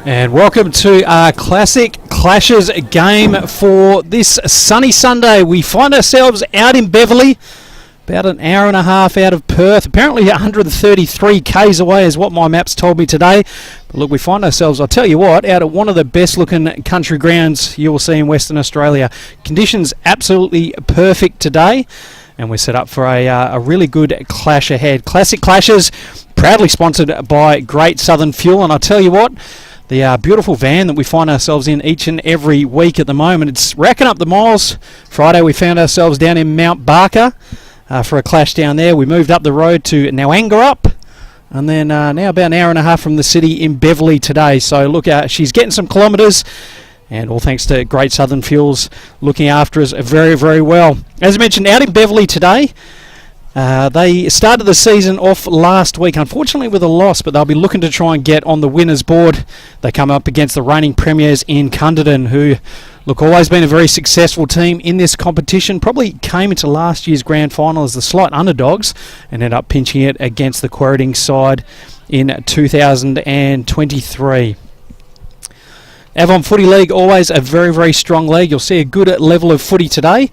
And welcome to our Classic Clashes game for this sunny Sunday. We find ourselves out in Beverley, about an hour and a half out of Perth. Apparently 133 k's away is what my maps told me today. But look, we find ourselves, I'll tell you what, out at one of the best looking country grounds you will see in Western Australia. Conditions absolutely perfect today. And we're set up for a really good clash ahead. Classic Clashes, proudly sponsored by Great Southern Fuel. And I'll tell you what, the beautiful van that we find ourselves in each and every week at the moment, it's racking up the miles. Friday we found ourselves down in Mount Barker for a clash down there. We moved up the road to Nowangarup, and then now about an hour and a half from the city in Beverley today. So look, she's getting some kilometres, and all thanks to Great Southern Fuels looking after us very, very well. As I mentioned, out in Beverley today, they started the season off last week, unfortunately with a loss, but they'll be looking to try and get on the winners board. They come up against the reigning premiers in Cunderdin, who, look, always been a very successful team in this competition. Probably came into last year's grand final as the slight underdogs and ended up pinching it against the Cunderdin side in 2023. Avon Footy League, always a very, very strong league. You'll see a good level of footy today.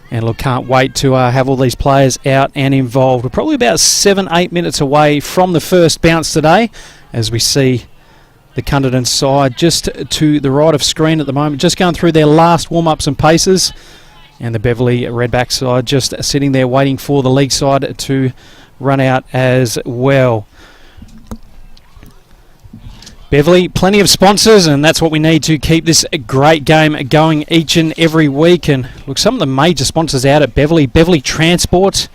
And look, can't wait to have all these players out and involved. We're probably about 7-8 minutes away from the first bounce today, as we see the Cunderdin side just to the right of screen at the moment, just going through their last warm-ups and paces. And the Beverley Redback side just sitting there waiting for the league side to run out as well. Beverley, plenty of sponsors, and that's what we need to keep this great game going each and every week. And look, some of the major sponsors out at Beverley: Beverley Transport,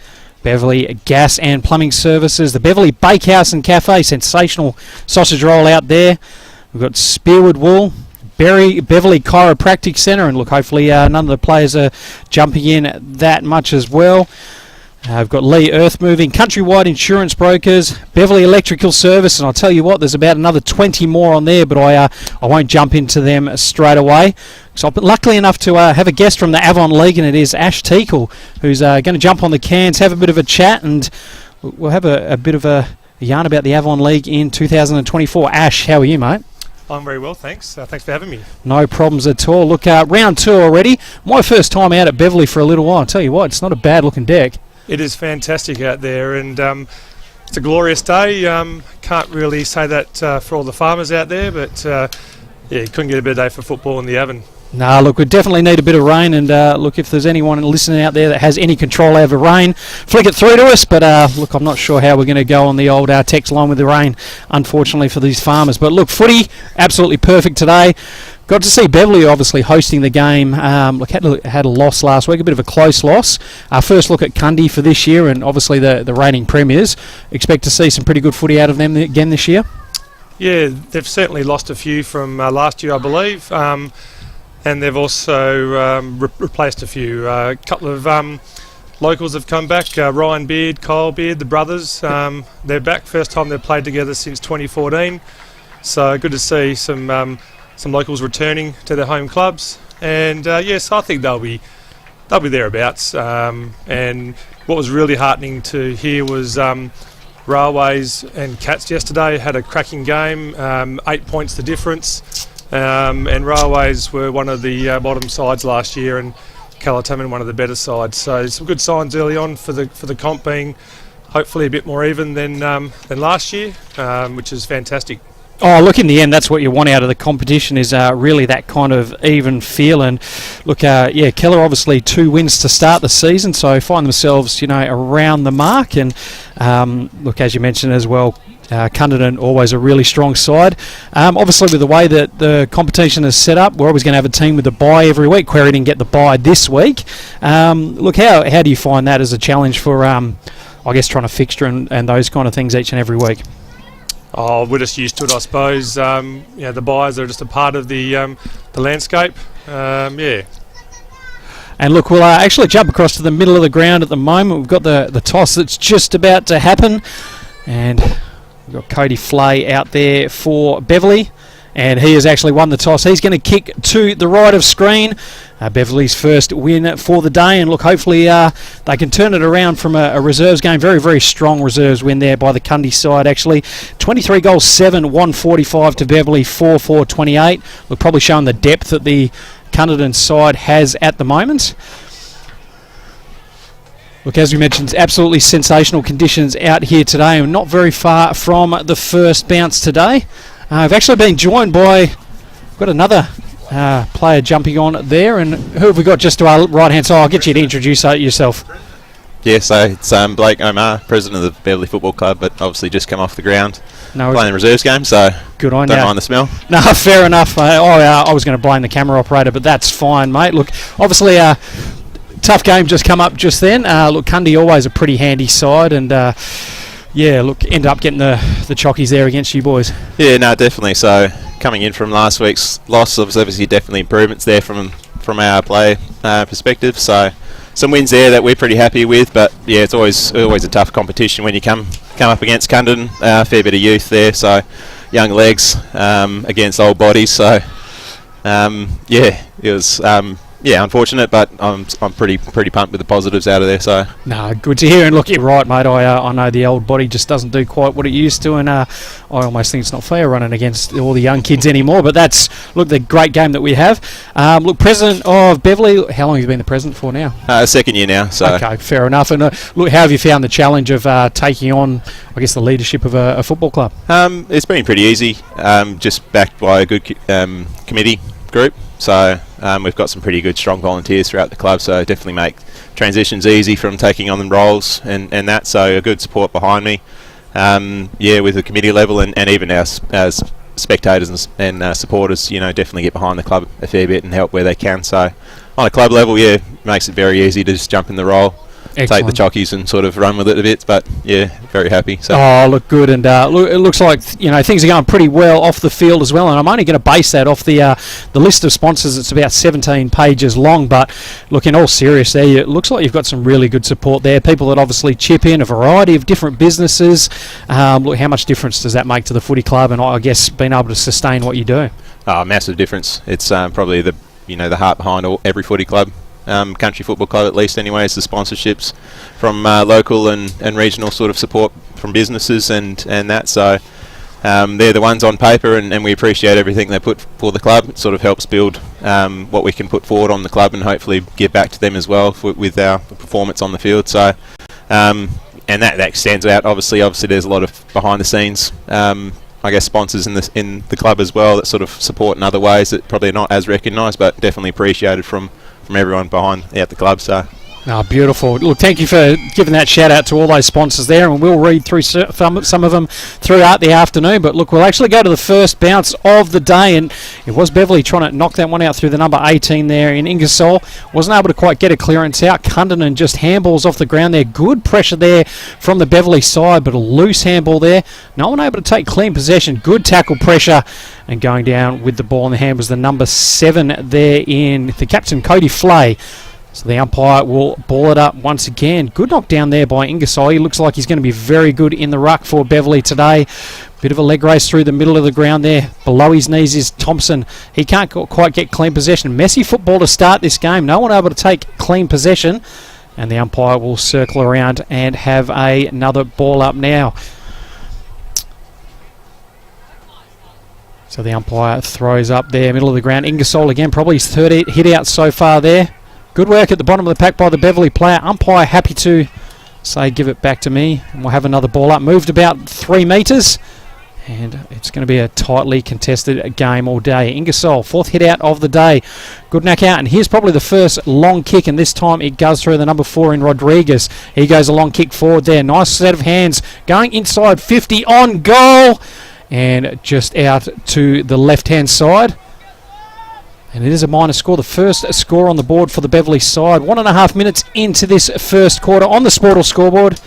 Beverley Gas and Plumbing Services, the Beverley Bakehouse and Cafe, sensational sausage roll out there. We've got Spearwood Wool, Beverley Chiropractic Centre, and look, hopefully none of the players are jumping in that much as well. We've got Lee Earth Moving, Countrywide Insurance Brokers, Beverley Electrical Service, and I'll tell you what, there's about another 20 more on there, but I won't jump into them straight away. So I've been lucky enough to have a guest from the Avon League, and it is Ash Teakle, who's going to jump on the cans, have a bit of a chat, and we'll have a bit of a yarn about the Avon League in 2024. Ash, how are you, mate? I'm very well, thanks. Thanks for having me. No problems at all. Look, round two already. My first time out at Beverley for a little while. I'll tell you what, it's not a bad looking deck. It is fantastic out there, and it's a glorious day. Can't really say that for all the farmers out there, but yeah, couldn't get a better day for football in the Avon. Nah, look, we definitely need a bit of rain, and look, if there's anyone listening out there that has any control over rain, flick it through to us. But look, I'm not sure how we're going to go on the old text line with the rain, unfortunately for these farmers. But look, footy, absolutely perfect today. Got to see Beverley obviously hosting the game. Look, had a loss last week, a bit of a close loss. Our first look at Cunderdin for this year, and obviously the reigning premiers. Expect to see some pretty good footy out of them again this year. Yeah, they've certainly lost a few from last year, I believe, and they've also replaced a few. A couple of locals have come back. Ryan Beard, Kyle Beard, the brothers. They're back. First time they've played together since 2014. So good to see some locals returning to their home clubs, and yes, I think they'll be thereabouts. And what was really heartening to hear was Railways and Cats yesterday had a cracking game. 8 points the difference, and Railways were one of the bottom sides last year, and Callatoman one of the better sides. So some good signs early on for the comp being hopefully a bit more even than last year, which is fantastic. Oh, look, in the end, that's what you want out of the competition is really that kind of even feel. And look, Keller obviously 2 wins to start the season, so find themselves, around the mark. And look, as you mentioned as well, Cunderdin always a really strong side. Obviously, with the way that the competition is set up, we're always going to have a team with a bye every week. Query didn't get the bye this week. Look, how do you find that as a challenge for, I guess, trying to fixture and those kind of things each and every week? Oh, we're just used to it, I suppose. The buys are just a part of the landscape. Yeah. And look, we'll actually jump across to the middle of the ground at the moment. We've got the toss that's just about to happen. And we've got Cody Flay out there for Beverley. And he has actually won the toss. He's going to kick to the right of screen. Beverley's first win for the day. And look, hopefully they can turn it around from a reserves game. Very, very strong reserves win there by the Cundy side, actually. 23 goals, 7, 145 to Beverley, 4, 28. Look, probably showing the depth that the Cunderdin side has at the moment. Look, as we mentioned, absolutely sensational conditions out here today. We're not very far from the first bounce today. I've actually been joined by, we've got another player jumping on there, and who have we got just to our right hand side? I'll get you to introduce yourself. Yeah, so it's Blake Omar, president of the Beverley Football Club, but obviously just come off the ground playing the reserves game, so good on don't mind the smell. No, fair enough. I was going to blame the camera operator, but that's fine, mate. Look, obviously tough game just come up just then. Look, Cundy always a pretty handy side, and ended up getting the chockies there against you boys. Yeah, no, definitely. So coming in from last week's loss, obviously definitely improvements there from our play perspective. So some wins there that we're pretty happy with, but yeah, it's always a tough competition when you come up against Cunderdin. Fair bit of youth there, so young legs against old bodies. So it was. Unfortunate, but I'm pretty pumped with the positives out of there. So no, good to hear. And look, you're right, mate. I know the old body just doesn't do quite what it used to, and I almost think it's not fair running against all the young kids anymore. But that's the great game that we have. Look, president of Beverley. How long have you been the president for now? Second year now. So okay, fair enough. And look, how have you found the challenge of taking on, I guess, the leadership of a football club? It's been pretty easy. Just backed by a good committee group. So we've got some pretty good, strong volunteers throughout the club, so definitely make transitions easy from taking on the roles and that. So a good support behind me, with the committee level and even as spectators and supporters, definitely get behind the club a fair bit and help where they can. So on a club level, makes it very easy to just jump in the role. Excellent. Take the chockies and sort of run with it a bit, but very happy. So look good, and it looks like things are going pretty well off the field as well. And I'm only going to base that off the list of sponsors. It's about 17 pages long, but look, in all seriousness, it looks like you've got some really good support there. People that obviously chip in, a variety of different businesses. Look, how much difference does that make to the footy club, and I guess being able to sustain what you do? Massive difference. It's probably the heart behind every footy club. Country football club at least anyway, is the sponsorships from local and regional sort of support from businesses and that. So they're the ones on paper, and we appreciate everything they put for the club. It sort of helps build what we can put forward on the club and hopefully give back to them as well with our performance on the field. So and that extends out. Obviously there's a lot of behind the scenes sponsors in the club as well that sort of support in other ways that probably are not as recognised, but definitely appreciated from everyone behind the club. So beautiful. Look, thank you for giving that shout out to all those sponsors there, and we'll read through some of them throughout the afternoon. But look, we'll actually go to the first bounce of the day, and it was Beverley trying to knock that one out through the number 18 there in Ingersoll. Wasn't able to quite get a clearance out. Cunderdin just handballs off the ground there. Good pressure there from the Beverley side, but a loose handball there. No one able to take clean possession. Good tackle pressure, and going down with the ball in the hand was the number 7 there in the captain, Cody Flay. So the umpire will ball it up once again. Good knockdown there by Ingersoll. He looks like he's going to be very good in the ruck for Beverley today. Bit of a leg race through the middle of the ground there. Below his knees is Thompson. He can't quite get clean possession. Messy football to start this game. No one able to take clean possession. And the umpire will circle around and have another ball up now. So the umpire throws up there, middle of the ground. Ingersoll again, probably his third hit out so far there. Good work at the bottom of the pack by the Beverley player. Umpire happy to say, give it back to me. And we'll have another ball up. Moved about 3 metres. And it's going to be a tightly contested game all day. Ingersoll, 4th hit out of the day. Good knack out. And here's probably the first long kick. And this time it goes through the number 4 in Rodriguez. He goes a long kick forward there. Nice set of hands. Going inside 50 on goal. And just out to the left-hand side. And it is a minor score. The first score on the board for the Beverley side. 1.5 minutes into this first quarter on the Sportal scoreboard.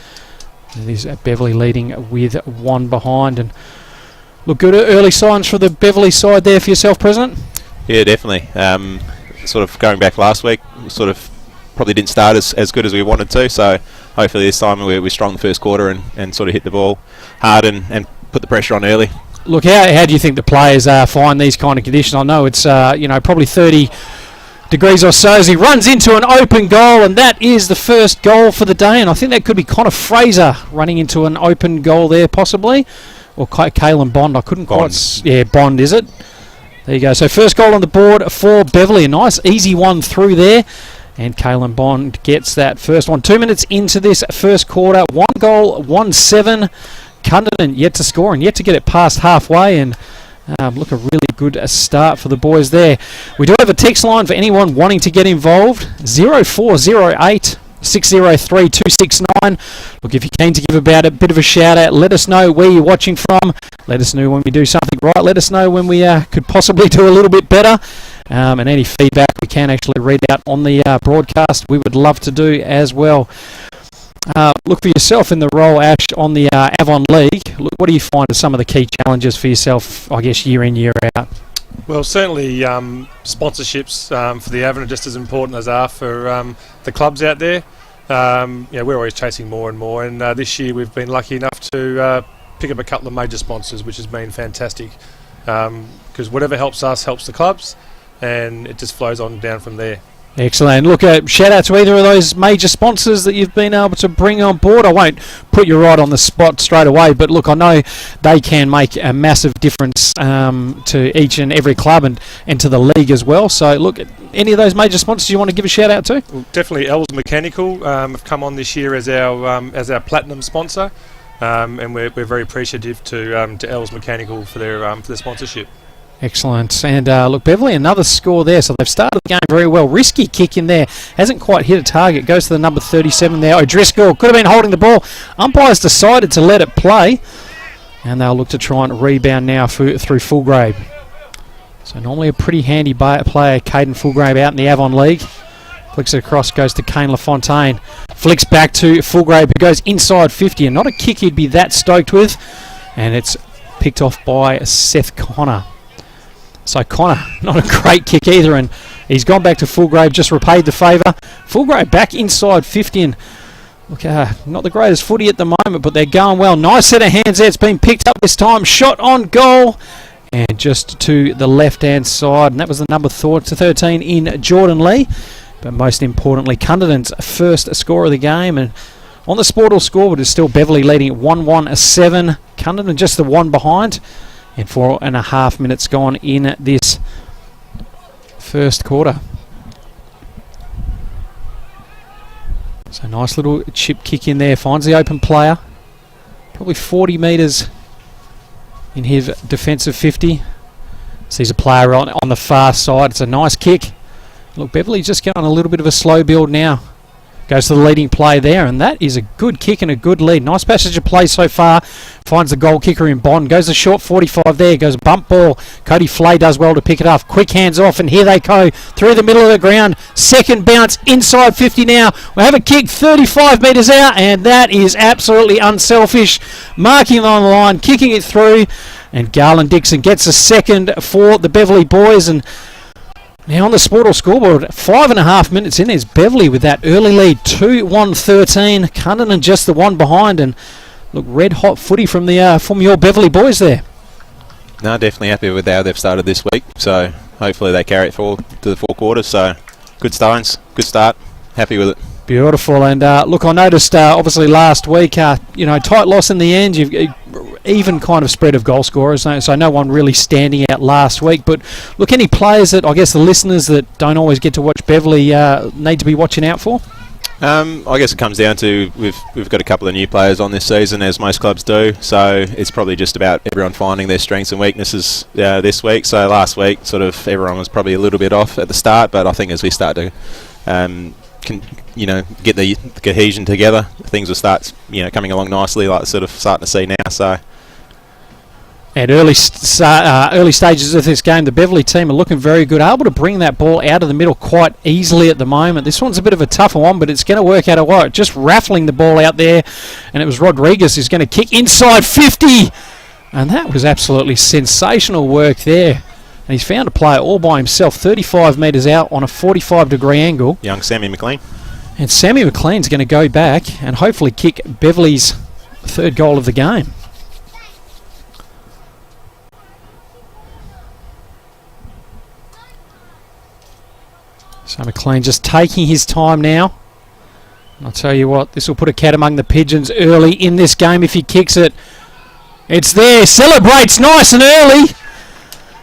It is Beverley leading with 1 behind. And look, good early signs for the Beverley side there for yourself, President? Yeah, definitely. Sort of going back last week, sort of probably didn't start as good as we wanted to. So hopefully this time we're strong the first quarter and sort of hit the ball hard and put the pressure on early. Look, how do you think the players find these kind of conditions? I know it's probably 30 degrees or so as he runs into an open goal, and that is the first goal for the day. And I think that could be Connor Fraser running into an open goal there, possibly, or Kalen Bond. I couldn't quite. Yeah, Bond is it? There you go. So first goal on the board for Beverley. A nice easy one through there. And Kalen Bond gets that first one. 2 minutes into this first quarter. 1 goal, 1-7. Cunderdin yet to score and yet to get it past halfway, and look, a really good start for the boys there. We do have a text line for anyone wanting to get involved. 0408 603 269. Look, if you're keen to give about a bit of a shout out, let us know where you're watching from. Let us know when we do something right. Let us know when we could possibly do a little bit better. And any feedback we can actually read out on the broadcast, we would love to do as well. Look, for yourself in the role, Ash, on the Avon League, look, what do you find are some of the key challenges for yourself, I guess, year in, year out? Well, certainly sponsorships for the Avon are just as important as are for the clubs out there. We're always chasing more and more, and this year we've been lucky enough to pick up a couple of major sponsors, which has been fantastic, because whatever helps us helps the clubs, and it just flows on down from there. Excellent. Look, shout out to either of those major sponsors that you've been able to bring on board. I won't put you right on the spot straight away, but look, I know they can make a massive difference to each and every club and to the league as well. So, look, any of those major sponsors you want to give a shout out to? Well, definitely Els Mechanical have come on this year as our platinum sponsor, and we're very appreciative to Els Mechanical for their sponsorship. Excellent. And look, Beverley, another score there. So they've started the game very well. Risky kick in there. Hasn't quite hit a target. Goes to the number 37 there. O'Driscoll could have been holding the ball. Umpires decided to let it play. And they'll look to try and rebound now through Fulgrave. So normally a pretty handy player, Caden Fulgrave, out in the Avon League. Flicks it across, goes to Kane LaFontaine. Flicks back to Fulgrave, who goes inside 50. And not a kick he'd be that stoked with. And it's picked off by Seth Connor. So Connor, not a great kick either, and he's gone back to Fulgrave, just repaid the favour. Fulgrave back inside 50, and look, not the greatest footy at the moment, but they're going well. Nice set of hands there. It's been picked up this time. Shot on goal, and just to the left-hand side, and that was the number 13 in Jordan Lee. But most importantly, Cunderdin's first score of the game, and on the Sportal scoreboard is still Beverley leading at 1-1-7. Cunderdin just the one behind. And 4.5 minutes gone in this first quarter. So nice little chip kick in there. Finds the open player. Probably 40 metres in his defensive 50. Sees a player on the far side. It's a nice kick. Look, Beverley's just going a little bit of a slow build now. Goes to the leading play there, and that is a good kick and a good lead. Nice passage of play so far. Finds the goal kicker in Bond. Goes a short 45 there. Goes a bump ball. Cody Flay does well to pick it up. Quick hands off, and here they go through the middle of the ground. Second bounce inside 50 now. We have a kick 35 metres out, and that is absolutely unselfish. Marking on the line, kicking it through, and Garland Dixon gets a second for the Beverley boys. And now on the Sportal scoreboard, 5.5 minutes in, there's Beverley with that early lead, 2-1-13. Cunderdin just the one behind, and look, red hot footy from your Beverley boys there. No, definitely happy with how they've started this week. So hopefully they carry it forward to the 4 quarters. So good starts, good start. Happy with it. Beautiful. And look, I noticed obviously last week, tight loss in the end. You've even kind of spread of goal scorers, so no one really standing out last week. But look, any players that I guess the listeners that don't always get to watch Beverley need to be watching out for? I guess it comes down to we've got a couple of new players on this season, as most clubs do. So it's probably just about everyone finding their strengths and weaknesses this week. So last week, sort of everyone was probably a little bit off at the start, but I think as we start to get the cohesion together, things will start coming along nicely, like sort of starting to see now. So. At early stages of this game, the Beverley team are looking very good, able to bring that ball out of the middle quite easily at the moment. This one's a bit of a tougher one, but it's going to work out all right. Just raffling the ball out there, and it was Rodriguez who's going to kick inside 50. And that was absolutely sensational work there. And he's found a player all by himself, 35 metres out on a 45-degree angle. Young Sammy McLean. And Sammy McLean's going to go back and hopefully kick Beverley's third goal of the game. So McLean just taking his time now. I'll tell you what, this will put a cat among the pigeons early in this game if he kicks it. It's there, celebrates nice and early.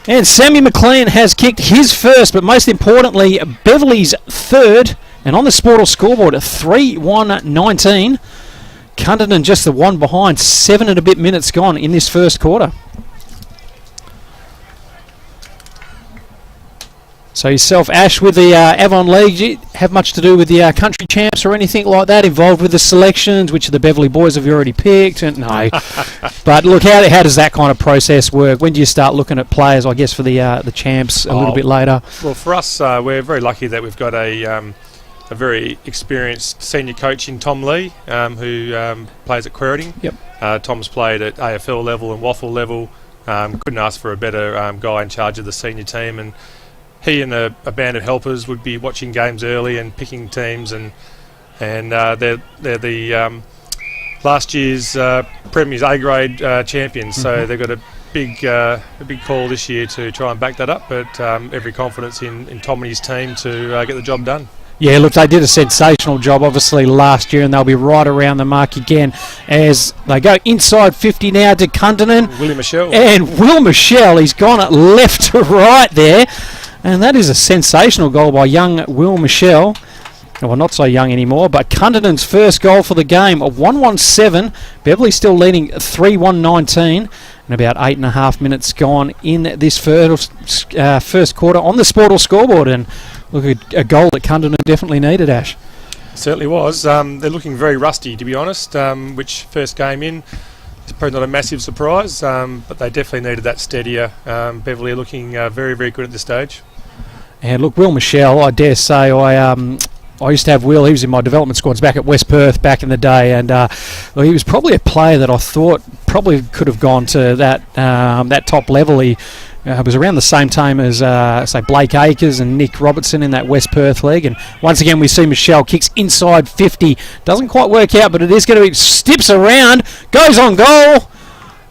And Sammy McLean has kicked his first, but most importantly, Beverley's third. And on the Sportal scoreboard, 3-1-19. Cunderdin just the one behind, 7 and a bit minutes gone in this first quarter. So yourself, Ash, with the Avon League, do you have much to do with the country champs or anything like that? Involved with the selections, which of the Beverley boys have you already picked? And no. But look, how does that kind of process work? When do you start looking at players, I guess, for the champs a little bit later? Well, for us, we're very lucky that we've got a very experienced senior coach in Tom Lee, who plays at Cunderdin. Yep. Tom's played at AFL level and Waffle level. Couldn't ask for a better guy in charge of the senior team, and he and a band of helpers would be watching games early and picking teams, and they're the last year's Premier's A-grade champions, so they've got a big call this year to try and back that up, but every confidence in Tom and his team to get the job done. Yeah, look, they did a sensational job, obviously, last year, and they'll be right around the mark again as they go inside 50 now to Cunderdin. Willie Michelle. And Will Michelle, he's gone left to right there. And that is a sensational goal by young Will Michelle. Well, not so young anymore, but Cunderdin's first goal for the game, a 1-1-7. Beverley still leading 3-1-19. And about 8.5 minutes gone in this first quarter on the Sportal scoreboard. And look at a goal that Cunderdin definitely needed, Ash. Certainly was. They're looking very rusty, to be honest, which first game in is probably not a massive surprise, but they definitely needed that steadier. Beverley are looking very, very good at this stage. And look, Will Michelle, I dare say, I used to have Will. He was in my development squads back at West Perth back in the day, and well, he was probably a player that I thought probably could have gone to that top level. He was around the same time as say Blake Akers and Nick Robertson in that West Perth league. And once again, we see Michelle kicks inside 50. Doesn't quite work out, but it is going to be steps around, goes on goal,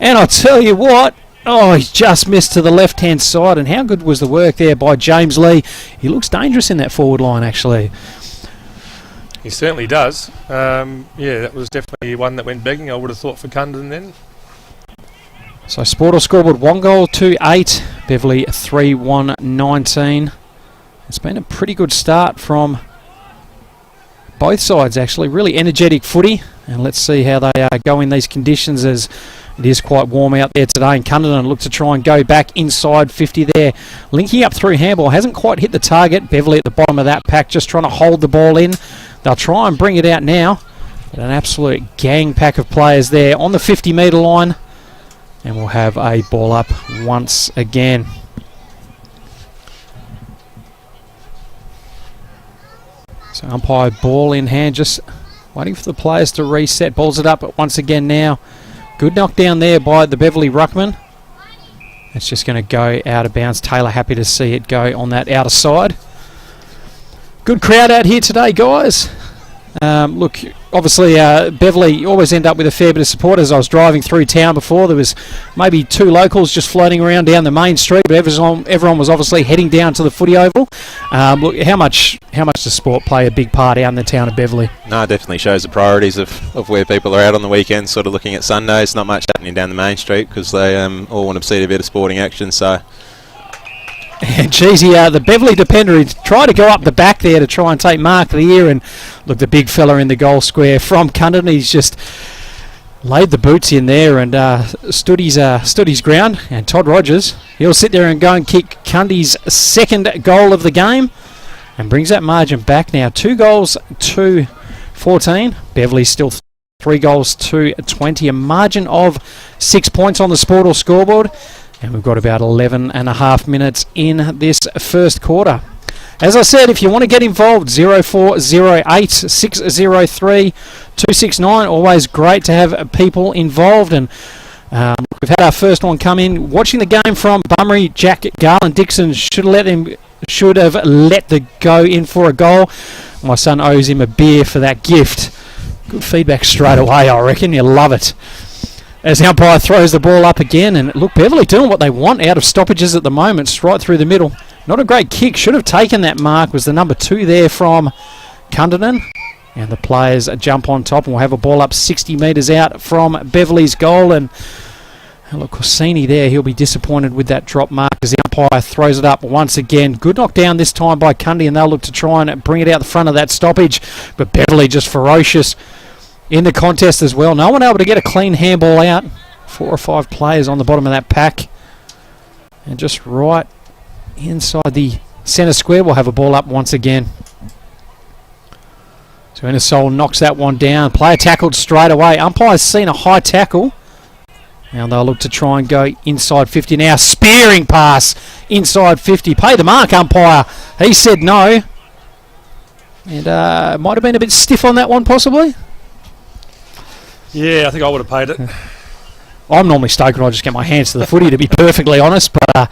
and I'll tell you what. Oh, he's just missed to the left-hand side, and how good was the work there by James Lee? He looks dangerous in that forward line, actually. He certainly does. Yeah, that was definitely one that went begging, I would have thought, for Cunderdin then. So Sportal scoreboard 1-8, Beverley 3-1-19. It's been a pretty good start from both sides, actually. Really energetic footy, and let's see how they go in these conditions as it is quite warm out there today. And Cunderdin look to try and go back inside 50 there. Linking up through handball, hasn't quite hit the target. Beverley at the bottom of that pack, just trying to hold the ball in. They'll try and bring it out now. But an absolute gang pack of players there on the 50-metre line. And we'll have a ball up once again. So umpire ball in hand, just waiting for the players to reset. Balls it up once again now. Good knockdown there by the Beverley ruckman. It's just going to go out of bounds. Taylor happy to see it go on that outer side. Good crowd out here today, guys. Look, obviously Beverley always end up with a fair bit of support. As I was driving through town before, there was maybe 2 locals just floating around down the main street, but everyone was obviously heading down to the footy oval. Look, how much does sport play a big part out in the town of Beverley? No, it definitely shows the priorities of where people are out on the weekends, sort of looking at Sundays. Not much happening down the main street because they all want to see a bit of sporting action, so... And Cheesy, the Beverley defender, he tried to go up the back there to try and take mark of the year, and look, the big fella in the goal square from Cunderdin, he's just laid the boots in there and stood his ground. And Todd Rogers, he'll sit there and go and kick Cundy's second goal of the game and brings that margin back now. 2 goals to 14. Beverley still 3 goals to 20. A margin of 6 points on the Sportal scoreboard. And we've got about 11.5 minutes in this first quarter. As I said, if you want to get involved, 0408 603 269. Always great to have people involved. And we've had our first one come in. Watching the game from Bummery, Jack Garland Dixon should have let the go in for a goal. My son owes him a beer for that gift. Good feedback straight away, I reckon. You'll love it. As the umpire throws the ball up again, and look, Beverley doing what they want out of stoppages at the moment, right through the middle. Not a great kick. Should have taken that mark. Was the number 2 there from Cunderdin. And the players jump on top, and we'll have a ball up 60 metres out from Beverley's goal. And look, Corsini there, he'll be disappointed with that drop mark as the umpire throws it up once again. Good knockdown this time by Cundy, and they'll look to try and bring it out the front of that stoppage. But Beverley just ferocious in the contest as well. No one able to get a clean handball out. 4 or 5 players on the bottom of that pack. And just right inside the centre square, we'll have a ball up once again. So Inasol knocks that one down. Player tackled straight away. Umpire's seen a high tackle. Now they'll look to try and go inside 50 now. Spearing pass inside 50. Pay the mark, umpire. He said no. And might have been a bit stiff on that one, possibly. Yeah, I think I would have paid it. I'm normally stoked when I just get my hands to the footy, to be perfectly honest. But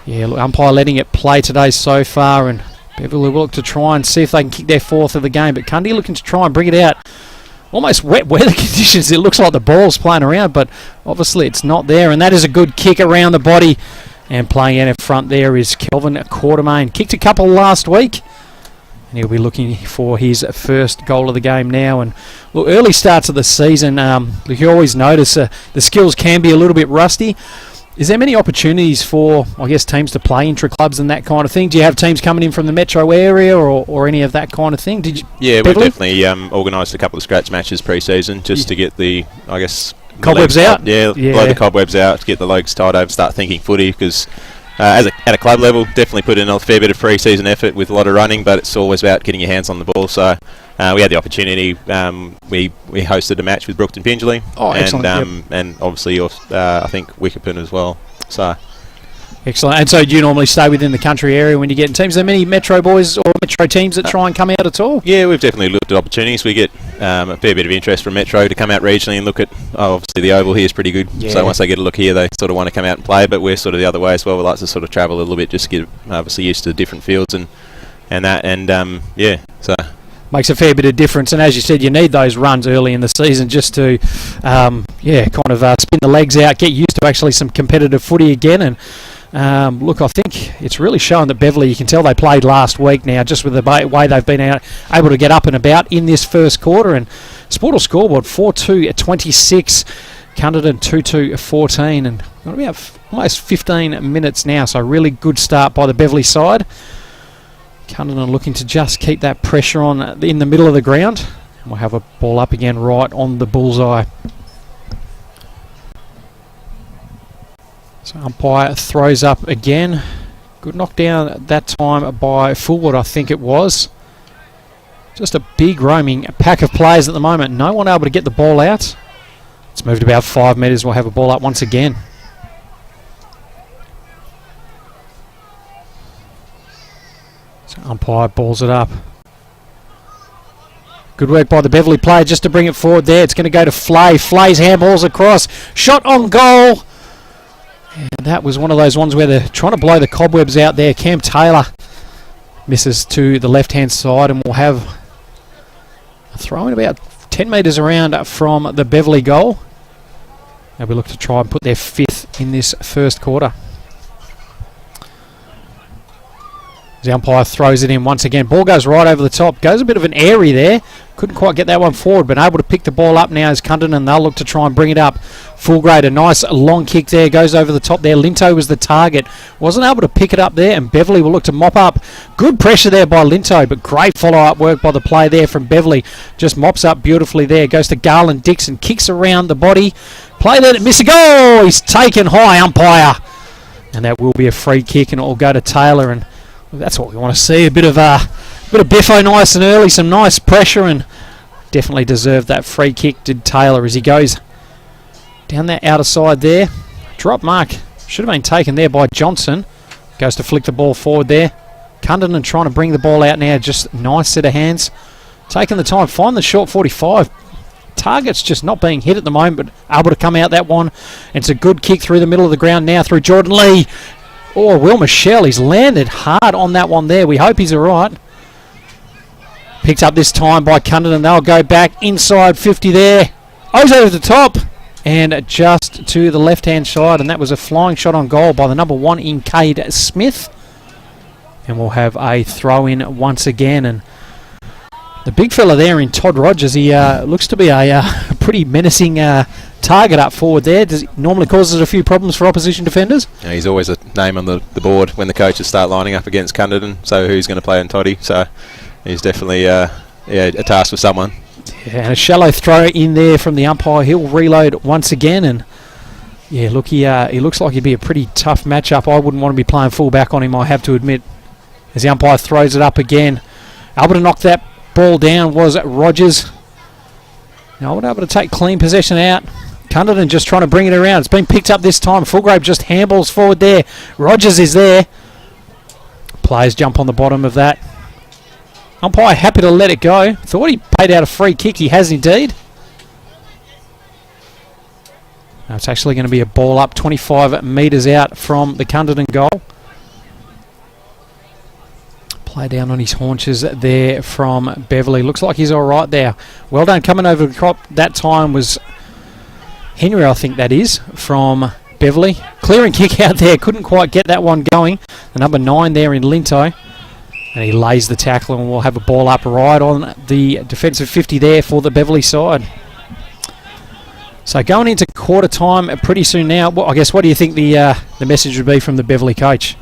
yeah, look, umpire letting it play today so far. And Beverley will look to try and see if they can kick their 4th of the game. But Cundy looking to try and bring it out. Almost wet weather conditions. It looks like the ball's playing around, but obviously it's not there. And that is a good kick around the body. And playing out in front there is Kelvin Quartermain. Kicked a couple last week. And he'll be looking for his first goal of the game now. And look, early starts of the season, you always notice the skills can be a little bit rusty. Is there many opportunities for, I guess, teams to play intra-clubs and that kind of thing? Do you have teams coming in from the metro area or any of that kind of thing? Did you? Yeah, we've definitely organised a couple of scratch matches pre-season just to get the, I guess... Cobwebs out? Blow the cobwebs out, to get the legs tied over, start thinking footy, because at a club level, definitely put in a fair bit of pre-season effort with a lot of running, but it's always about getting your hands on the ball. So we had the opportunity. We hosted a match with Brookton Pingelly, and obviously I think Wickerpin as well. So excellent. And so do you normally stay within the country area when you get in teams? Are there many metro boys or metro teams that try and come out at all? Yeah, we've definitely looked at opportunities. We get a fair bit of interest from metro to come out regionally and look at, obviously the Oval here is pretty good. Yeah. So once they get a look here, they sort of want to come out and play, but we're sort of the other way as well. We like to sort of travel a little bit, just to get obviously used to different fields and that, and so... Makes a fair bit of difference, and as you said, you need those runs early in the season just to, spin the legs out, get used to actually some competitive footy again. And look, I think it's really showing that Beverley, you can tell they played last week now, just with the way they've been able to get up and about in this first quarter. And Sportal scoreboard 4-2-26, Cunderdin 2-2-14, and got about almost 15 minutes now. So really good start by the Beverley side. Cunderdin looking to just keep that pressure on in the middle of the ground. And we'll have a ball up again right on the bullseye. So umpire throws up again. Good knockdown that time by Fullwood, I think it was. Just a big roaming pack of players at the moment. No one able to get the ball out. It's moved about 5 metres. We'll have a ball up once again. So umpire balls it up. Good work by the Beverley player just to bring it forward there. It's going to go to Flay. Flay's handballs across. Shot on goal. And that was one of those ones where they're trying to blow the cobwebs out there. Cam Taylor misses to the left-hand side, and we'll have a throw in about 10 metres around from the Beverley goal. And we look to try and put their 5th in this first quarter. The umpire throws it in once again. Ball goes right over the top. Goes a bit of an airy there. Couldn't quite get that one forward, but able to pick the ball up now as Cunderdin, and they'll look to try and bring it up. Full grade, a nice long kick there. Goes over the top there. Linto was the target. Wasn't able to pick it up there, and Beverley will look to mop up. Good pressure there by Linto, but great follow-up work by the play there from Beverley. Just mops up beautifully there. Goes to Garland Dixon. Kicks around the body. Play let it miss a goal. He's taken high, umpire. And that will be a free kick, and it will go to Taylor, and that's what we want to see. A bit of biffo nice and early, some nice pressure, and definitely deserved that free kick, did Taylor, as he goes down that outer side there. Drop mark should have been taken there by Johnson. Goes to flick the ball forward there. Cunderdin trying to bring the ball out now. Just nice set of hands. Taking the time, find the short 45. Target's just not being hit at the moment, but able to come out that one. And it's a good kick through the middle of the ground now through Jordan Lee. Oh, Will Michelle, he's landed hard on that one there. We hope he's all right. Picked up this time by Cunderdin. They'll go back inside 50 there. Over the top and just to the left-hand side, and that was a flying shot on goal by the number 1 in Cade Smith. And we'll have a throw in once again. And the big fella there in Todd Rogers, he looks to be a pretty menacing target up forward there. Normally causes a few problems for opposition defenders. Yeah, he's always a name on the board when the coaches start lining up against Cunderdin. So who's going to play on Toddy? So he's definitely a task for someone. Yeah, and a shallow throw in there from the umpire. He'll reload once again, and yeah, look, he looks like he'd be a pretty tough matchup. I wouldn't want to be playing full back on him, I have to admit. As the umpire throws it up again, able to knock that ball down was Rogers. Now, able to take clean possession out. Cunderdin just trying to bring it around. It's been picked up this time. Fulgrave just handballs forward there. Rogers is there. Players jump on the bottom of that. Umpire happy to let it go. Thought he paid out a free kick. He has indeed. Now it's actually going to be a ball up 25 metres out from the Cunderdin goal. Play down on his haunches there from Beverley. Looks like he's all right there. Well done coming over the crop. That time was Henry, I think that is, from Beverley. Clearing kick out there. Couldn't quite get that one going. The number 9 there in Linto. And he lays the tackle, and we'll have a ball up right on the defensive 50 there for the Beverley side. So going into quarter time pretty soon now. Well, I guess, what do you think the message would be from the Beverley coach?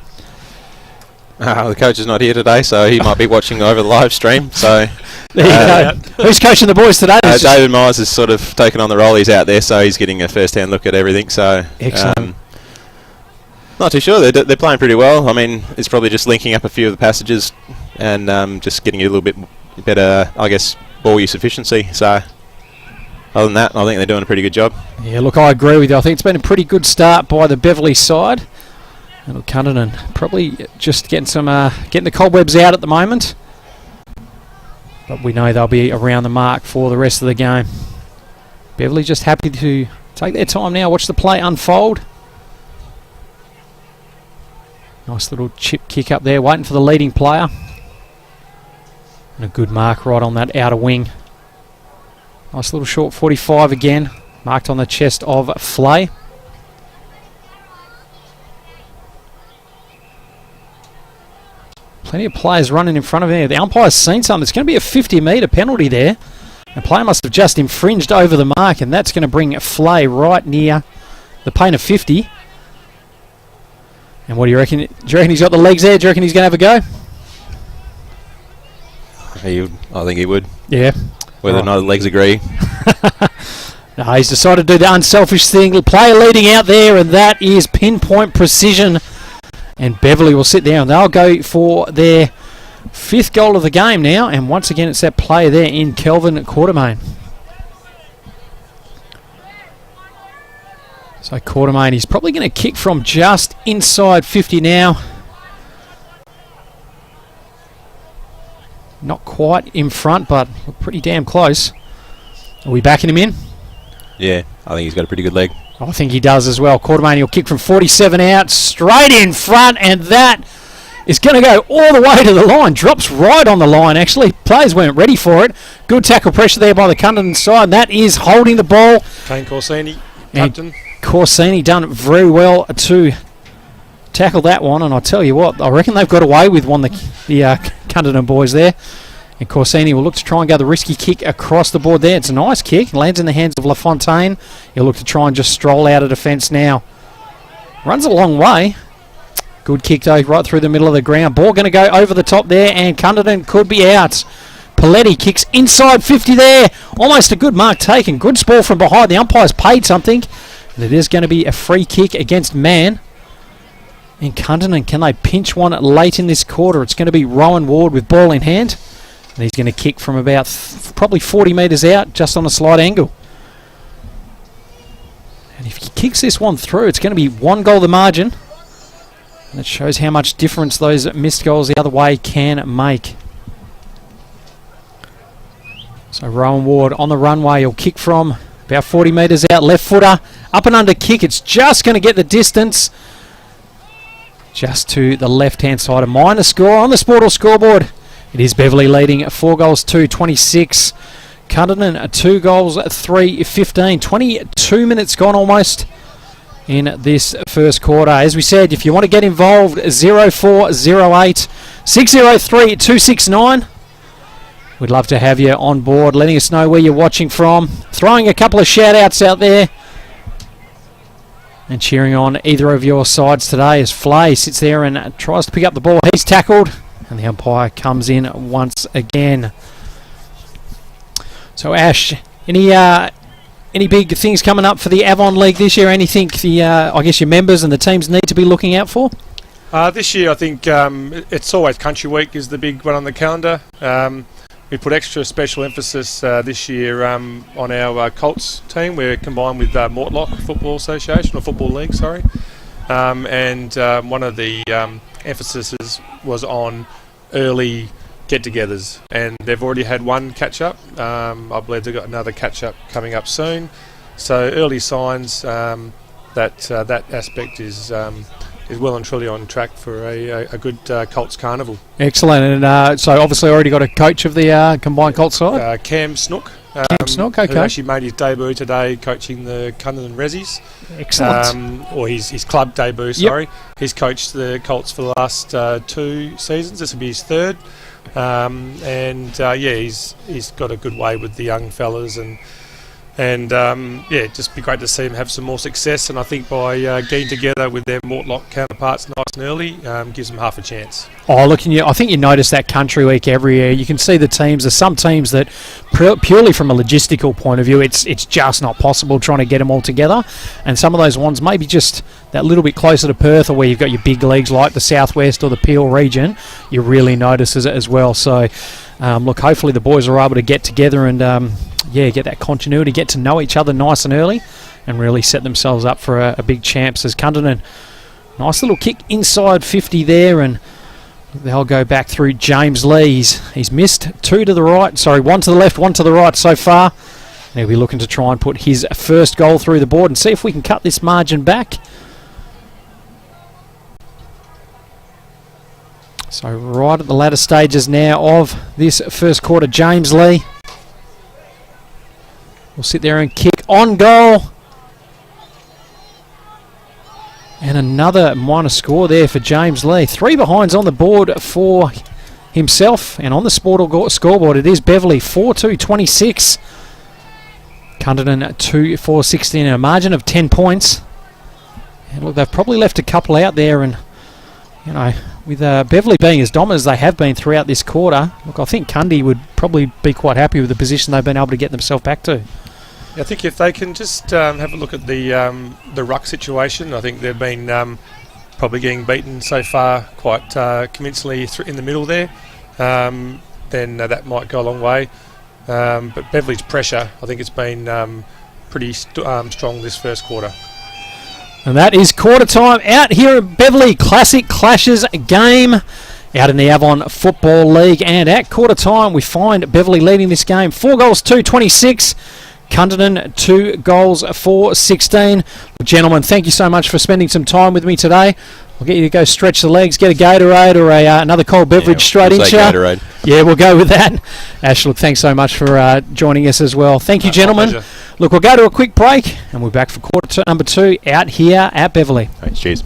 The coach is not here today, so he might be watching over the live stream. So who's coaching the boys today? David Myers has sort of taken on the role. He's out there, so he's getting a first-hand look at everything. So excellent. Not too sure. They're playing pretty well. I mean, it's probably just linking up a few of the passages and just getting a little bit better, I guess, ball use efficiency. So other than that, I think they're doing a pretty good job. Yeah, look, I agree with you. I think it's been a pretty good start by the Beverley side. And Cunderdin probably just getting the cobwebs out at the moment. But we know they'll be around the mark for the rest of the game. Beverley just happy to take their time now, watch the play unfold. Nice little chip kick up there, waiting for the leading player. And a good mark right on that outer wing. Nice little short 45 again, marked on the chest of Flay. Plenty of players running in front of him. The umpire's seen something. It's going to be a 50-metre penalty there. The player must have just infringed over the mark, and that's going to bring Flay right near the paint of 50. And what do you reckon? Do you reckon he's got the legs there? Do you reckon he's going to have a go? I think he would. Yeah. Whether or not the legs agree. No, he's decided to do the unselfish thing. The player leading out there, and that is pinpoint precision. And Beverley will sit there, and they'll go for their 5th goal of the game now. And once again, it's that player there in Kelvin Quartermain. So Quartermain, he's probably going to kick from just inside 50 now. Not quite in front, but pretty damn close. Are we backing him in? Yeah, I think he's got a pretty good leg. I think he does as well. Quartermain will kick from 47 out, straight in front, and that is going to go all the way to the line. Drops right on the line, actually. Players weren't ready for it. Good tackle pressure there by the Cunderdin side. That is holding the ball. Kane Corsini, captain. Corsini done very well to tackle that one, and I tell you what, I reckon they've got away with one, the Cunderdin boys there. And Corsini will look to try and go the risky kick across the board there. It's a nice kick. Lands in the hands of LaFontaine. He'll look to try and just stroll out of defence now. Runs a long way. Good kick though, right through the middle of the ground. Ball going to go over the top there, and Cunderdin could be out. Paletti kicks inside 50 there. Almost a good mark taken. Good ball from behind. The umpire's paid something. And it is going to be a free kick against Man. And Cunderdin, can they pinch one late in this quarter? It's going to be Rowan Ward with ball in hand. And he's going to kick from about probably 40 metres out, just on a slight angle. And if he kicks this one through, it's going to be 1 goal the margin. And it shows how much difference those missed goals the other way can make. So Rowan Ward on the runway. He'll kick from about 40 metres out. Left footer. Up and under kick. It's just going to get the distance. Just to the left-hand side. A minor score on the Sportal scoreboard. It is Beverley leading 4 goals 2-26. Cunderdin 2 goals 3-15. 22 minutes gone almost. in this first quarter. As we said, if you want to get involved, 0408 603 269. We'd love to have you on board, letting us know where you're watching from, throwing a couple of shout-outs out there, and cheering on either of your sides today as Flay sits there and tries to pick up the ball. He's tackled, and the umpire comes in once again. So, Ash, any big things coming up for the Avon League this year? Anything I guess your members and the teams need to be looking out for? This year, I think it's always Country Week is the big one on the calendar. We put extra special emphasis this year on our Colts team. We're combined with Mortlock Football Association, or Football League, sorry. And one of the emphases was on early get-togethers, and they've already had one catch-up. I believe they've got another catch-up coming up soon. So early signs that aspect is well and truly on track for a good Colts carnival. Excellent. And so obviously already got a coach of the combined Colts side? Cam Snook. Cam Snook, okay. Who actually made his debut today coaching the Cunderdin Rezzies. Excellent. Or his club debut, sorry. Yep. He's coached the Colts for the last 2 seasons. This will be his third. He's got a good way with the young fellas, and just be great to see him have some more success. And I think by getting together with their Mortlock counterparts nice and early gives them half a chance. Oh, look, I think you notice that Country Week every year. You can see the teams. There's some teams that purely from a logistical point of view, it's just not possible trying to get them all together. And some of those ones maybe just that little bit closer to Perth, or where you've got your big leagues like the Southwest or the Peel region, you really notice it as well. So, look, hopefully the boys are able to get together and get that continuity, get to know each other nice and early, and really set themselves up for a big champs as Cunderdin. Nice little kick inside 50 there, and they'll go back through James Lee. He's missed 2 to the right, sorry, 1 to the left, 1 to the right so far. And he'll be looking to try and put his first goal through the board and see if we can cut this margin back. So right at the latter stages now of this first quarter, James Lee will sit there and kick on goal. And another minor score there for James Lee. 3 behinds on the board for himself. And on the scoreboard, it is Beverley 4-2-26. Cunderdin 2-4-16 and a margin of 10 points. And look, they've probably left a couple out there. And, with Beverley being as dominant as they have been throughout this quarter, look, I think Cundy would probably be quite happy with the position they've been able to get themselves back to. I think if they can just have a look at the ruck situation, I think they've been probably getting beaten so far quite convincingly in the middle there. Then that might go a long way. But Beverley's pressure, I think it's been pretty strong this first quarter. And that is quarter time out here at Beverley. Classic Clashes game out in the Avon Football League. And at quarter time, we find Beverley leading this game 4-2-26. Cunderdin 2 goals for 16. Gentlemen, thank you so much for spending some time with me today. We'll get you to go stretch the legs, get a Gatorade or another cold beverage straight into you. Gatorade. Yeah, we'll go with that. Ash, look, thanks so much for joining us as well. Thank you, gentlemen. Look, we'll go to a quick break and we're back for quarter number 2 out here at Beverley. Right, cheers.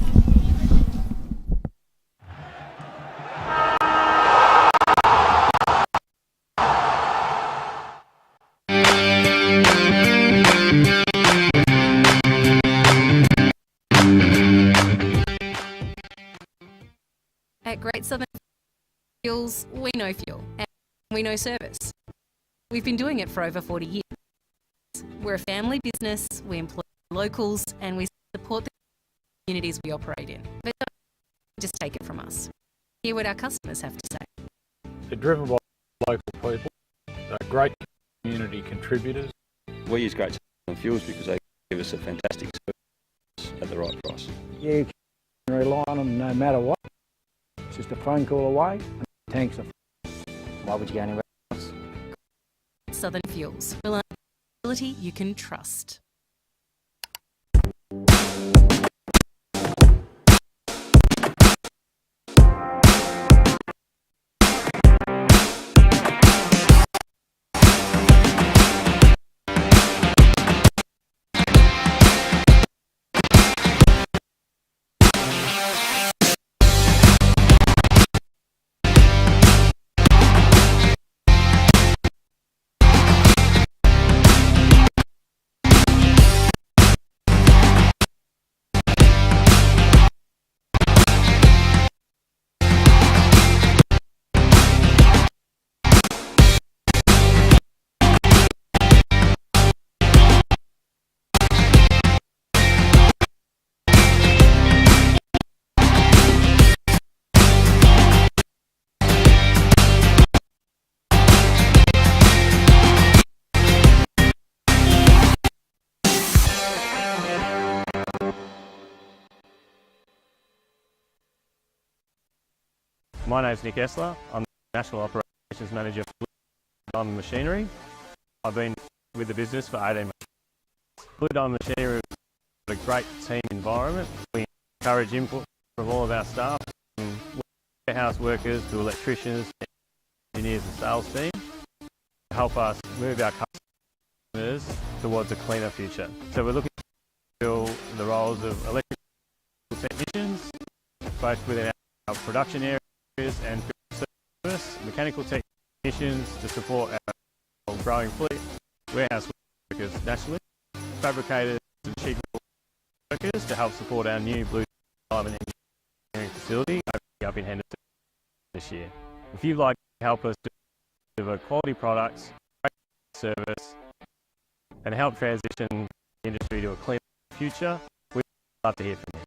At Great Southern Fuels, we know fuel and we know service. We've been doing it for over 40 years. We're a family business, we employ locals, and we support the communities we operate in. But don't just take it from us. Hear what our customers have to say. They're driven by local people, they're great community contributors. We use Great Southern Fuels because they give us a fantastic service at the right price. You can rely on them no matter what. It's just a phone call away and tanks are full. Why would you go anywhere else? Southern Fuels. Reliability you can trust. My name's Nick Essler. I'm the National Operations Manager for Blue Diamond Machinery. I've been with the business for 18 months. Blue Diamond Machinery is a great team environment. We encourage input from all of our staff, from warehouse workers to electricians, engineers and sales team, to help us move our customers towards a cleaner future. So we're looking to fill the roles of electrical technicians, both within our production areas and service, mechanical technicians to support our growing fleet, warehouse workers nationally, fabricators and sheet workers to help support our new Blue Diamond engineering facility up in Henderson this year. If you'd like to help us deliver quality products, great service, and help transition the industry to a cleaner future, we'd love to hear from you.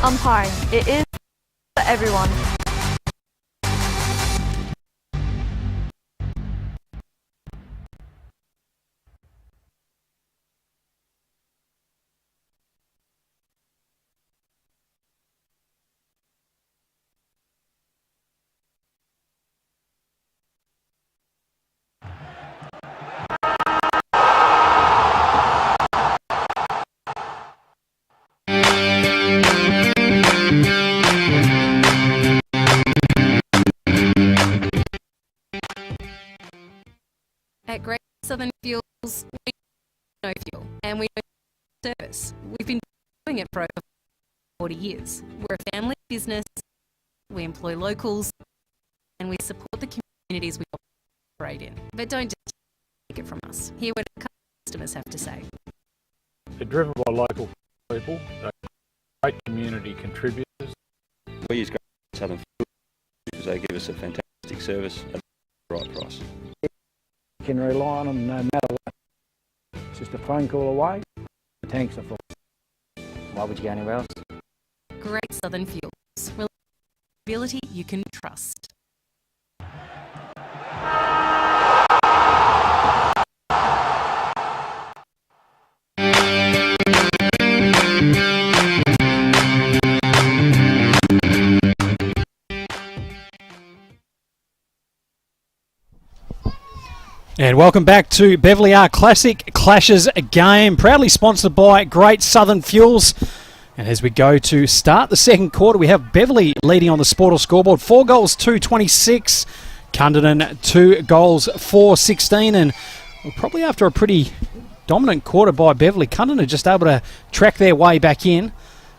Umpiring. It is for everyone. At Great Southern Fuels, we know fuel and we know service. We've been doing it for over 40 years. We're a family business, we employ locals, and we support the communities we operate in. But don't just take it from us. Hear what our customers have to say. They're driven by local people, they're great community contributors. We use Great Southern Fuels because they give us a fantastic service at the right price. You can rely on them no matter what. It's just a phone call away. The tanks are full. Why would you go anywhere else? Great Southern Fuels. Reliability you can trust. And welcome back to Beverley Classic Clashes game, proudly sponsored by Great Southern Fuels. And as we go to start the second quarter, we have Beverley leading on the Sportal scoreboard, 4 goals, 2-26. Cunderdin, 2 goals, 4-16. And probably after a pretty dominant quarter by Beverley, Cunderdin are just able to track their way back in.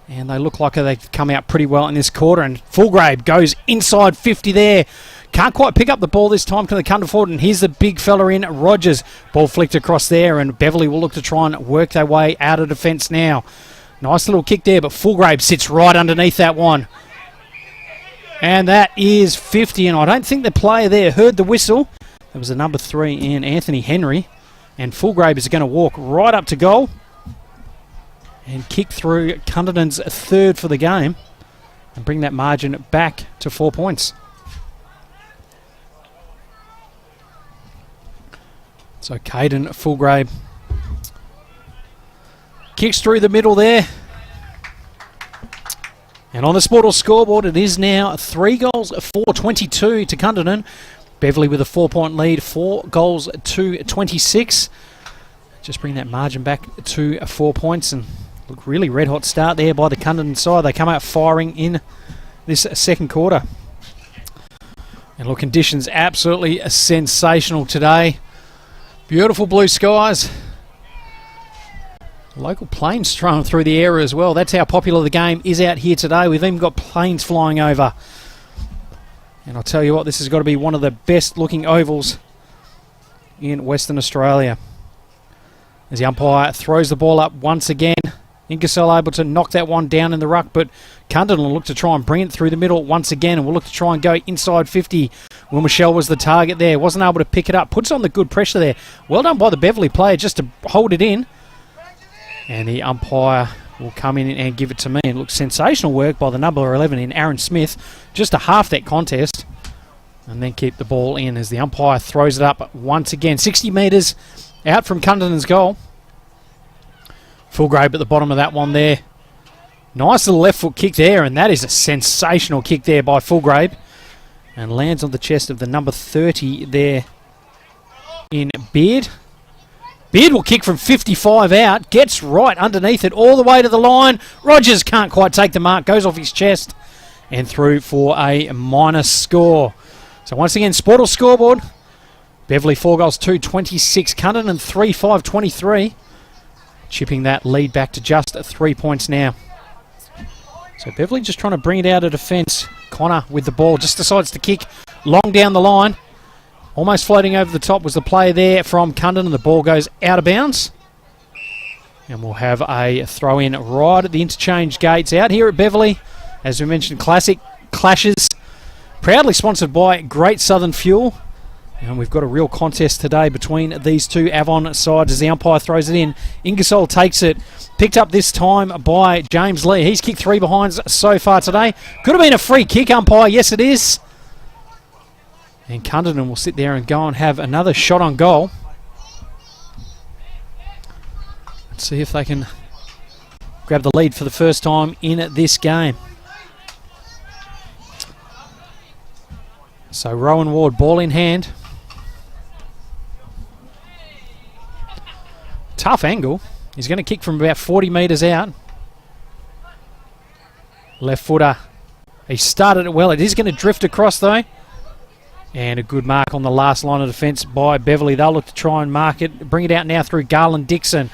And they look like they've come out pretty well in this quarter. And Fulgrave goes inside 50 there. Can't quite pick up the ball this time to the Cunderdin forward, and here's the big fella in, Rogers. Ball flicked across there, and Beverley will look to try and work their way out of defence now. Nice little kick there, but Fulgrave sits right underneath that one. And that is 50, and I don't think the player there heard the whistle. That was the number 3 in Anthony Henry. And Fulgrave is going to walk right up to goal and kick through Cunderdin's 3rd for the game and bring that margin back to 4 points. So Caden Fulgrave kicks through the middle there. And on the Sportal scoreboard, it is now 3 goals, 4-22 to Cunderdin. Beverley with a 4-point lead, 4 goals, 2-26. Just bring that margin back to 4 points. And look, really red hot start there by the Cunderdin side. They come out firing in this second quarter. And look, conditions absolutely sensational today. Beautiful blue skies. Local planes thrown through the area as well. That's how popular the game is out here today. We've even got planes flying over. And I'll tell you what, this has got to be one of the best looking ovals in Western Australia. As the umpire throws the ball up once again. Ingersoll able to knock that one down in the ruck, but Cunderdin will look to try and bring it through the middle once again, and will look to try and go inside 50. Will Michelle was the target there. Wasn't able to pick it up. Puts on the good pressure there. Well done by the Beverley player just to hold it in. And the umpire will come in and give it to me. And looks sensational work by the number 11 in Aaron Smith. Just to half that contest. And then keep the ball in as the umpire throws it up once again. 60 metres out from Cunderdin's goal. Fulgrave at the bottom of that one there. Nice little left foot kick there, and that is a sensational kick there by Fulgrave. And lands on the chest of the number 30 there in Beard. Beard will kick from 55 out, gets right underneath it all the way to the line. Rogers can't quite take the mark, goes off his chest and through for a minus score. So once again, Sportal scoreboard. Beverley 4 goals, 2-26. Cunderdin 3-5-23. Chipping that lead back to just 3 points now. So Beverley just trying to bring it out of defence. Connor with the ball just decides to kick long down the line. Almost floating over the top was the player there from Cunderdin. The ball goes out of bounds. And we'll have a throw in right at the interchange gates out here at Beverley. As we mentioned, classic clashes. Proudly sponsored by Great Southern Fuel. And we've got a real contest today between these two Avon sides as the umpire throws it in. Ingersoll takes it. Picked up this time by James Lee. He's kicked 3 behinds so far today. Could have been a free kick, umpire. Yes, it is. And Cunderdin will sit there and go and have another shot on goal. Let's see if they can grab the lead for the first time in this game. So Rowan Ward, ball in hand. Tough angle. He's going to kick from about 40 metres out. Left footer. He started it well. It is going to drift across though. And a good mark on the last line of defence by Beverley. They'll look to try and mark it. Bring it out now through Garland Dixon.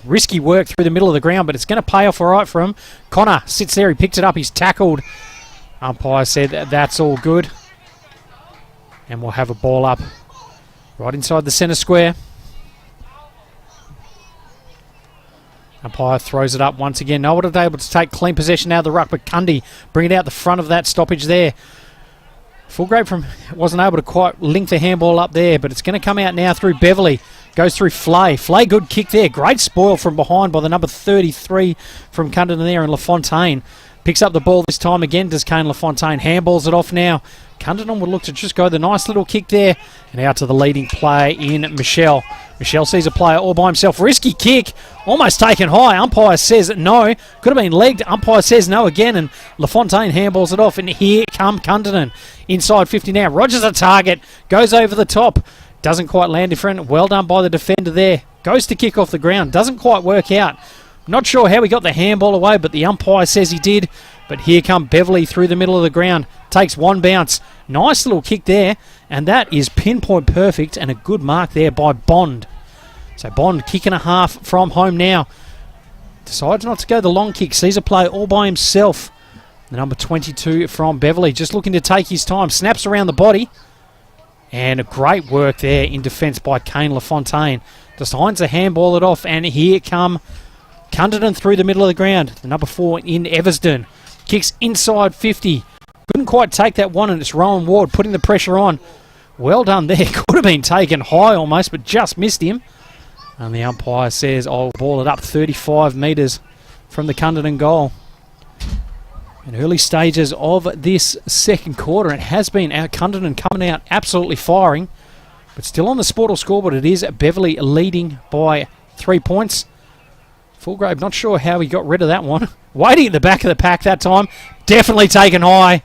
Risky work through the middle of the ground, but it's going to pay off all right for him. Connor sits there. He picks it up. He's tackled. Umpire said that's all good. And we'll have a ball up right inside the centre square. Umpire throws it up once again. No one able to take clean possession out of the ruck, but Cundy bring it out the front of that stoppage there. Fulgrave wasn't able to quite link the handball up there, but it's going to come out now through Beverley. Goes through Flay. Flay, good kick there. Great spoil from behind by the number 33 from Cunderdin there, and LaFontaine picks up the ball this time again. Does Kane LaFontaine. Handballs it off now. Cunderdin would look to just go the nice little kick there. And out to the leading player in Michelle. Michelle sees a player all by himself. Risky kick. Almost taken high. Umpire says no. Could have been legged. Umpire says no again. And LaFontaine handballs it off. And here come Cunderdin. Inside 50 now. Rogers a target. Goes over the top. Doesn't quite land in front. Well done by the defender there. Goes to kick off the ground. Doesn't quite work out. Not sure how he got the handball away, but the umpire says he did. But here come Beverley through the middle of the ground. Takes one bounce. Nice little kick there. And that is pinpoint perfect and a good mark there by Bond. So Bond kicking a half from home now. Decides not to go the long kick. Sees a play all by himself. The number 22 from Beverley just looking to take his time. Snaps around the body. And a great work there in defence by Kane LaFontaine. Decides to handball it off. And here come Cunderdin through the middle of the ground. The number 4 in Eversden. Kicks inside 50. Couldn't quite take that one, and it's Rowan Ward putting the pressure on. Well done there. Could have been taken high almost, but just missed him. And the umpire says, I'll ball it up 35 metres from the Cunderdin goal. In early stages of this second quarter, it has been Cunderdin coming out absolutely firing. But still on the Sportal scoreboard, it is Beverley leading by 3 points. Fulgrave, not sure how he got rid of that one. Waiting at the back of the pack that time. Definitely taken high.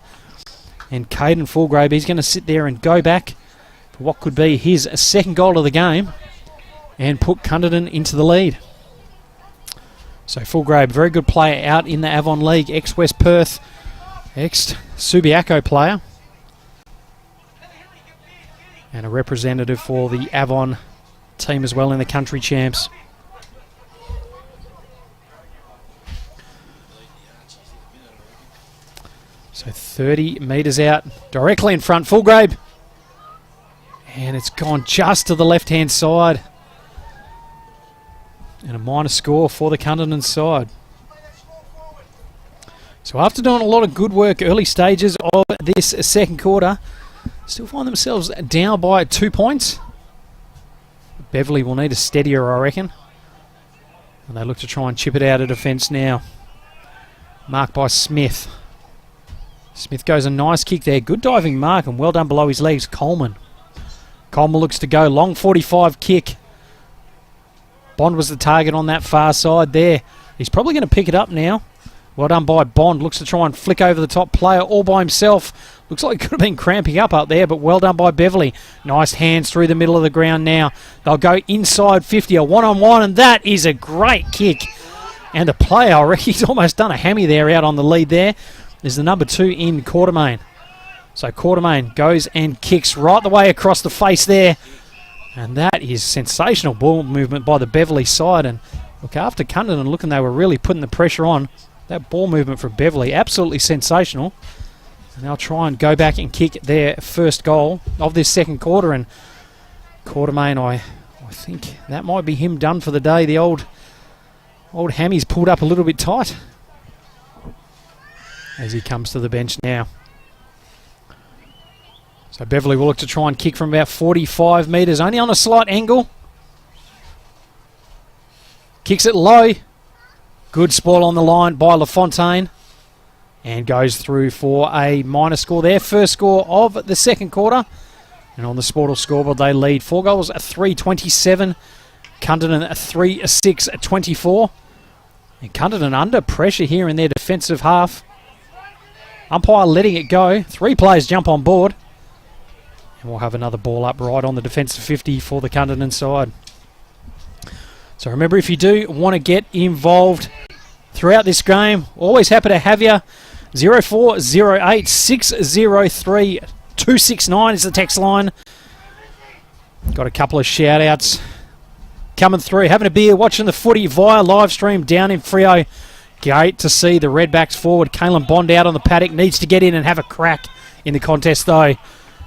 And Caden Fulgrave, he's going to sit there and go back for what could be his second goal of the game and put Cunderdin into the lead. So Fulgrave, very good player out in the Avon League, ex-West Perth, ex-Subiaco player. and a representative for the Avon team as well in the country champs. So 30 metres out, directly in front, Fullgrave. And it's gone just to the left-hand side. And a minor score for the Cunderdin side. So after doing a lot of good work early stages of this second quarter, still find themselves down by 2 points. Beverley will need a steadier, I reckon. And they look to try and chip it out of defence now. Marked by Smith. Smith goes a nice kick there. Good diving mark and well done below his legs. Coleman. Coleman looks to go. Long 45 kick. Bond was the target on that far side there. He's probably going to pick it up now. Well done by Bond. Looks to try and flick over the top player all by himself. Looks like he could have been cramping up there, but well done by Beverley. Nice hands through the middle of the ground now. They'll go inside 50, a one-on-one, and that is a great kick. And the player, I reckon he's almost done a hammy there out on the lead there. Is the number 2 in Cunderdin. So Cunderdin goes and kicks right the way across the face there. And that is sensational ball movement by the Beverley side. And look, after Cunderdin looking, they were really putting the pressure on. That ball movement for Beverley, absolutely sensational. And they'll try and go back and kick their first goal of this second quarter. And Cunderdin, I think that might be him done for the day. The old hammy's pulled up a little bit tight as he comes to the bench now. So Beverley will look to try and kick from about 45 metres, only on a slight angle. Kicks it low. Good spoil on the line by LaFontaine. And goes through for a minor score there. First score of the second quarter. And on the Sportal scoreboard they lead 4 goals, 3-27. Cunderdin 3-6-24. And Cunderdin under pressure here in their defensive half. Umpire letting it go. 3 players jump on board. And we'll have another ball up right on the defensive 50 for the Cunderdin side. So remember, if you do want to get involved throughout this game, always happy to have you. 0408 603 269 is the text line. Got a couple of shout outs coming through. Having a beer, watching the footy via live stream down in Freo. Great to see the Redbacks forward. Kalen Bond out on the paddock. Needs to get in and have a crack in the contest though,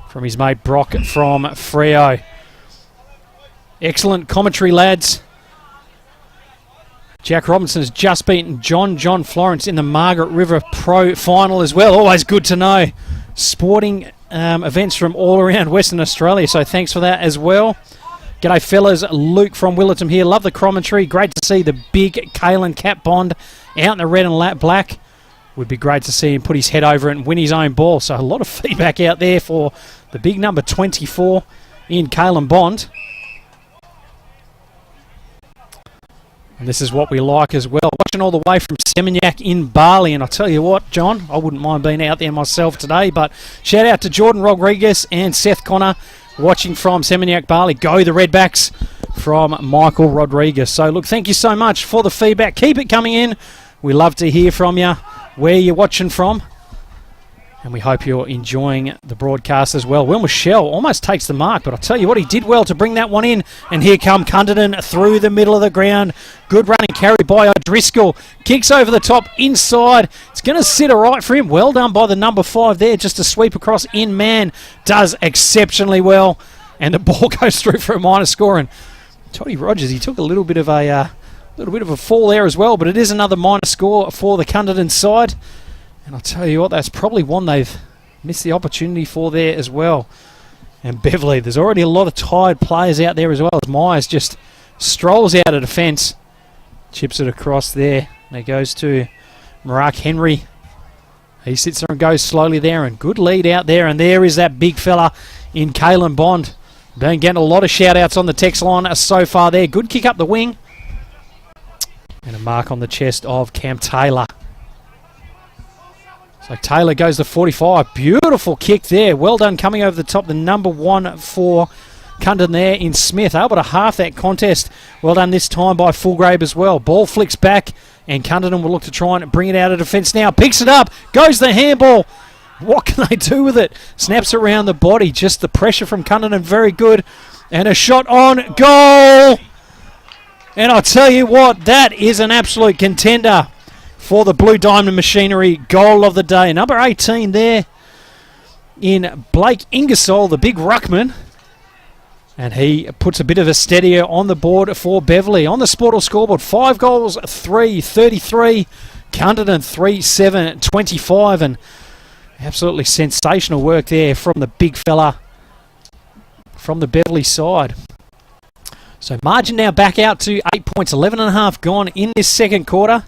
from his mate Brock from Freo. Excellent commentary, lads. Jack Robinson has just beaten John Florence in the Margaret River Pro Final as well. Always good to know. Sporting events from all around Western Australia, so thanks for that as well. G'day fellas, Luke from Willerton here. Love the commentary. Great to see the big Kalen Cat Bond out in the red and black. Would be great to see him put his head over it and win his own ball. So a lot of feedback out there for the big number 24 in Kalen Bond. And this is what we like as well. Watching all the way from Seminyak in Bali. And I tell you what, John, I wouldn't mind being out there myself today. But shout out to Jordan Rodriguez and Seth Connor watching from Seminyak, Bali. Go the Redbacks from Michael Rodriguez. So look, thank you so much for the feedback. Keep it coming in. We love to hear from you, where you're watching from. And we hope you're enjoying the broadcast as well. Will Michelle almost takes the mark, but I'll tell you what, he did well to bring that one in. And here come Cunderdin through the middle of the ground. Good running carry by O'Driscoll. Kicks over the top inside. It's going to sit all right for him. Well done by the number 5 there, just to sweep across in man. Does exceptionally well. And the ball goes through for a minor score. And Toddy Rogers, he took a little bit of a fall there as well, but it is another minor score for the Cunderdin side. And I'll tell you what, that's probably one they've missed the opportunity for there as well. And Beverley, there's already a lot of tired players out there as well, as Myers just strolls out of defence. Chips it across there. And it goes to Marak Henry. He sits there and goes slowly there. And good lead out there. And there is that big fella in Kalen Bond. Been getting a lot of shout-outs on the text line so far there. Good kick up the wing. And a mark on the chest of Cam Taylor. So Taylor goes to 45. Beautiful kick there. Well done coming over the top. The number 1 for Cunderdin there in Smith. Able to half that contest. Well done this time by Fullgrave as well. Ball flicks back and Cunderdin will look to try and bring it out of defence now. Picks it up. Goes the handball. What can they do with it? Snaps around the body. Just the pressure from Cunderdin, very good. And a shot on goal. And I'll tell you what, that is an absolute contender for the Blue Diamond Machinery goal of the day. Number 18 there in Blake Ingersoll, the big ruckman. And he puts a bit of a steadier on the board for Beverley. On the Sportal scoreboard, 5 goals, 3-33. Cunderdin 3-7-25. And absolutely sensational work there from the big fella from the Beverley side. So margin now back out to 8 points, 11.5 gone in this second quarter.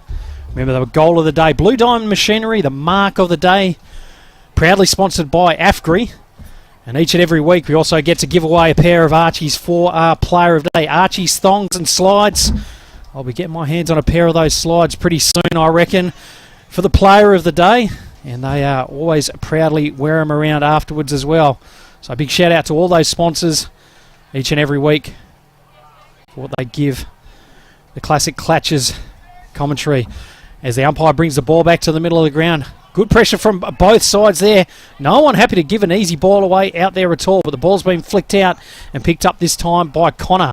Remember the goal of the day, Blue Diamond Machinery, the mark of the day, proudly sponsored by AFGRI. And each and every week we also get to give away a pair of Archies for our player of the day. Archies, thongs and slides. I'll be getting my hands on a pair of those slides pretty soon, I reckon, for the player of the day. And they always proudly wear them around afterwards as well. So a big shout out to all those sponsors each and every week for what they give the Classic Clatches commentary. As the umpire brings the ball back to the middle of the ground. Good pressure from both sides there. No one happy to give an easy ball away out there at all, but the ball's been flicked out and picked up this time by Connor.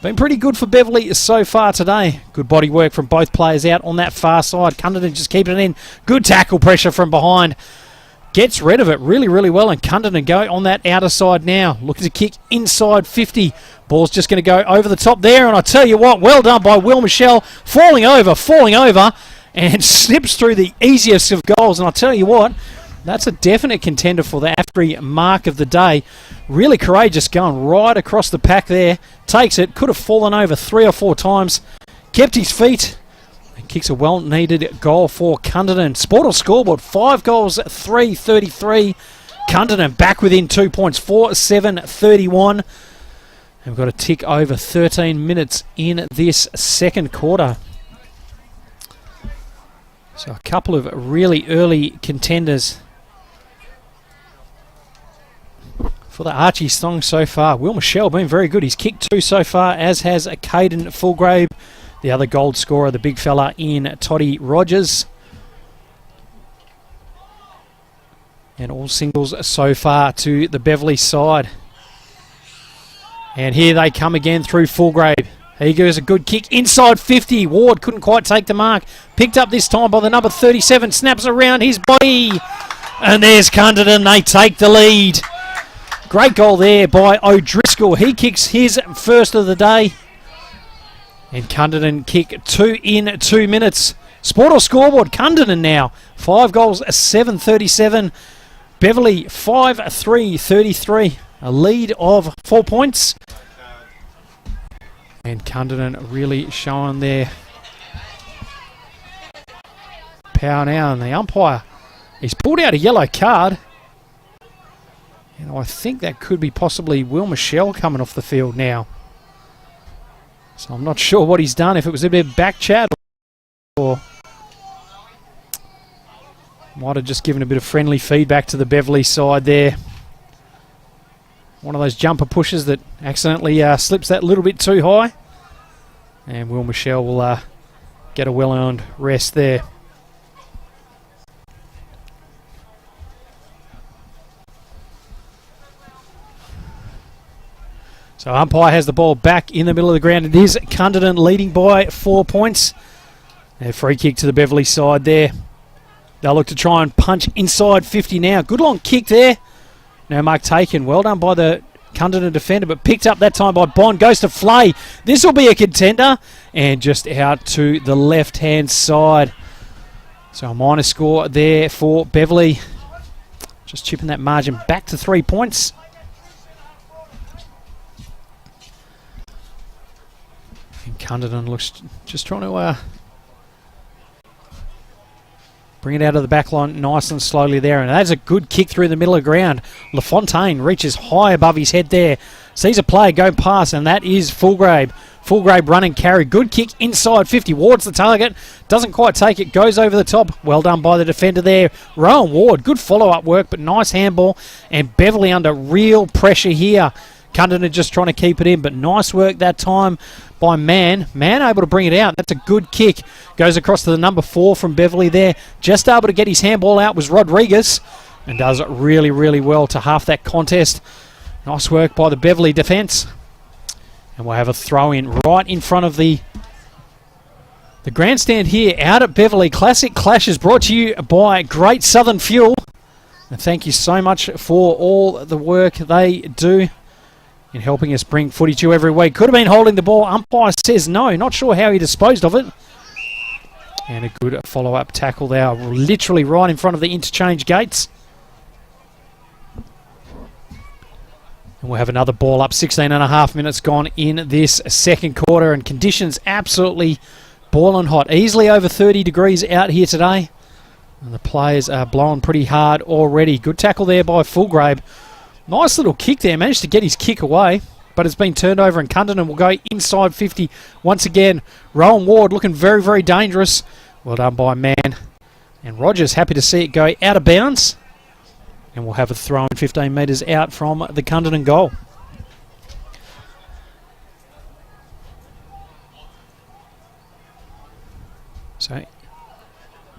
Been pretty good for Beverley so far today. Good body work from both players out on that far side. Cunderdin just keeping it in. Good tackle pressure from behind. Gets rid of it really, really well, and Cunderdin go on that outer side now. Looking to kick inside 50. Ball's just going to go over the top there, and I tell you what, well done by Will Michelle. Falling over, and snips through the easiest of goals. And I'll tell you what, that's a definite contender for the AFGRI mark of the day. Really courageous, going right across the pack there. Takes it, could have fallen over 3 or 4 times. Kept his feet. And kicks a well-needed goal for Cunderdin. Sportal scoreboard, 5 goals, 3-33. Cunderdin back within 2 points, 4-7-31. And we've got a tick over 13 minutes in this second quarter. So a couple of really early contenders for the Archie song so far. Will Michelle been very good. He's kicked 2 so far, as has Caden Fulgrave, the other gold scorer, the big fella in Toddy Rogers. And all singles so far to the Beverley side. And here they come again through Fulgrave. He goes a good kick inside 50. Ward couldn't quite take the mark. Picked up this time by the number 37. Snaps around his body. And there's Cunderdin. They take the lead. Great goal there by O'Driscoll. He kicks his first of the day. And Cunderdin kick 2 in 2 minutes. Sportal scoreboard, Cunderdin now. 5 goals, 7-37. Beverley 5-3-33. A lead of 4 points. And Cunderdin really showing their power now. And the umpire, he's pulled out a yellow card. And I think that could be possibly Will Michelle coming off the field now. So I'm not sure what he's done, if it was a bit of back chat or might have just given a bit of friendly feedback to the Beverley side there. One of those jumper pushes that accidentally slips that little bit too high. And Will Michelle will get a well-earned rest there. So umpire has the ball back in the middle of the ground. It is Cunderdin leading by 4 points. A free kick to the Beverley side there. They'll look to try and punch inside 50 now. Good long kick there. No mark taken. Well done by the Cunderdin defender, but picked up that time by Bond. Goes to Flay. This will be a contender. And just out to the left-hand side. So a minor score there for Beverley. Just chipping that margin back to 3 points. And Cunderdin looks just trying to bring it out of the back line nice and slowly there. And that's a good kick through the middle of the ground. LaFontaine reaches high above his head there. Sees a player go past, and that is Fulgrave. Fulgrave running carry. Good kick inside 50. Ward's the target. Doesn't quite take it. Goes over the top. Well done by the defender there. Rowan Ward. Good follow-up work, but nice handball. And Beverley under real pressure here. Cunderdin just trying to keep it in, but nice work that time by Mann. Mann able to bring it out. That's a good kick. Goes across to the number 4 from Beverley there. Just able to get his handball out was Rodriguez. and does really, really well to half that contest. Nice work by the Beverley defence. And we'll have a throw in right in front of the grandstand here out at Beverley. Classic Clashes brought to you by Great Southern Fuel. And thank you so much for all the work they do in helping us bring footy to you every week. Could have been holding the ball. Umpire says no. Not sure how he disposed of it. And a good follow-up tackle there, literally right in front of the interchange gates. And we'll have another ball up. 16 and a half minutes gone in this second quarter, and conditions absolutely boiling hot. Easily over 30 degrees out here today. And the players are blowing pretty hard already. Good tackle there by Fulgrave. Nice little kick there. Managed to get his kick away, but it's been turned over, and Cunderdin will go inside 50 once again. Rowan Ward looking very, very dangerous. Well done by Mann. And Rogers happy to see it go out of bounds. And we'll have a throw in 15 metres out from the Cunderdin goal. So, a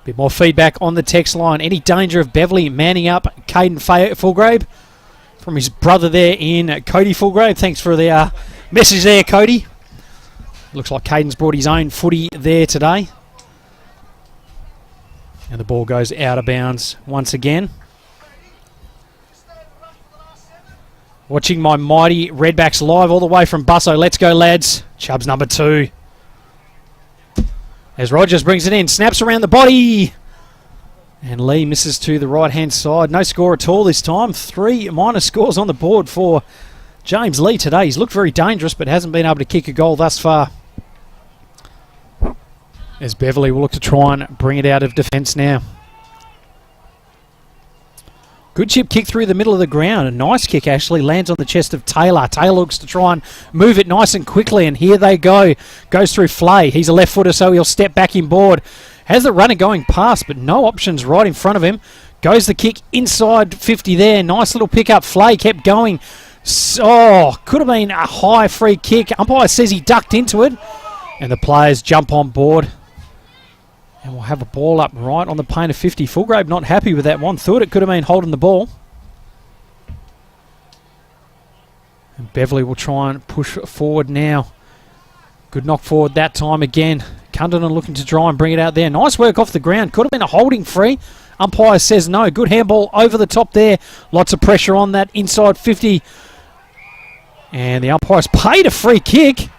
bit more feedback on the text line. Any danger of Beverley manning up Caden Fulgrave? From his brother there in Cody Fulgrave. Thanks for the message there, Cody. Looks like Caden's brought his own footy there today. And the ball goes out of bounds once again. Watching my mighty Redbacks live all the way from Busso. Let's go, lads. Chubb's number 2. As Rogers brings it in. Snaps around the body. And Lee misses to the right-hand side. No score at all this time. 3 minor scores on the board for James Lee today. He's looked very dangerous, but hasn't been able to kick a goal thus far. As Beverley will look to try and bring it out of defence now. Good chip kick through the middle of the ground. A nice kick actually lands on the chest of Taylor. Taylor looks to try and move it nice and quickly, and here they go. Goes through Flay. He's a left footer, so he'll step back in board. Has the runner going past, but no options right in front of him. Goes the kick inside 50 there. Nice little pick up. Flay kept going. Oh, could have been a high free kick. Umpire says he ducked into it, and the players jump on board. And we'll have a ball up right on the paint of 50. Fulgrave not happy with that one. Thought it could have been holding the ball. And Beverley will try and push forward now. Good knock forward that time again. Cunderdin looking to try and bring it out there. Nice work off the ground. Could have been a holding free. Umpire says no. Good handball over the top there. Lots of pressure on that inside 50. And the umpire's paid a free kick.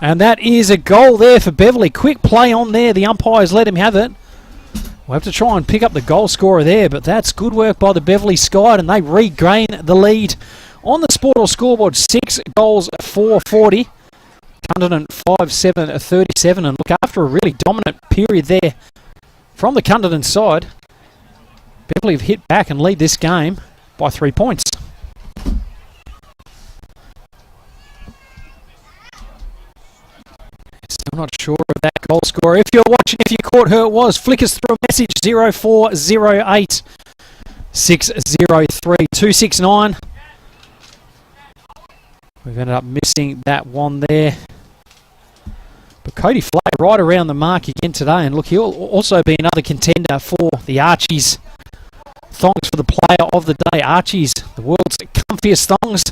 And that is a goal there for Beverley. Quick play on there. The umpires let him have it. We'll have to try and pick up the goal scorer there, but that's good work by the Beverley Sky, and they regain the lead on the Sport or scoreboard. 6 goals for 40. Cunderdin 5-7-37, and look, after a really dominant period there from the Cunderdin side, Beverley have hit back and lead this game by 3 points. Still not sure of that goal scorer. If you're watching, if you caught who it was, flick us through a message. 0408 603 269. We've ended up missing that one there. But Cody Flay right around the mark again today. And look, he'll also be another contender for the Archies. Thongs for the player of the day. Archies, the world's comfiest thongs.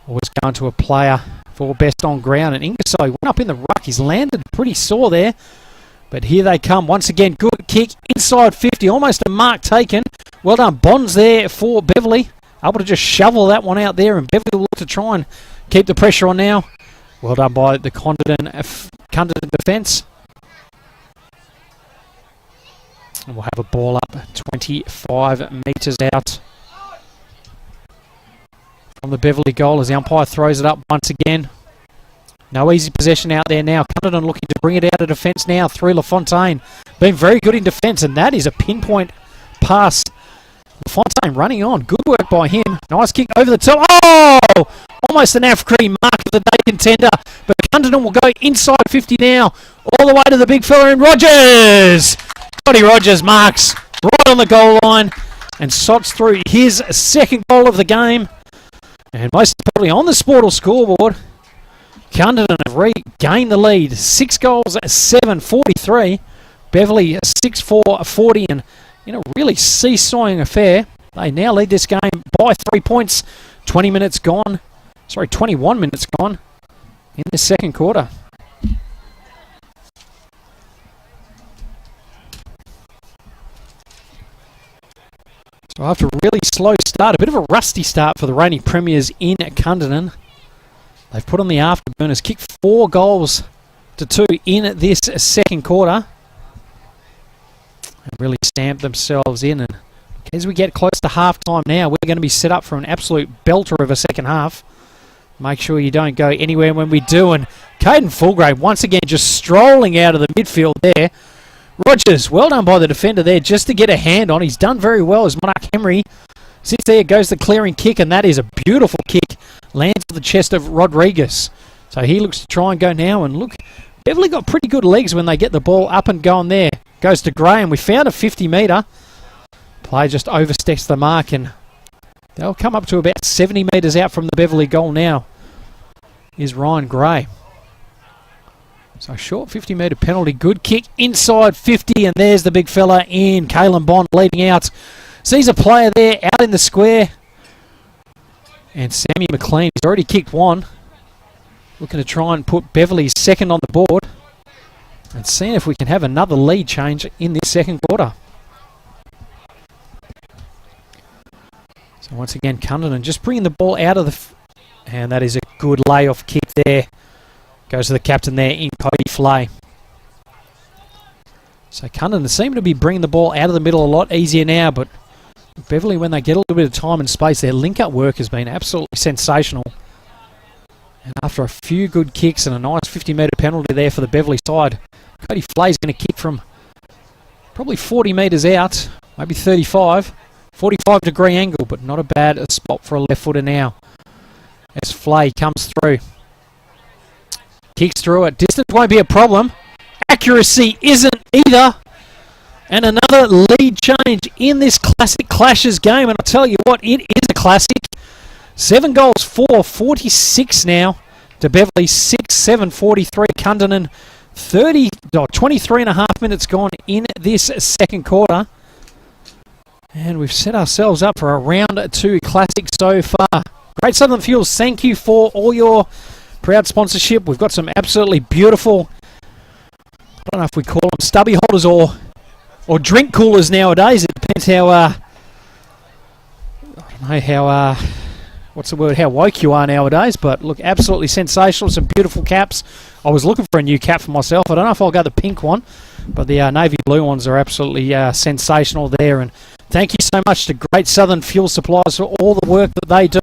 Always going to a player for best on ground. And Ingersoll went up in the ruck. He's landed pretty sore there. But here they come once again. Good kick inside 50. Almost a mark taken. Well done, Bonds there for Beverley. Able to just shovel that one out there. And Beverley will look to try and keep the pressure on now. Well done by the Cunderdin defence. And we'll have a ball up 25 metres out from the Beverley goal as the umpire throws it up once again. No easy possession out there now. Cunderdin looking to bring it out of defence now through LaFontaine. Been very good in defence, and that is a pinpoint pass. LaFontaine running on. Good work by him. Nice kick over the top. Oh! Almost an AFCRE mark of the day contender. But Cunderdin will go inside 50 now. All the way to the big fella in Rogers. Scotty Rogers marks right on the goal line and sots through his second goal of the game. And most importantly, on the Sportal scoreboard, Cunderdin have regained the lead. 6 goals, 7-43. Beverley 6-4-40, and in a really seesawing affair, they now lead this game by 3 points. 21 minutes gone in the second quarter. So after a really slow start, a bit of a rusty start for the reigning premiers in Cunderdin, they've put on the afterburners, kicked 4 goals to 2 in this second quarter, and really stamped themselves in. And as we get close to half-time now, we're going to be set up for an absolute belter of a second half. Make sure you don't go anywhere when we do. And Caden Fulgrave once again just strolling out of the midfield there. Rogers, well done by the defender there just to get a hand on. He's done very well as Mark Henry sits there, goes the clearing kick, and that is a beautiful kick. Lands on the chest of Rodriguez. So he looks to try and go now. And look, Beverley got pretty good legs when they get the ball up and going there. Goes to Graham. We found a 50-metre. Player just oversteps the mark, and they'll come up to about 70 metres out from the Beverley goal now. Is Ryan Gray. So short 50-metre penalty. Good kick inside 50, and there's the big fella in. Kalen Bond leading out. Sees a player there out in the square. And Sammy McLean, he's already kicked one. Looking to try and put Beverley second on the board. And seeing if we can have another lead change in this second quarter. So once again, Cunderdin just bringing the ball out of the... and that is a good layoff kick there. Goes to the captain there in Cody Flay. So Cunderdin seem to be bringing the ball out of the middle a lot easier now, but Beverley, when they get a little bit of time and space, their link-up work has been absolutely sensational. And after a few good kicks and a nice 50-metre penalty there for the Beverley side, Cody Flay's going to kick from probably 40 metres out, maybe 35. 45-degree angle, but not a bad spot for a left footer now. As Flay comes through. Kicks through it. Distance won't be a problem. Accuracy isn't either. And another lead change in this Classic Clashes game. And I'll tell you what, it is a classic. 7 goals for 46 now to Beverley. 6-7-43. Cunderdin 23 and a half minutes gone in this second quarter. And we've set ourselves up for a round 2 classic so far. Great Southern Fuels, thank you for all your proud sponsorship. We've got some absolutely beautiful, I don't know if we call them stubby holders or drink coolers nowadays. It depends how, I don't know how, what's the word, how woke you are nowadays. But look, absolutely sensational. Some beautiful caps. I was looking for a new cap for myself. I don't know if I'll go the pink one, but the navy blue ones are absolutely sensational there. And thank you so much to Great Southern Fuel Supplies for all the work that they do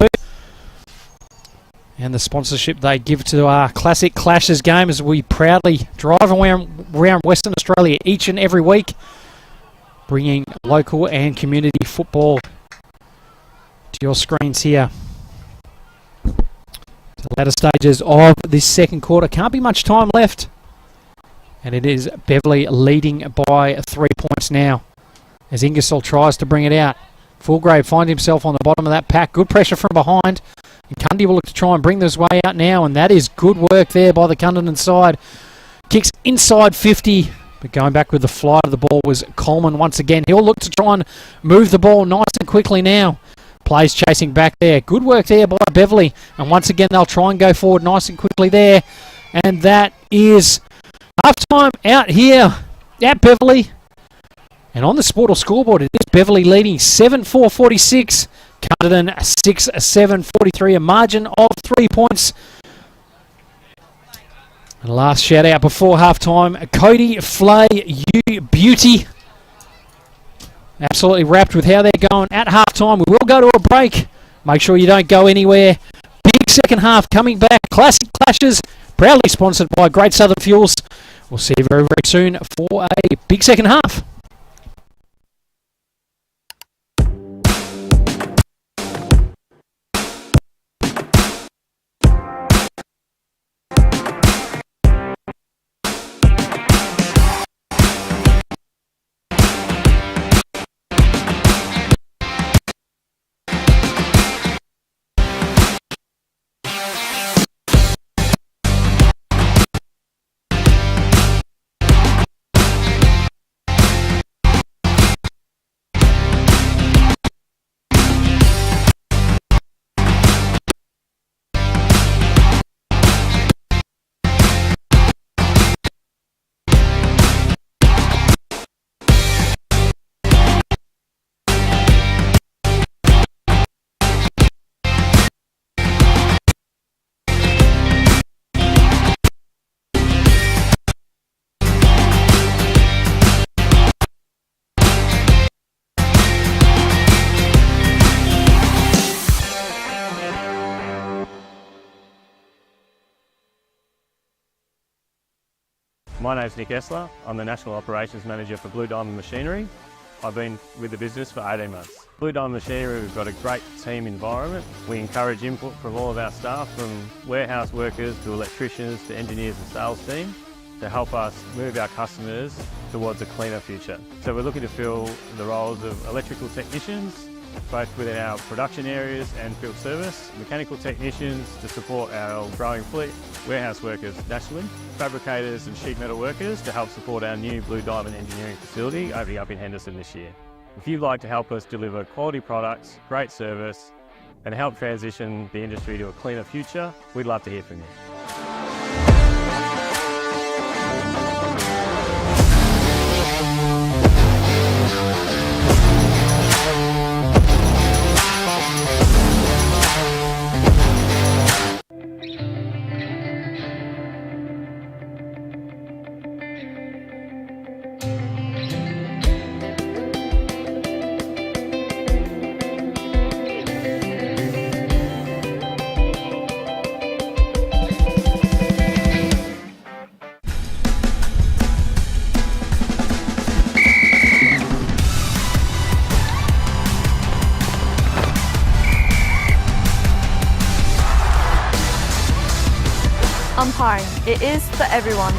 and the sponsorship they give to our Classic Clashes game as we proudly drive around Western Australia each and every week, bringing local and community football to your screens here. The latter stages of this second quarter. Can't be much time left. And it is Beverley leading by 3 points now as Ingersoll tries to bring it out. Fulgrave finds himself on the bottom of that pack. Good pressure from behind. And Cundy will look to try and bring this way out now, and that is good work there by the Cunderdin side. Kicks inside 50, but going back with the flight of the ball was Coleman once again. He'll look to try and move the ball nice and quickly now. Plays chasing back there. Good work there by Beverley, and once again they'll try and go forward nice and quickly there. And that is half-time out here at Beverley. And on the Sportal scoreboard, it is Beverley leading 7-4-46. Cunderdin 6-7-43, a margin of 3 points. And last shout out before half-time, Cody Flay, you beauty. Absolutely wrapped with how they're going at half-time. We will go to a break. Make sure you don't go anywhere. Big second half coming back. Classic Clashes, proudly sponsored by Great Southern Fuels. We'll see you very, very soon for a big second half. My name's Nick Essler. I'm the National Operations Manager for Blue Diamond Machinery. I've been with the business for 18 months. Blue Diamond Machinery, we've got a great team environment. We encourage input from all of our staff, from warehouse workers to electricians to engineers and sales team, to help us move our customers towards a cleaner future. So we're looking to fill the roles of electrical technicians, both within our production areas and field service, mechanical technicians to support our growing fleet, warehouse workers nationally, fabricators and sheet metal workers to help support our new Blue Diamond engineering facility opening up in Henderson this year. If you'd like to help us deliver quality products, great service and help transition the industry to a cleaner future, we'd love to hear from you. Umpiring. It is for everyone.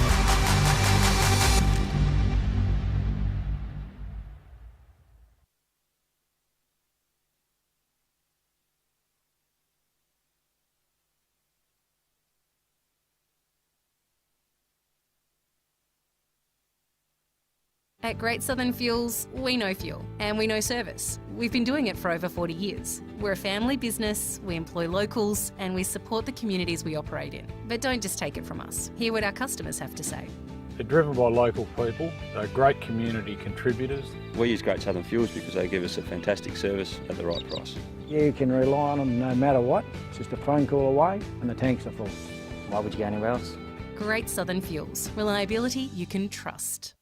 At Great Southern Fuels, we know fuel and we know service. We've been doing it for over 40 years. We're a family business, we employ locals and we support the communities we operate in. But don't just take it from us. Hear what our customers have to say. They're driven by local people, they're great community contributors. We use Great Southern Fuels because they give us a fantastic service at the right price. You can rely on them no matter what. It's just a phone call away and the tanks are full. Why would you go anywhere else? Great Southern Fuels. Reliability you can trust.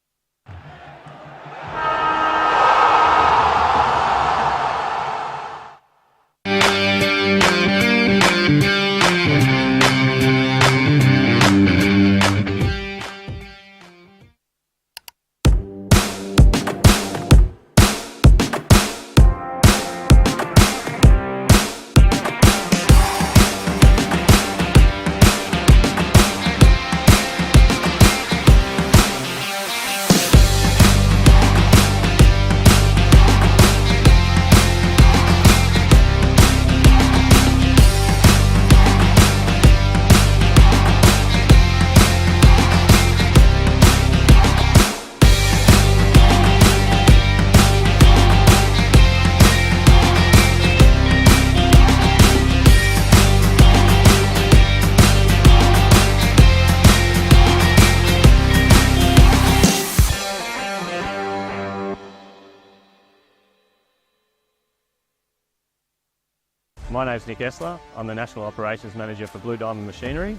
My name's Nick Essler. I'm the National Operations Manager for Blue Diamond Machinery.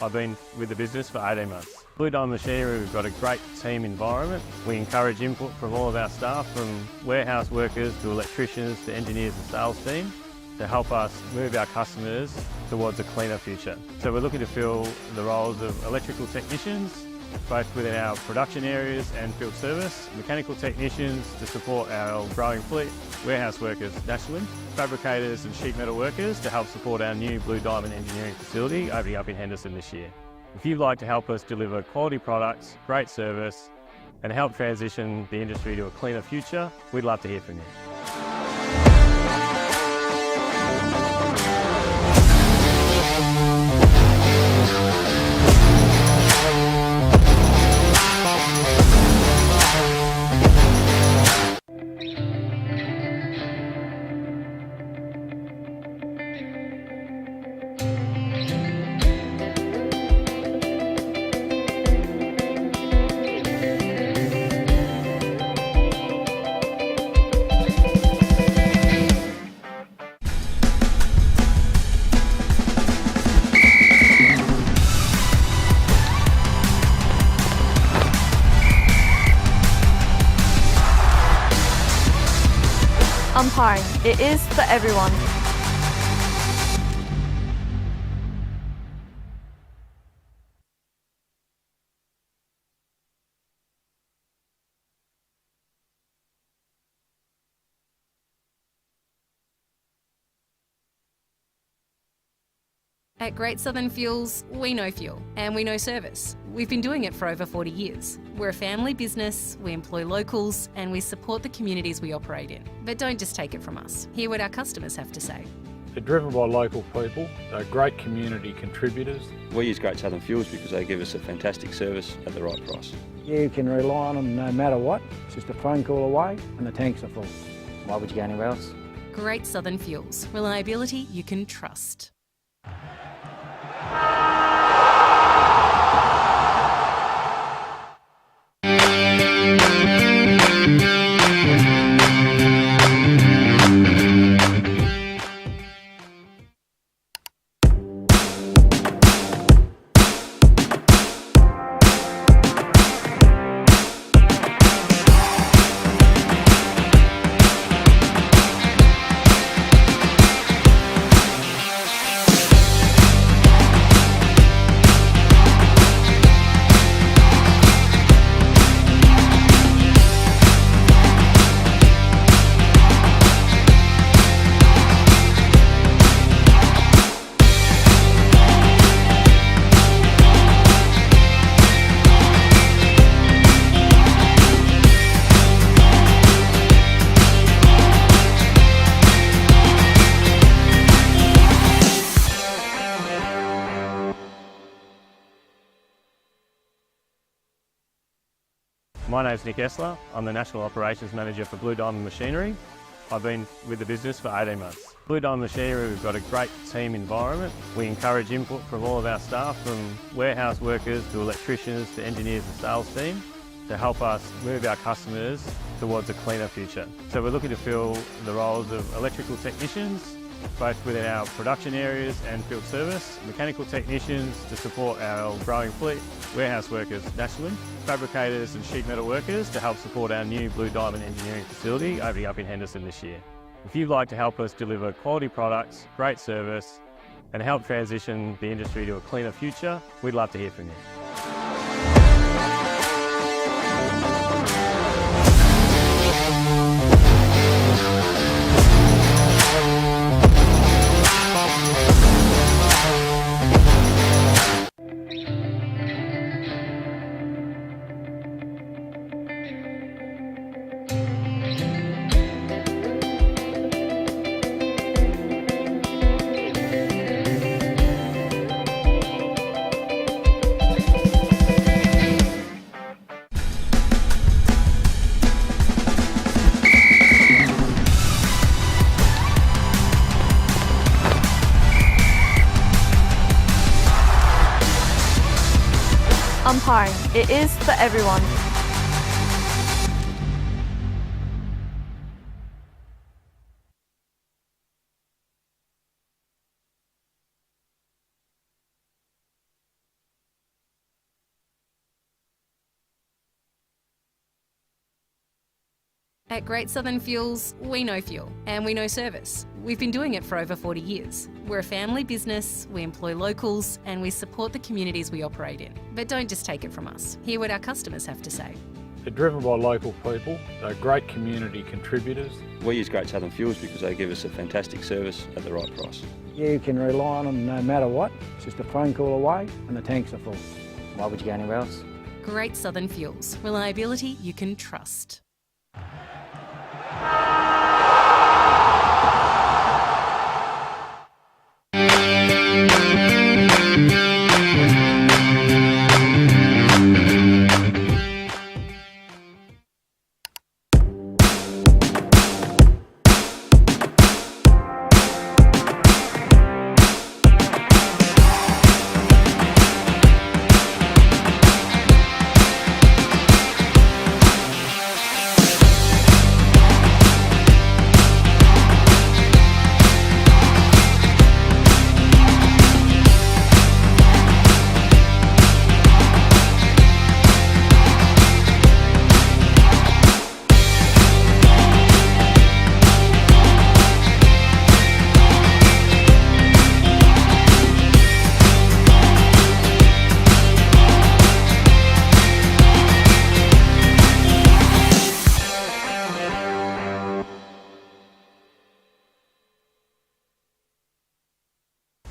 I've been with the business for 18 months. Blue Diamond Machinery, we've got a great team environment. We encourage input from all of our staff, from warehouse workers to electricians to engineers and sales team, to help us move our customers towards a cleaner future. So we're looking to fill the roles of electrical technicians, both within our production areas and field service, mechanical technicians to support our growing fleet, warehouse workers nationally, fabricators and sheet metal workers to help support our new Blue Diamond engineering facility opening up in Henderson this year. If you'd like to help us deliver quality products, great service and help transition the industry to a cleaner future, we'd love to hear from you. Umpiring. It is for everyone. At Great Southern Fuels, we know fuel and we know service. We've been doing it for over 40 years. We're a family business, we employ locals and we support the communities we operate in. But don't just take it from us. Hear what our customers have to say. They're driven by local people, they're great community contributors. We use Great Southern Fuels because they give us a fantastic service at the right price. You can rely on them no matter what. It's just a phone call away and the tanks are full. Why would you go anywhere else? Great Southern Fuels. Reliability you can trust. My name's Nick Essler. I'm the National Operations Manager for Blue Diamond Machinery. I've been with the business for 18 months. Blue Diamond Machinery, we've got a great team environment. We encourage input from all of our staff, from warehouse workers to electricians to engineers and sales team, to help us move our customers towards a cleaner future. So we're looking to fill the roles of electrical technicians, both within our production areas and field service, mechanical technicians to support our growing fleet, warehouse workers nationally, fabricators and sheet metal workers to help support our new Blue Diamond engineering facility opening up in Henderson this year. If you'd like to help us deliver quality products, great service and help transition the industry to a cleaner future, we'd love to hear from you. Umpiring. It is for everyone. At Great Southern Fuels, we know fuel and we know service. We've been doing it for over 40 years. We're a family business, we employ locals and we support the communities we operate in. But don't just take it from us. Hear what our customers have to say. They're driven by local people, they're great community contributors. We use Great Southern Fuels because they give us a fantastic service at the right price. You can rely on them no matter what. It's just a phone call away and the tanks are full. Why would you go anywhere else? Great Southern Fuels. Reliability you can trust.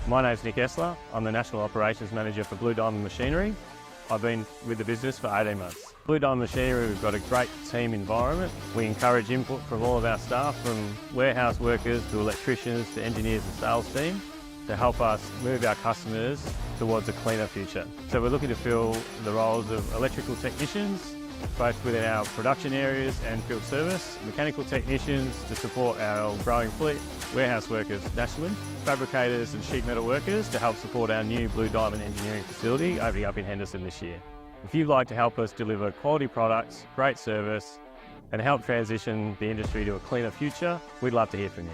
My name's Nick Essler. I'm the National Operations Manager for Blue Diamond Machinery. I've been with the business for 18 months. Blue Diamond Machinery, we've got a great team environment. We encourage input from all of our staff, from warehouse workers to electricians to engineers and sales team, to help us move our customers towards a cleaner future. So we're looking to fill the roles of electrical technicians, both within our production areas and field service, mechanical technicians to support our growing fleet, warehouse workers nationally, fabricators and sheet metal workers to help support our new Blue Diamond engineering facility opening up in Henderson this year. If you'd like to help us deliver quality products, great service and help transition the industry to a cleaner future, we'd love to hear from you.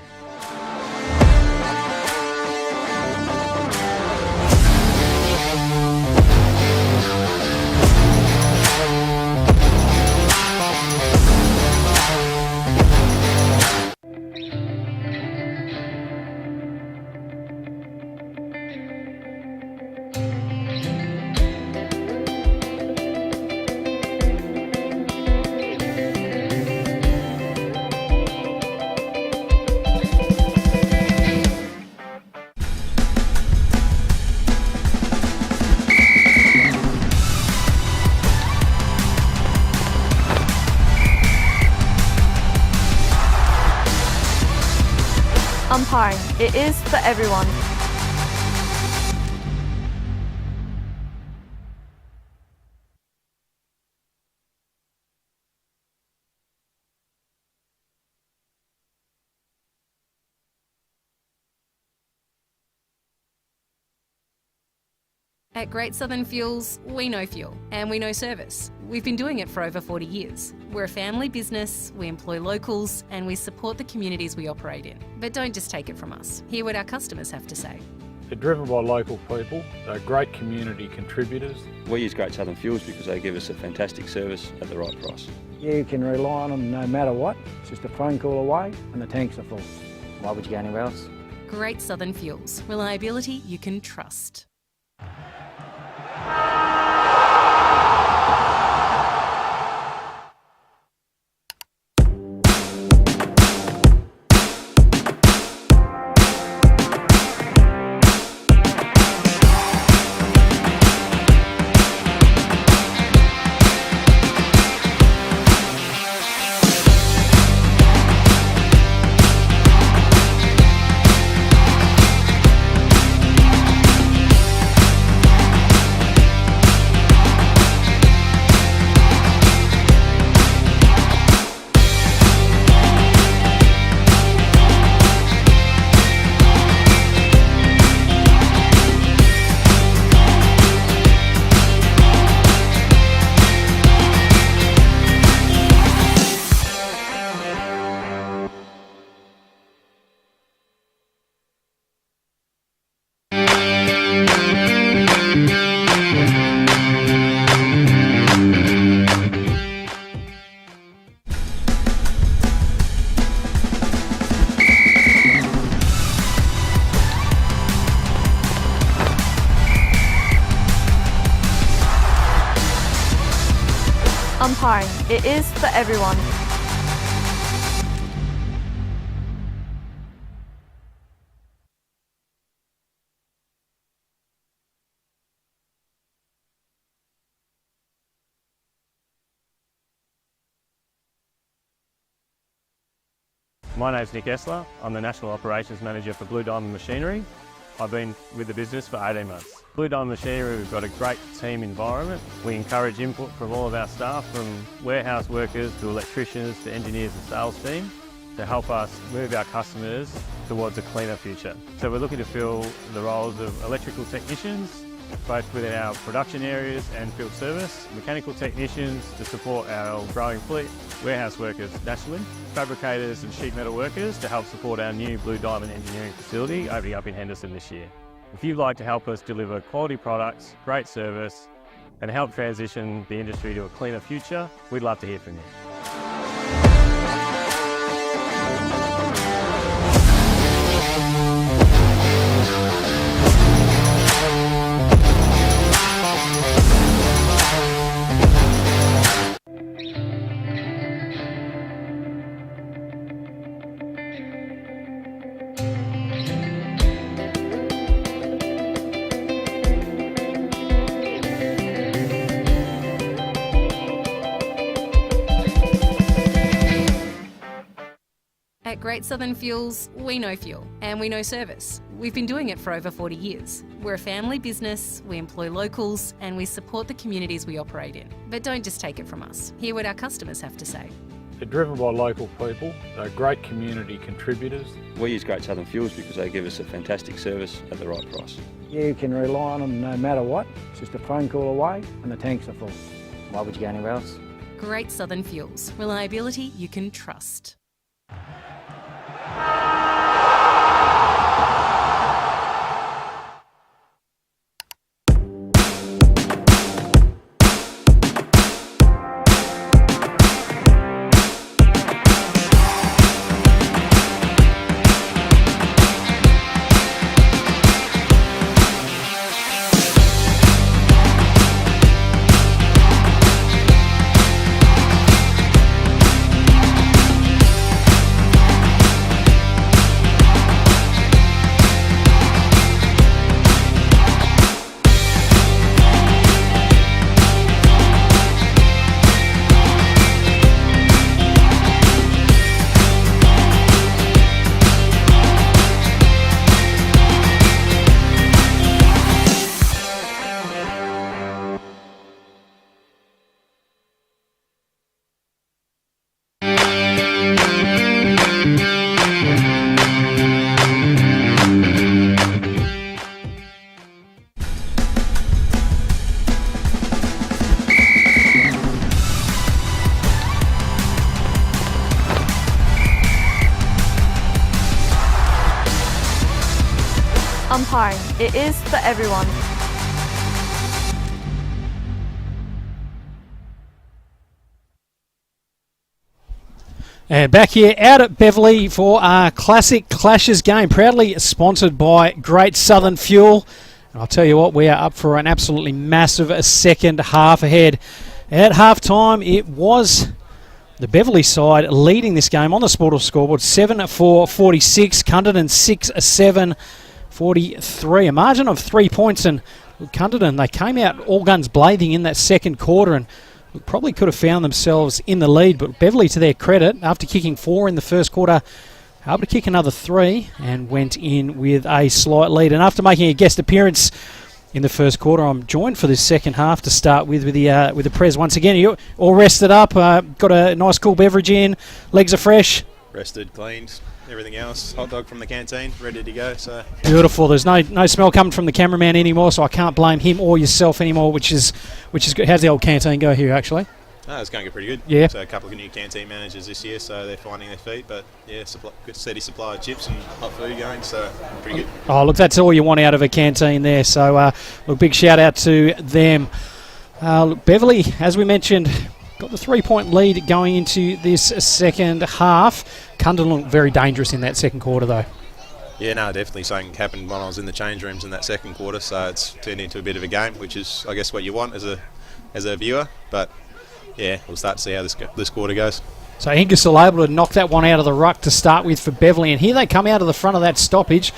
Umpiring. It is for everyone. At Great Southern Fuels, we know fuel and we know service. We've been doing it for over 40 years. We're a family business, we employ locals and we support the communities we operate in. But don't just take it from us. Hear what our customers have to say. They're driven by local people. They're great community contributors. We use Great Southern Fuels because they give us a fantastic service at the right price. You can rely on them no matter what. It's just a phone call away and the tanks are full. Why would you go anywhere else? Great Southern Fuels. Reliability you can trust. Umpiring. It is for everyone. My name's Nick Essler. I'm the National Operations Manager for Blue Diamond Machinery. I've been with the business for 18 months. Blue Diamond Machinery, we've got a great team environment. We encourage input from all of our staff, from warehouse workers to electricians to engineers and sales team, to help us move our customers towards a cleaner future. So we're looking to fill the roles of electrical technicians, both within our production areas and field service, mechanical technicians to support our growing fleet, warehouse workers nationally, fabricators and sheet metal workers to help support our new Blue Diamond engineering facility opening up in Henderson this year. If you'd like to help us deliver quality products, great service and help transition the industry to a cleaner future, we'd love to hear from you. At Great Southern Fuels, we know fuel and we know service. We've been doing it for over 40 years. We're a family business, we employ locals and we support the communities we operate in. But don't just take it from us. Hear what our customers have to say. They're driven by local people. They're great community contributors. We use Great Southern Fuels because they give us a fantastic service at the right price. You can rely on them no matter what. It's just a phone call away and the tanks are full. Why would you go anywhere else? Great Southern Fuels. Reliability you can trust. Umpiring. It is for everyone. And back here out at Beverley for our Classic Clashes game, proudly sponsored by Great Southern Fuel. And I'll tell you what, we are up for an absolutely massive second half ahead. At half-time, it was the Beverley side leading this game on the Sportal scoreboard, 7-4-46, Cunderdin 6-7-43. A margin of 3 points, and Cunderdin, they came out all guns blazing in that second quarter and probably could have found themselves in the lead, but Beverley, to their credit, after kicking 4 in the first quarter, able to kick another 3 and went in with a slight lead. And after making a guest appearance in the first quarter, I'm joined for this second half to start with the Prez once again. You all rested up, got a nice cool beverage in, legs are fresh. Rested, cleaned, everything else. Hot dog from the canteen, ready to go. So beautiful. There's no smell coming from the cameraman anymore, so I can't blame him or yourself anymore, which is good. How's the old canteen go here, actually? It's going to go pretty good. Yeah. So a couple of new canteen managers this year, so they're finding their feet. But yeah, good steady supply of chips and hot food going, so pretty good. Oh, look, that's all you want out of a canteen there. So, look, big shout out to them. Look, Beverley, as we mentioned, got the 3-point lead going into this second half. Cunderdin looked very dangerous in that second quarter, though. Yeah, no, definitely something happened when I was in the change rooms in that second quarter, so it's turned into a bit of a game, which is, I guess, what you want as a viewer. But yeah, we'll start to see how this quarter goes. So Ingersoll able to knock that one out of the ruck to start with for Beverley, and here they come out of the front of that stoppage.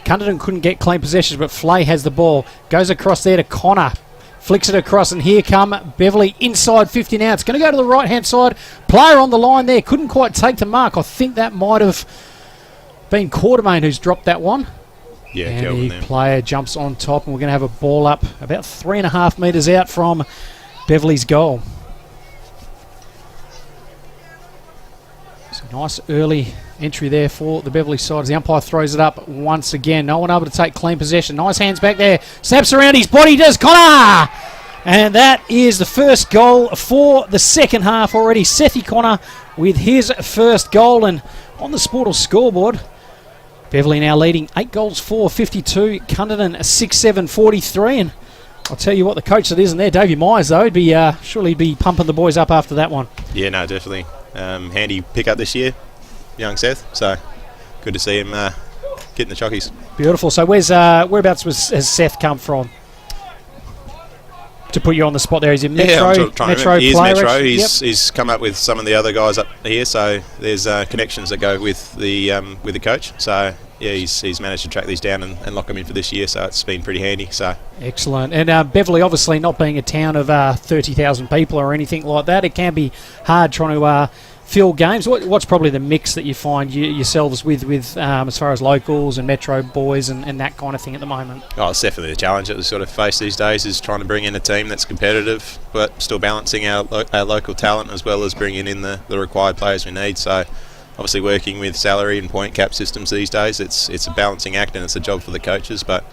Cunderdin couldn't get clean possessions, but Flay has the ball, goes across there to Connor, flicks it across, and here come Beverley inside 50 now. It's going to go to the right-hand side. Player on the line there, couldn't quite take the mark. I think that might have been Quartermain who's dropped that one. Yeah, and Kelvin the there. player jumps on top, and we're going to have a ball up about 3.5 metres out from Beverley's goal. So nice early entry there for the Beverley side as the umpire throws it up once again. No one able to take clean possession. Nice hands back there. Snaps around his body, does Connor! And that is the first goal for the second half already. Sethi Connor with his first goal, and on the Sportal scoreboard, Beverley now leading 8-4-52. Cunderdin 6-7-43. And I'll tell you what, the coach that isn't there, Davey Myers, though, surely be pumping the boys up after that one. Yeah, no, definitely. Handy pickup this year, young Seth. So good to see him getting the chockies. Beautiful. So whereabouts has Seth come from? To put you on the spot there, is he Metro? I'm trying to remember. He is player? Metro. Yep. He's come up with some of the other guys up here, so there's connections that go with the coach. So yeah, he's managed to track these down and lock them in for this year. So it's been pretty handy. So excellent. And Beverley, obviously not being a town of 30,000 people or anything like that, it can be hard trying to field games. What's probably the mix that you find yourselves with as far as locals and metro boys and that kind of thing at the moment? Oh, it's definitely the challenge that we sort of face these days, is trying to bring in a team that's competitive but still balancing our local talent as well as bringing in the required players we need. So obviously working with salary and point cap systems these days, it's a balancing act and it's a job for the coaches. But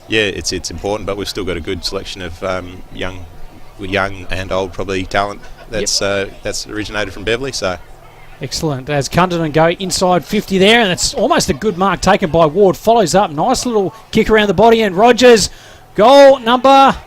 it's important, but we've still got a good selection of young and old probably talent that's originated from Beverley. So excellent. As Cunderdin go inside 50 there, and it's almost a good mark taken by Ward. Follows up, nice little kick around the body, and Rogers, goal number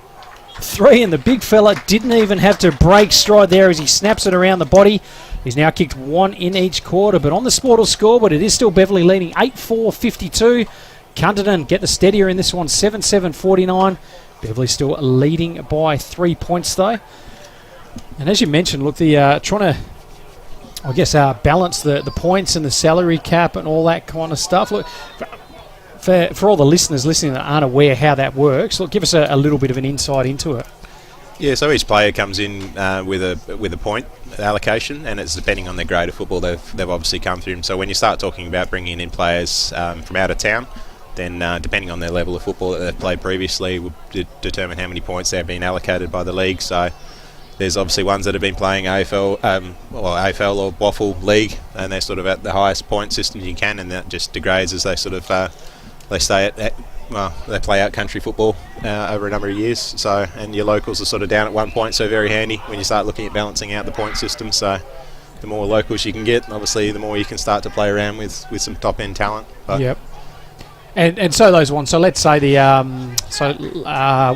3, and the big fella didn't even have to break stride there as he snaps it around the body. He's now kicked 1 in each quarter, but on the Sportal scoreboard, it is still Beverley leading 8-4-52. Cunderdin get the steadier in this one, 7-7-49. Beverley still leading by 3 points though. And as you mentioned, look, the trying to, I guess, balance the points and the salary cap and all that kind of stuff. Look, for all the listeners listening that aren't aware how that works, look, give us a little bit of an insight into it. Yeah, so each player comes in with a point allocation, and it's depending on their grade of football they've obviously come through. So when you start talking about bringing in players from out of town, then depending on their level of football that they've played previously will determine how many points they've been allocated by the league. So there's obviously ones that have been playing AFL or Waffle League, and they're sort of at the highest point system you can, and that just degrades as they sort of they stay they play out country football over a number of years. So, and your locals are sort of down at 1 point, so very handy when you start looking at balancing out the point system. So the more locals you can get, obviously the more you can start to play around with some top end talent. But yep. And so those ones. So let's say we'll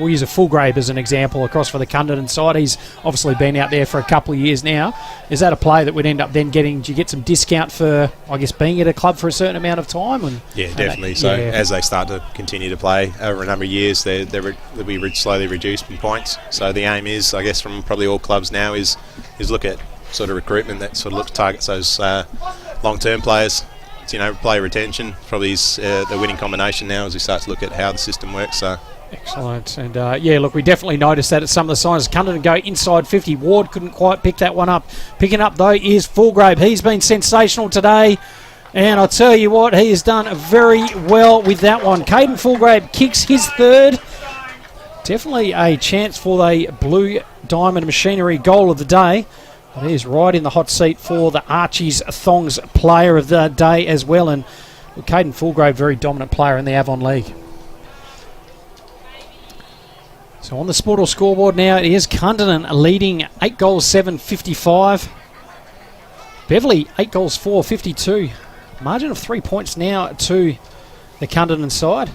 use a Fulgrave as an example across for the Cunderdin side. He's obviously been out there for a couple of years now. Is that a player that would end up then getting? Do you get some discount for, I guess, being at a club for a certain amount of time? Yeah, definitely. As they start to continue to play over a number of years, they'll be slowly reduced in points. So the aim is, I guess, from probably all clubs now is look at sort of recruitment that sort of targets those long-term players. Player retention probably is the winning combination now as we start to look at how the system works. So excellent. And look, we definitely noticed that at some of the signs. Cunderdin go inside 50. Ward couldn't quite pick that one up. Picking up though is Fulgrave. He's been sensational today, and I'll tell you what, he has done very well with that one. Caden Fulgrave kicks his 3rd. Definitely a chance for the Blue Diamond Machinery goal of the day. He is right in the hot seat for the Archie's Thongs player of the day as well. And Caden Fulgrave, very dominant player in the Avon League. So on the Sportal scoreboard now, it is Cunderdin leading 8 goals, 7-55. Beverley, 8 goals, 4-52. Margin of 3 points now to the Cunderdin side.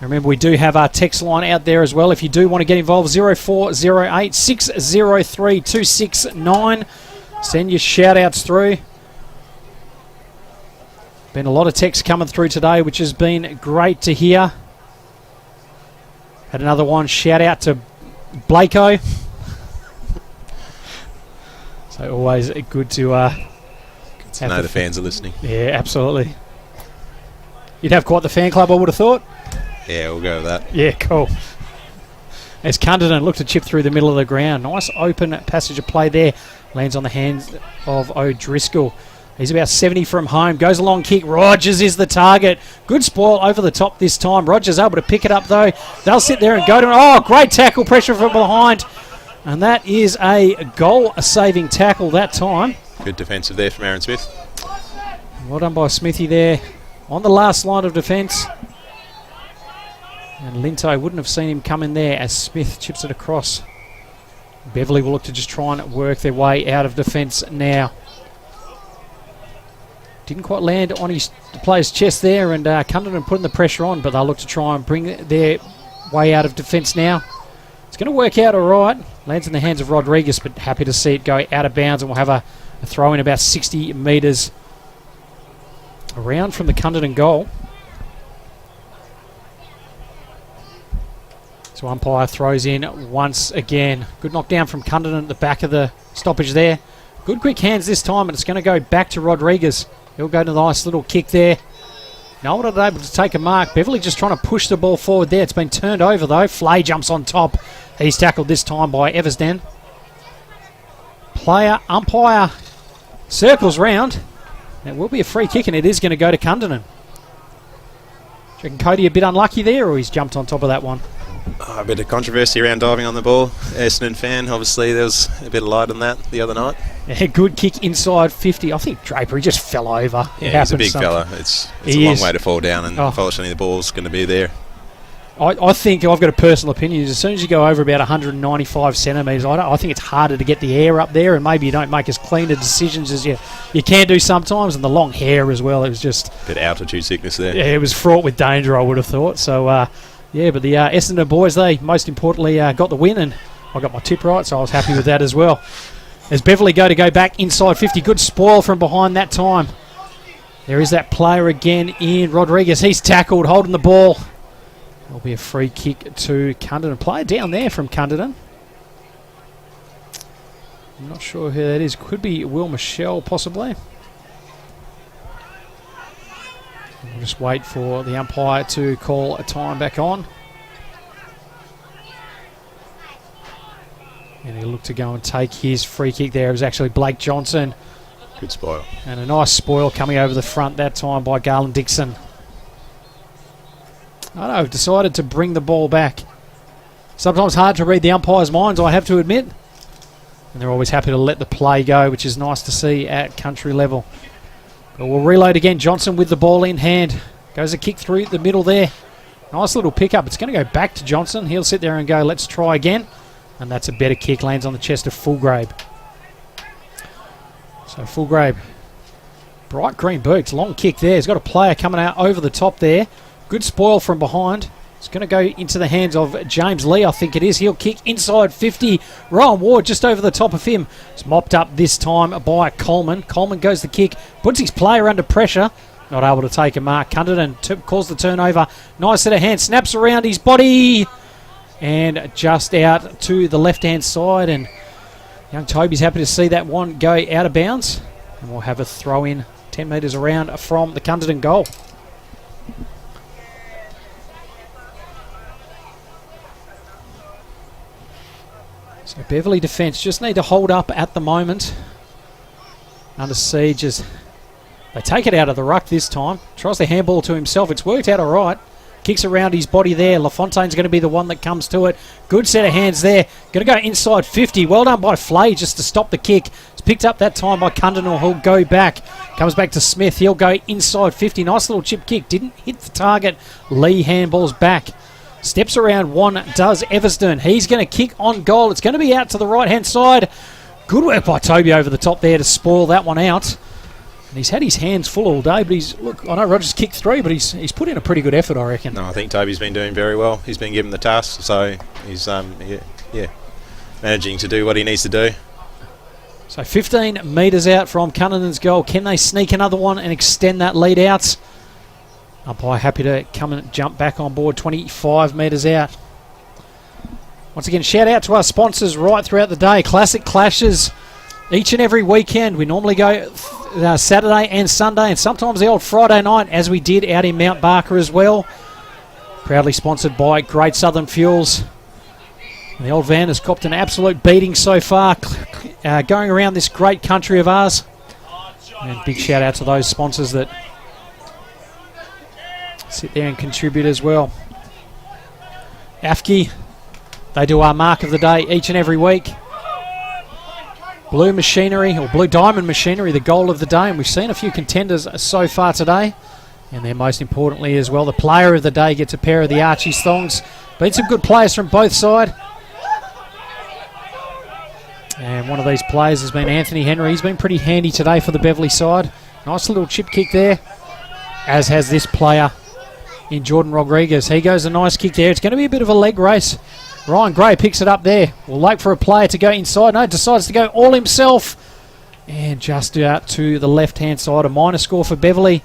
Remember, we do have our text line out there as well. If you do want to get involved, 0408 603 269. Send your shout-outs through. Been a lot of texts coming through today, which has been great to hear. Had another one, shout-out to Blakeo. So always good to know the fans are listening. Yeah, absolutely. You'd have quite the fan club, I would have thought. Yeah, we'll go with that. Yeah, cool. As Cunderdin looked to chip through the middle of the ground. Nice open passage of play there. Lands on the hands of O'Driscoll. He's about 70 from home. Goes a long kick. Rogers is the target. Good spoil over the top this time. Rogers able to pick it up though. They'll sit there and go to... Oh, great tackle. Pressure from behind. And that is a goal-saving tackle that time. Good defensive there from Aaron Smith. Well done by Smithy there. On the last line of defence. And Linto wouldn't have seen him come in there as Smith chips it across. Beverley will look to just try and work their way out of defence now. Didn't quite land on the player's chest there, and Cunderdin putting the pressure on, but they'll look to try and bring their way out of defence now. It's going to work out all right. Lands in the hands of Rodriguez, but happy to see it go out of bounds, and we'll have a throw in about 60 metres around from the Cunderdin goal. So umpire throws in once again. Good knockdown from Cunderdin at the back of the stoppage there. Good quick hands this time, and it's going to go back to Rodriguez. He'll go to the nice little kick there. No one able to take a mark. Beverley just trying to push the ball forward there. It's been turned over though. Flay jumps on top. He's tackled this time by Eversden. player, umpire, circles round. It will be a free kick, and it is going to go to Cunderdin. Do you reckon Cody a bit unlucky there, or he's jumped on top of that one? A bit of controversy around diving on the ball. Essendon fan, obviously there was a bit of light on that the other night. Yeah, good kick inside 50. I think Draper, he just fell over. Yeah, he's a big fella. It's a long way to fall down, and unfortunately the ball's going to be there. I think, I've got a personal opinion, as soon as you go over about 195 centimetres, I think it's harder to get the air up there, and maybe you don't make as clean a decisions as you can do sometimes, and the long hair as well. It was just... a bit of altitude sickness there. Yeah, it was fraught with danger, I would have thought. So, but the Essendon boys, they most importantly got the win, and I got my tip right, so I was happy with that as well. As Beverley go back inside 50, good spoil from behind that time. There is that player again in Rodriguez. He's tackled, holding the ball. There'll be a free kick to Cunderdin. Player down there from Cunderdin. I'm not sure who that is. Could be Will Michelle, possibly. We'll just wait for the umpire to call a time back on. And he'll look to go and take his free kick there. It was actually Blake Johnson. Good spoil. And a nice spoil coming over the front that time by Garland Dixon. I know, I've decided to bring the ball back. Sometimes hard to read the umpires' minds, I have to admit. And they're always happy to let the play go, which is nice to see at country level. But we'll reload again. Johnson with the ball in hand. Goes a kick through the middle there. Nice little pickup. It's going to go back to Johnson. He'll sit there and go, let's try again. And that's a better kick. Lands on the chest of Fulgrave. So Fulgrave. Bright green boots. Long kick there. He's got a player coming out over the top there. Good spoil from behind. It's going to go into the hands of James Lee, I think it is. He'll kick inside 50. Rowan Ward just over the top of him. It's mopped up this time by Coleman. Coleman goes the kick. Puts his player under pressure. Not able to take a mark. Cunderdin calls the turnover. Nice set of hands. Snaps around his body. And just out to the left-hand side. And young Toby's happy to see that one go out of bounds. And we'll have a throw in 10 metres around from the Cunderdin goal. So Beverley defence just need to hold up at the moment. Under siege as they take it out of the ruck this time. Tries the handball to himself. It's worked out all right. Kicks around his body there. LaFontaine's going to be the one that comes to it. Good set of hands there. Going to go inside 50. Well done by Flay just to stop the kick. It's picked up that time by Cunderdin. He'll go back. Comes back to Smith. He'll go inside 50. Nice little chip kick. Didn't hit the target. Lee handballs back. Steps around one, does Everston. He's going to kick on goal. It's going to be out to the right-hand side. Good work by Toby over the top there to spoil that one out. And he's had his hands full all day, but look, I know Rogers kicked 3, but he's put in a pretty good effort, I reckon. No, I think Toby's been doing very well. He's been given the task, so he's managing to do what he needs to do. So 15 metres out from Cunderdin's goal. Can they sneak another one and extend that lead out? Umpire happy to come and jump back on board, 25 metres out. Once again, shout out to our sponsors right throughout the day. Classic Clashes each and every weekend. We normally go Saturday and Sunday, and sometimes the old Friday night, as we did out in Mount Barker as well. Proudly sponsored by Great Southern Fuels. And the old van has copped an absolute beating so far, going around this great country of ours. And big shout out to those sponsors that sit there and contribute as well. AFCI, they do our mark of the day each and every week. Blue Machinery, or Blue Diamond Machinery, the goal of the day. And we've seen a few contenders so far today. And then most importantly as well, the player of the day gets a pair of the Archie's thongs. Been some good players from both sides. And one of these players has been Anthony Henry. He's been pretty handy today for the Beverley side. Nice little chip kick there, as has this player in Jordan Rodriguez. He goes a nice kick there. It's going to be a bit of a leg race. Ryan Gray picks it up there. We'll wait for a player to go inside. No, decides to go all himself. And just out to the left-hand side, a minor score for Beverley.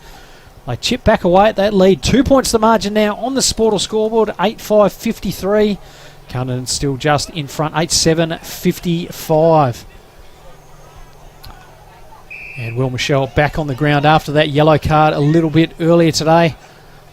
They chip back away at that lead. 2 points the margin now on the Sportal scoreboard, 8-5-53. Cunderdin still just in front, 8-7-55. And Will Michelle back on the ground after that yellow card a little bit earlier today.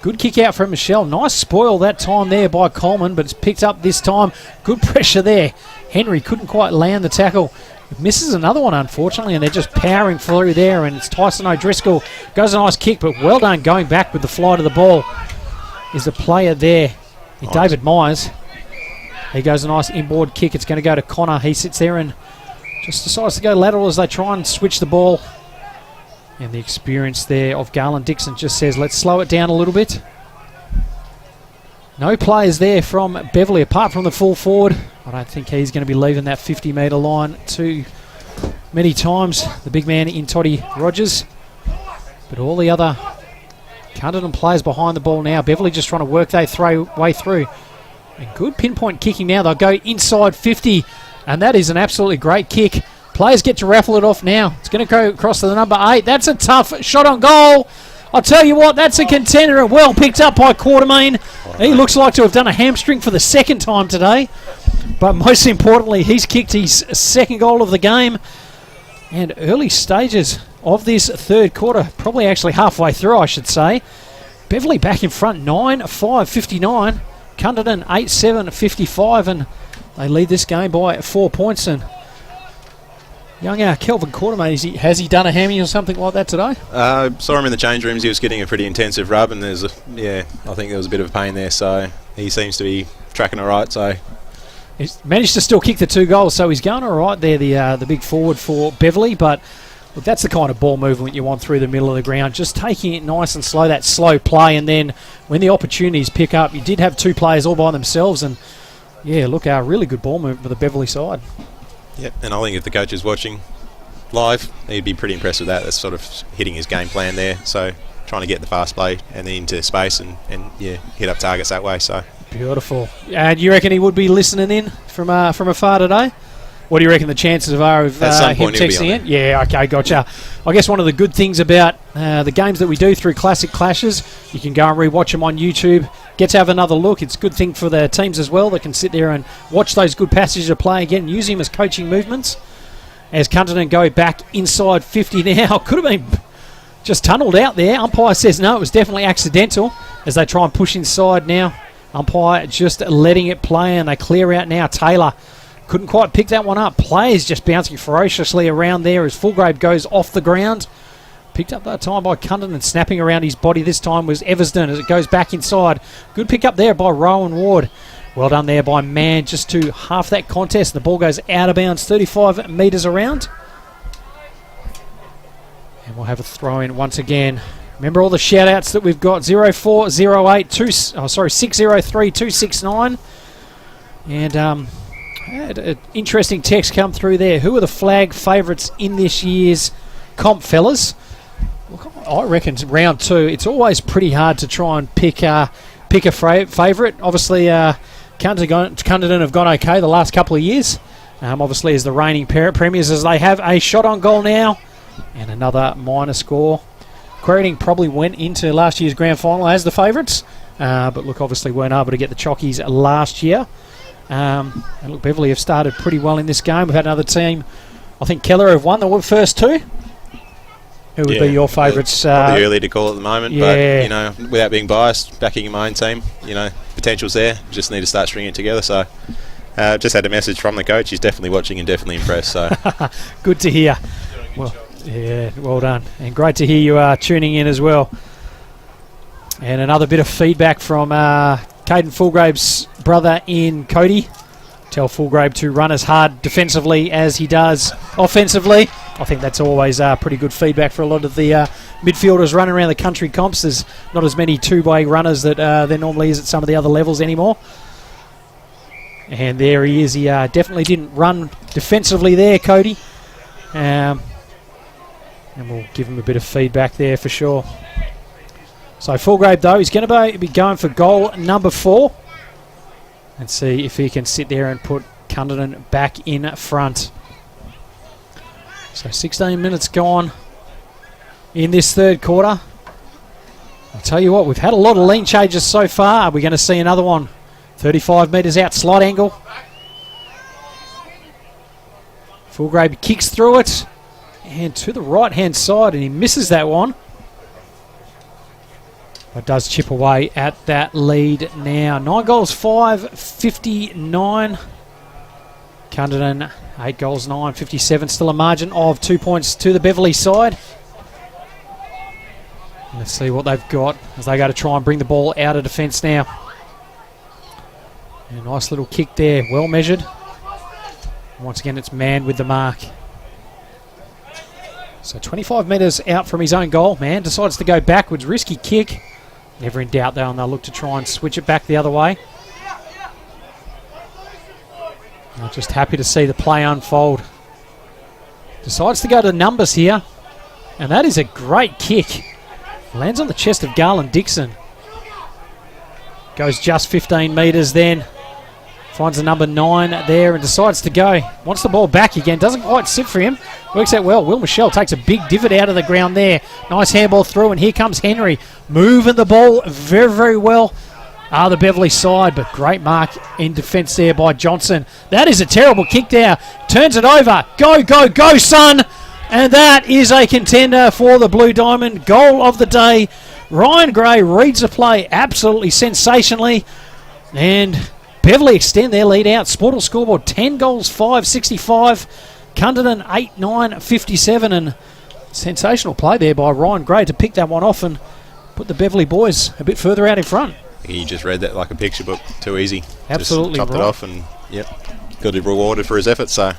Good kick out from Michelle. Nice spoil that time there by Coleman, but it's picked up this time. Good pressure there. Henry couldn't quite land the tackle. Misses another one, unfortunately, and they're just powering through there, and it's Tyson O'Driscoll. Goes a nice kick, but well done going back with the flight of the ball. Is the player there, Nice. David Myers. He goes a nice inboard kick. It's going to go to Connor. He sits there and just decides to go lateral as they try and switch the ball. And the experience there of Garland Dixon just says, let's slow it down a little bit. No players there from Beverley apart from the full forward. I don't think he's going to be leaving that 50-metre line too many times. The big man in Toddy Rogers. But all the other Cunderdin players behind the ball now. Beverley just trying to work their way through. And good pinpoint kicking now. They'll go inside 50. And that is an absolutely great kick. Players get to raffle it off now. It's going to go across to the number 8. That's a tough shot on goal. I'll tell you what, that's a contender and well picked up by Quartermain. He looks like to have done a hamstring for the second time today. But most importantly, he's kicked his second goal of the game. And early stages of this third quarter, probably actually halfway through, I should say. Beverley back in front, 9-5-59. Cunderdin 8-7-55, and they lead this game by 4 points. And young Kelvin Quartermain, has he done a hammy or something like that today? Saw him in the change rooms. He was getting a pretty intensive rub, and I think there was a bit of pain there. So he seems to be tracking all right. So he's managed to still kick the 2 goals, so he's going all right there. The big forward for Beverley, but look, that's the kind of ball movement you want through the middle of the ground. Just taking it nice and slow, that slow play, and then when the opportunities pick up, you did have 2 players all by themselves, and yeah, look, a really good ball movement for the Beverley side. Yep, and I think if the coach is watching live, he'd be pretty impressed with that. That's sort of hitting his game plan there. So trying to get the fast play and then into space and hit up targets that way. So beautiful. And you reckon he would be listening in from afar today? What do you reckon the chances are of him texting in? Yeah, okay, gotcha. I guess one of the good things about the games that we do through Classic Clashes, you can go and rewatch them on YouTube. Get to have another look. It's a good thing for the teams as well that can sit there and watch those good passages of play again and use him as coaching movements. As Cunderdin go back inside 50 now. Could have been just tunnelled out there. Umpire says no, it was definitely accidental as they try and push inside now. Umpire just letting it play and they clear out now. Taylor couldn't quite pick that one up. Players just bouncing ferociously around there as Fulgrave goes off the ground. Picked up that time by Cunderdin and snapping around his body this time was Eversden as it goes back inside. Good pick up there by Rowan Ward. Well done there by Mann just to half that contest. The ball goes out of bounds 35 metres around. And we'll have a throw in once again. Remember all the shout outs that we've got 0408 603 269. And had an interesting text come through there. Who are the flag favourites in this year's comp, fellas? Look, I reckon round 2. It's always pretty hard to try and pick a favourite. Obviously, Cunderdin have gone okay the last couple of years. Obviously, as the reigning premiers, as they have a shot on goal now and another minor score. Cunderdin probably went into last year's grand final as the favourites, but look, obviously weren't able to get the chockies last year. And look, Beverley have started pretty well in this game. We've had another team. I think Keller have won the first 2. Who would be your favourites? Probably early to call at the moment, but without being biased, backing my own team, potential's there. Just need to start stringing it together. So, just had a message from the coach. He's definitely watching and definitely impressed. So, good to hear. Well, yeah, well done, and great to hear you are tuning in as well. And another bit of feedback from Caden Fulgrave's brother in Cody. Tell Fulgrave to run as hard defensively as he does offensively. I think that's always pretty good feedback for a lot of the midfielders running around the country comps. There's not as many two-way runners that there normally is at some of the other levels anymore. And there he is. He definitely didn't run defensively there, Cody. And we'll give him a bit of feedback there for sure. So Fulgrave, though, he's going to be going for goal number 4. And see if he can sit there and put Cunderdin back in front. So 16 minutes gone in this third quarter. I'll tell you what, we've had a lot of lean changes so far. Are we going to see another one? 35 metres out, slight angle. Fulgrave kicks through it. And to the right-hand side, and he misses that one. But does chip away at that lead now. 9 goals, 5-59. Cunderdin 8 goals, 9, 57. Still a margin of 2 points to the Beverley side. Let's see what they've got as they go to try and bring the ball out of defence now. A nice little kick there, well measured. Once again, it's Mann with the mark. So 25 metres out from his own goal. Mann decides to go backwards, risky kick. Never in doubt though, and they'll look to try and switch it back the other way. I'm just happy to see the play unfold. Decides to go to numbers here, and that is a great kick. Lands on the chest of Garland Dixon. Goes just 15 metres then. Finds the number 9 there and decides to go. Wants the ball back again. Doesn't quite sit for him. Works out well. Will Michelle takes a big divot out of the ground there. Nice handball through, and here comes Henry. Moving the ball very, very well. The Beverley side, but great mark in defence there by Johnson. That is a terrible kick there. Turns it over. Go, go, go, son! And that is a contender for the Blue Diamond. Goal of the day. Ryan Gray reads the play absolutely sensationally. And Beverley extend their lead out. Sportal scoreboard 10 goals, 5, 65. Cunderdin 8, 9, 57. And sensational play there by Ryan Gray to pick that one off and put the Beverley boys a bit further out in front. He just read that like a picture book. Too easy. Absolutely just topped it off and, yep, got it rewarded for his efforts. So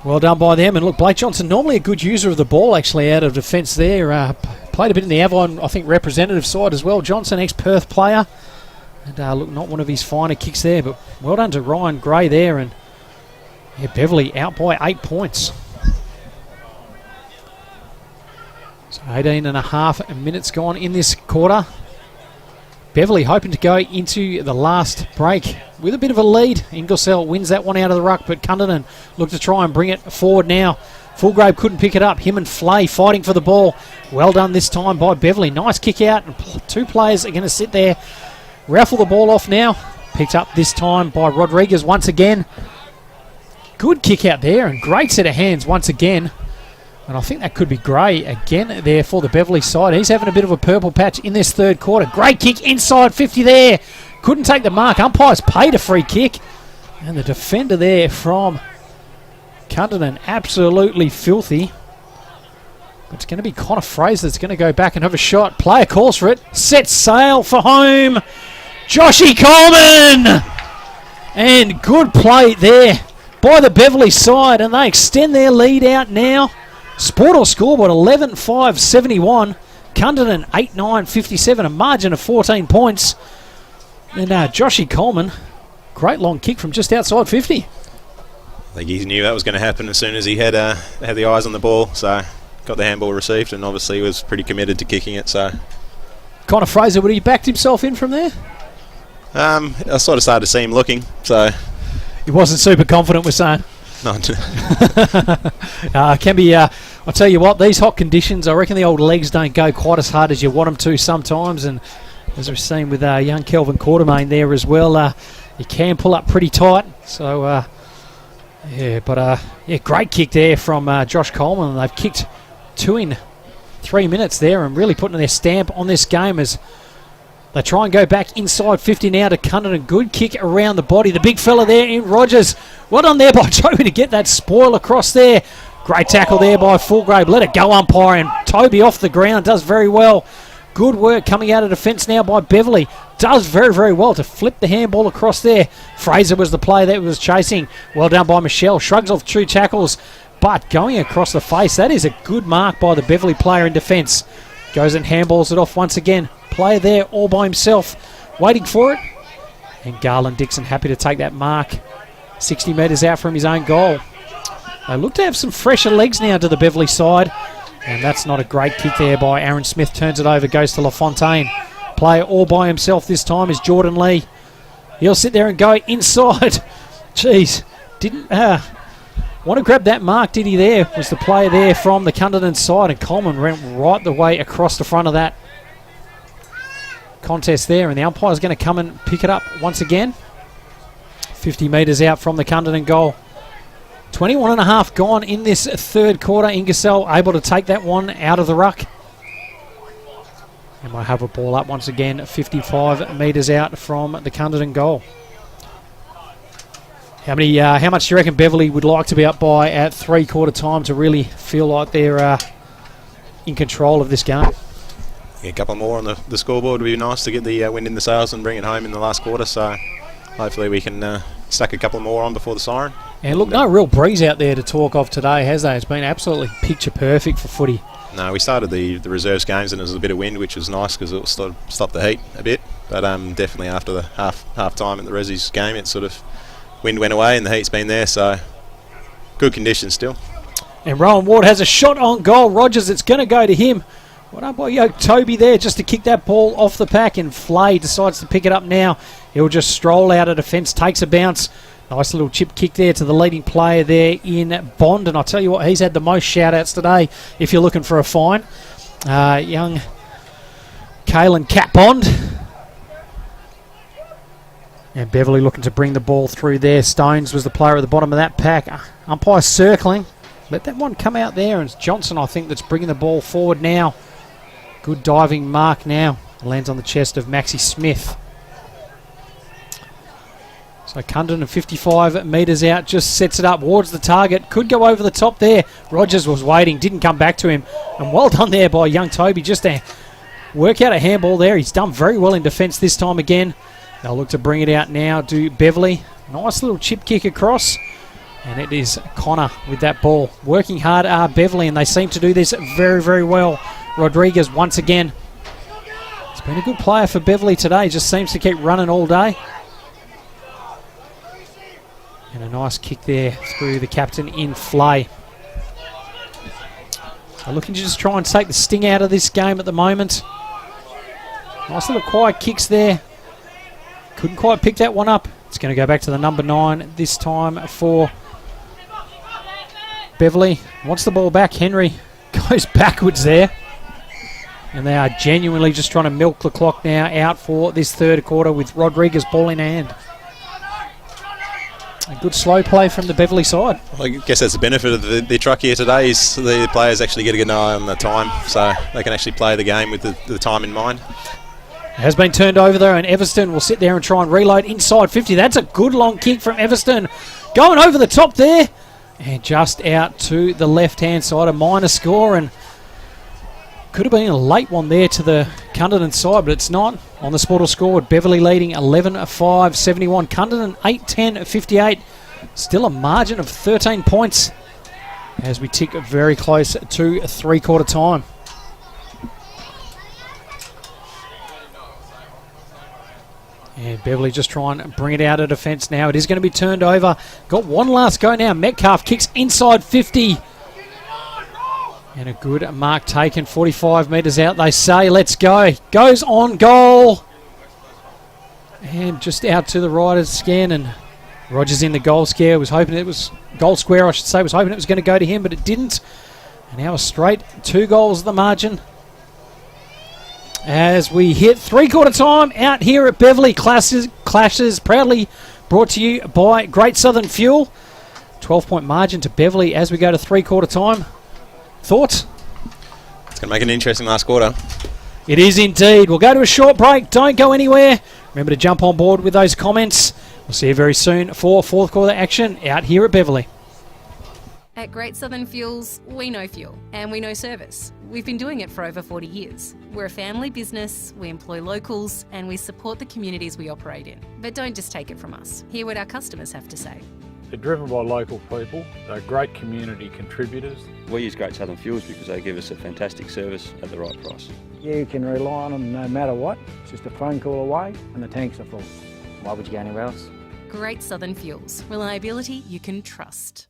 well done by them. And look, Blake Johnson, normally a good user of the ball actually out of defence there. Played a bit in the Avon, I think, representative side as well. Johnson, ex-Perth player. And look, not one of his finer kicks there, but well done to Ryan Gray there. And yeah, Beverley out by 8 points. So 18 and a half minutes gone in this quarter. Beverley hoping to go into the last break with a bit of a lead. Inglesell wins that one out of the ruck, but Cunderdin look to try and bring it forward now. Fulgrave couldn't pick it up. Him and Flay fighting for the ball. Well done this time by Beverley. Nice kick out, and two players are going to sit there. Raffle the ball off now. Picked up this time by Rodriguez once again. Good kick out there, and great set of hands once again. And I think that could be Gray again there for the Beverley side. He's having a bit of a purple patch in this third quarter. Great kick inside 50 there. Couldn't take the mark. Umpires paid a free kick. And the defender there from Cunderdin, absolutely filthy. It's going to be Connor Fraser that's going to go back and have a shot. Player calls for it. Sets sail for home. Joshy Coleman! And good play there by the Beverley side. And they extend their lead out now. Sportal scoreboard 11-5-71. Cunderdin 8-9-57. A margin of 14 points. And Joshy Coleman, great long kick from just outside 50. I think he knew that was going to happen as soon as he had the eyes on the ball. So got the handball received, and obviously was pretty committed to kicking it. So Connor Fraser, would he backed himself in from there? I sort of started to see him looking. So he wasn't super confident, we're saying. No. Can be. I'll tell you what, these hot conditions, I reckon the old legs don't go quite as hard as you want them to sometimes. And as we've seen with young Kelvin Quartermain there as well, you can pull up pretty tight. So, great kick there from Josh Coleman. They've kicked 2 in 3 minutes there and really putting their stamp on this game as they try and go back inside 50 now to Cunderdin. Good kick around the body. The big fella there in Rogers. Well done there by Toby to get that spoil across there. Great tackle there by Fulgrave. Let it go, umpire, and Toby off the ground. Does very well. Good work coming out of defence now by Beverley. Does very, very well to flip the handball across there. Fraser was the player that was chasing. Well done by Michelle. Shrugs off 2 tackles, but going across the face. That is a good mark by the Beverley player in defence. Goes and handballs it off once again. Player there all by himself, waiting for it. And Garland Dixon happy to take that mark. 60 metres out from his own goal. They look to have some fresher legs now to the Beverley side. And that's not a great kick there by Aaron Smith. Turns it over, goes to LaFontaine. Player all by himself this time is Jordan Lee. He'll sit there and go inside. Jeez, didn't want to grab that mark, did he there? Was the player there from the Cunderdin side, and Coleman went right the way across the front of that contest there, and the umpire's going to come and pick it up once again. 50 metres out from the Cunderdin goal. 21 and a half gone in this third quarter. Ingersoll able to take that one out of the ruck. And we'll have a ball up once again, 55 metres out from the Cunderdin goal. How much do you reckon Beverley would like to be up by at 3/4 time to really feel like they're in control of this game? Yeah, a couple more on the scoreboard would be nice to get the wind in the sails and bring it home in the last quarter. So hopefully we can stack a couple more on before the siren. And look, no real breeze out there to talk of today, has there? It's been absolutely picture perfect for footy. No, we started the reserves games and there was a bit of wind, which was nice because it sort of stopped the heat a bit. But definitely after the half time at the Resi's game, it sort of wind went away and the heat's been there, so good conditions still. And Rowan Ward has a shot on goal. Rogers, it's going to go to him. Well done by Toby there just to kick that ball off the pack, and Flay decides to pick it up now. He'll just stroll out of defence, takes a bounce. Nice little chip kick there to the leading player there in Bond, and I'll tell you what, he's had the most shout-outs today if you're looking for a fine. Young Kalen Cat Bond. And Beverley looking to bring the ball through there. Stones was the player at the bottom of that pack. Umpire circling. Let that one come out there. And it's Johnson, I think, that's bringing the ball forward now. Good diving mark now. Lands on the chest of Maxi Smith. So Cunderdin 55 metres out. Just sets it up towards the target. Could go over the top there. Rogers was waiting. Didn't come back to him. And well done there by young Toby. Just to work out a handball there. He's done very well in defence this time again. They'll look to bring it out now to Beverley. Nice little chip kick across. And it is Connor with that ball. Working hard are Beverley, and they seem to do this very, very well. Rodriguez once again. It's been a good player for Beverley today. Just seems to keep running all day. And a nice kick there through the captain in Flay. So looking to just try and take the sting out of this game at the moment. Nice little quiet kicks there. Couldn't quite pick that one up. It's going to go back to the number 9 this time for Beverley. Wants the ball back. Henry goes backwards there. And they are genuinely just trying to milk the clock now out for this third quarter with Rodriguez ball in hand. A good slow play from the Beverley side. Well, I guess that's the benefit of the truck here today is the players actually get a good eye on the time, so they can actually play the game with the time in mind. It has been turned over there, and Everston will sit there and try and reload inside 50. That's a good long kick from Everston. Going over the top there. And just out to the left-hand side, a minor score, and could have been a late one there to the Cunderdin side, but it's not. On the Sportal scoreboard, Beverley leading 11-5, 71. Cunderdin 8-10, 58. Still a margin of 13 points as we tick very close to three-quarter time. And Beverley just trying to bring it out of defence now. It is going to be turned over. Got one last go now. Metcalf kicks inside 50. And a good mark taken. 45 metres out, they say. Let's go. Goes on goal. And just out to the right of the scan. And Rogers in the goal scare. Was hoping it was goal square, I should say. Was hoping it was going to go to him, but it didn't. And now a straight 2 goals at the margin. As we hit three-quarter time out here at Beverley. Clashes proudly brought to you by Great Southern Fuel. 12-point margin to Beverley as we go to three-quarter time. Thoughts? It's going to make an interesting last quarter. It is indeed. We'll go to a short break. Don't go anywhere. Remember to jump on board with those comments. We'll see you very soon for fourth quarter action out here at Beverley. At Great Southern Fuels, we know fuel and we know service. We've been doing it for over 40 years. We're a family business, we employ locals, and we support the communities we operate in. But don't just take it from us. Hear what our customers have to say. They're driven by local people. They're great community contributors. We use Great Southern Fuels because they give us a fantastic service at the right price. You can rely on them no matter what. It's just a phone call away and the tanks are full. Why would you go anywhere else? Great Southern Fuels. Reliability you can trust.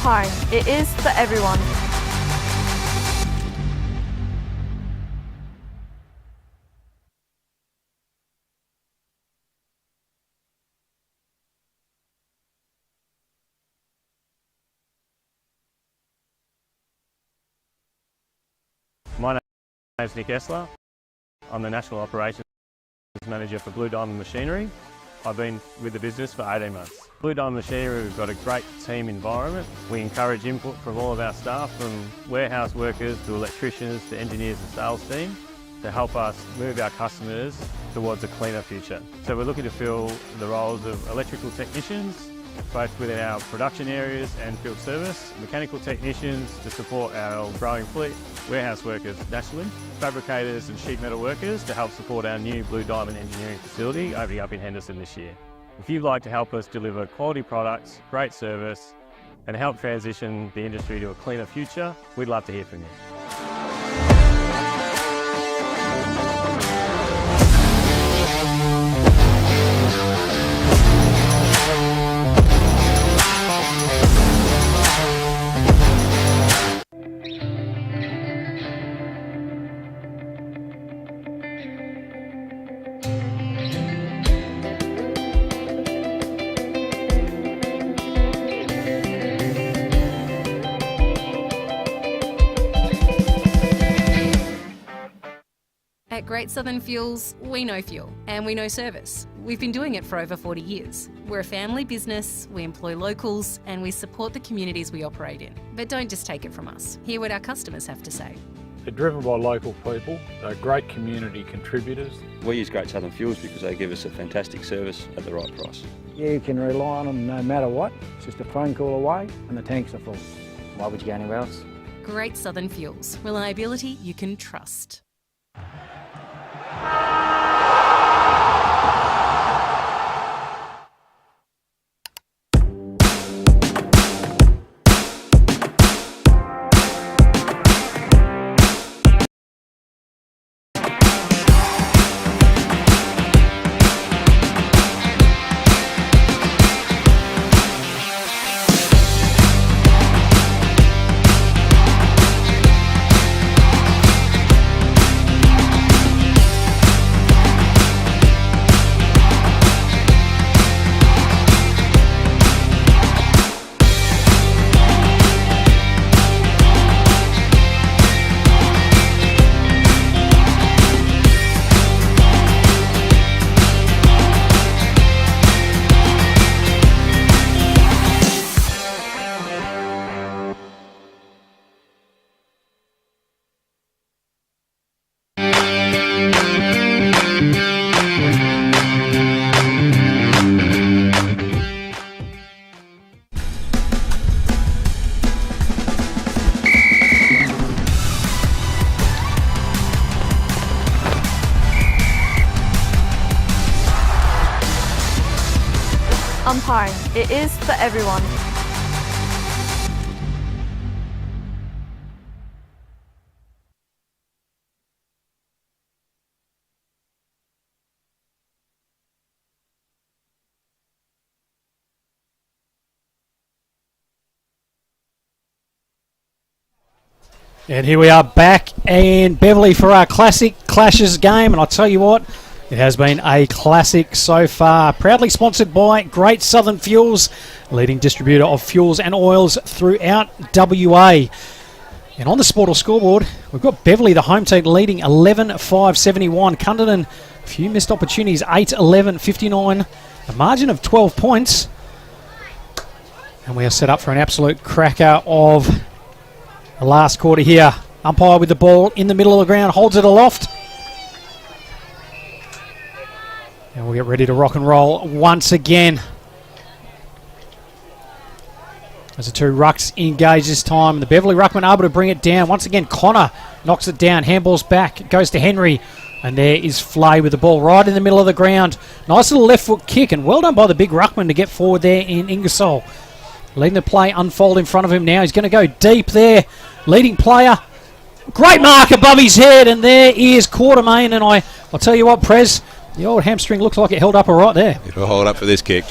Umpiring. It is for everyone. My name is Nick Essler. I'm the National Operations Manager for Blue Diamond Machinery. I've been with the business for 18 months. Blue Diamond Machinery, we've got a great team environment. We encourage input from all of our staff, from warehouse workers to electricians to engineers and sales team, to help us move our customers towards a cleaner future. So we're looking to fill the roles of electrical technicians, both within our production areas and field service, mechanical technicians to support our growing fleet, warehouse workers nationally, fabricators and sheet metal workers to help support our new Blue Diamond engineering facility opening up in Henderson this year. If you'd like to help us deliver quality products, great service and help transition the industry to a cleaner future, we'd love to hear from you. At Great Southern Fuels, we know fuel and we know service. We've been doing it for over 40 years. We're a family business, we employ locals and we support the communities we operate in. But don't just take it from us. Hear what our customers have to say. They're driven by local people, they're great community contributors. We use Great Southern Fuels because they give us a fantastic service at the right price. You can rely on them no matter what. It's just a phone call away and the tanks are full. Why would you go anywhere else? Great Southern Fuels. Reliability you can trust. Umpiring. It is for everyone. And here we are back in Beverley for our Classic Clashes game. And I'll tell you what, it has been a classic so far. Proudly sponsored by Great Southern Fuels, leading distributor of fuels and oils throughout WA. And on the Sportal scoreboard, we've got Beverley, the home team, leading 11-5-71. Cunderdin, a few missed opportunities, 8-11-59. A margin of 12 points. And we are set up for an absolute cracker of the last quarter here. Umpire with the ball in the middle of the ground, holds it aloft. And we'll get ready to rock and roll once again. As the two rucks engage this time. The Beverley ruckman able to bring it down. Once again, Connor knocks it down. Handball's back. It goes to Henry. And there is Flay with the ball right in the middle of the ground. Nice little left foot kick. And well done by the big ruckman to get forward there in Ingersoll. Letting the play unfold in front of him now. He's going to go deep there. Leading player. Great mark above his head. And there is Quartermain. And I'll tell you what, Prez, the old hamstring looks like it held up all right there. It'll hold up for this kick.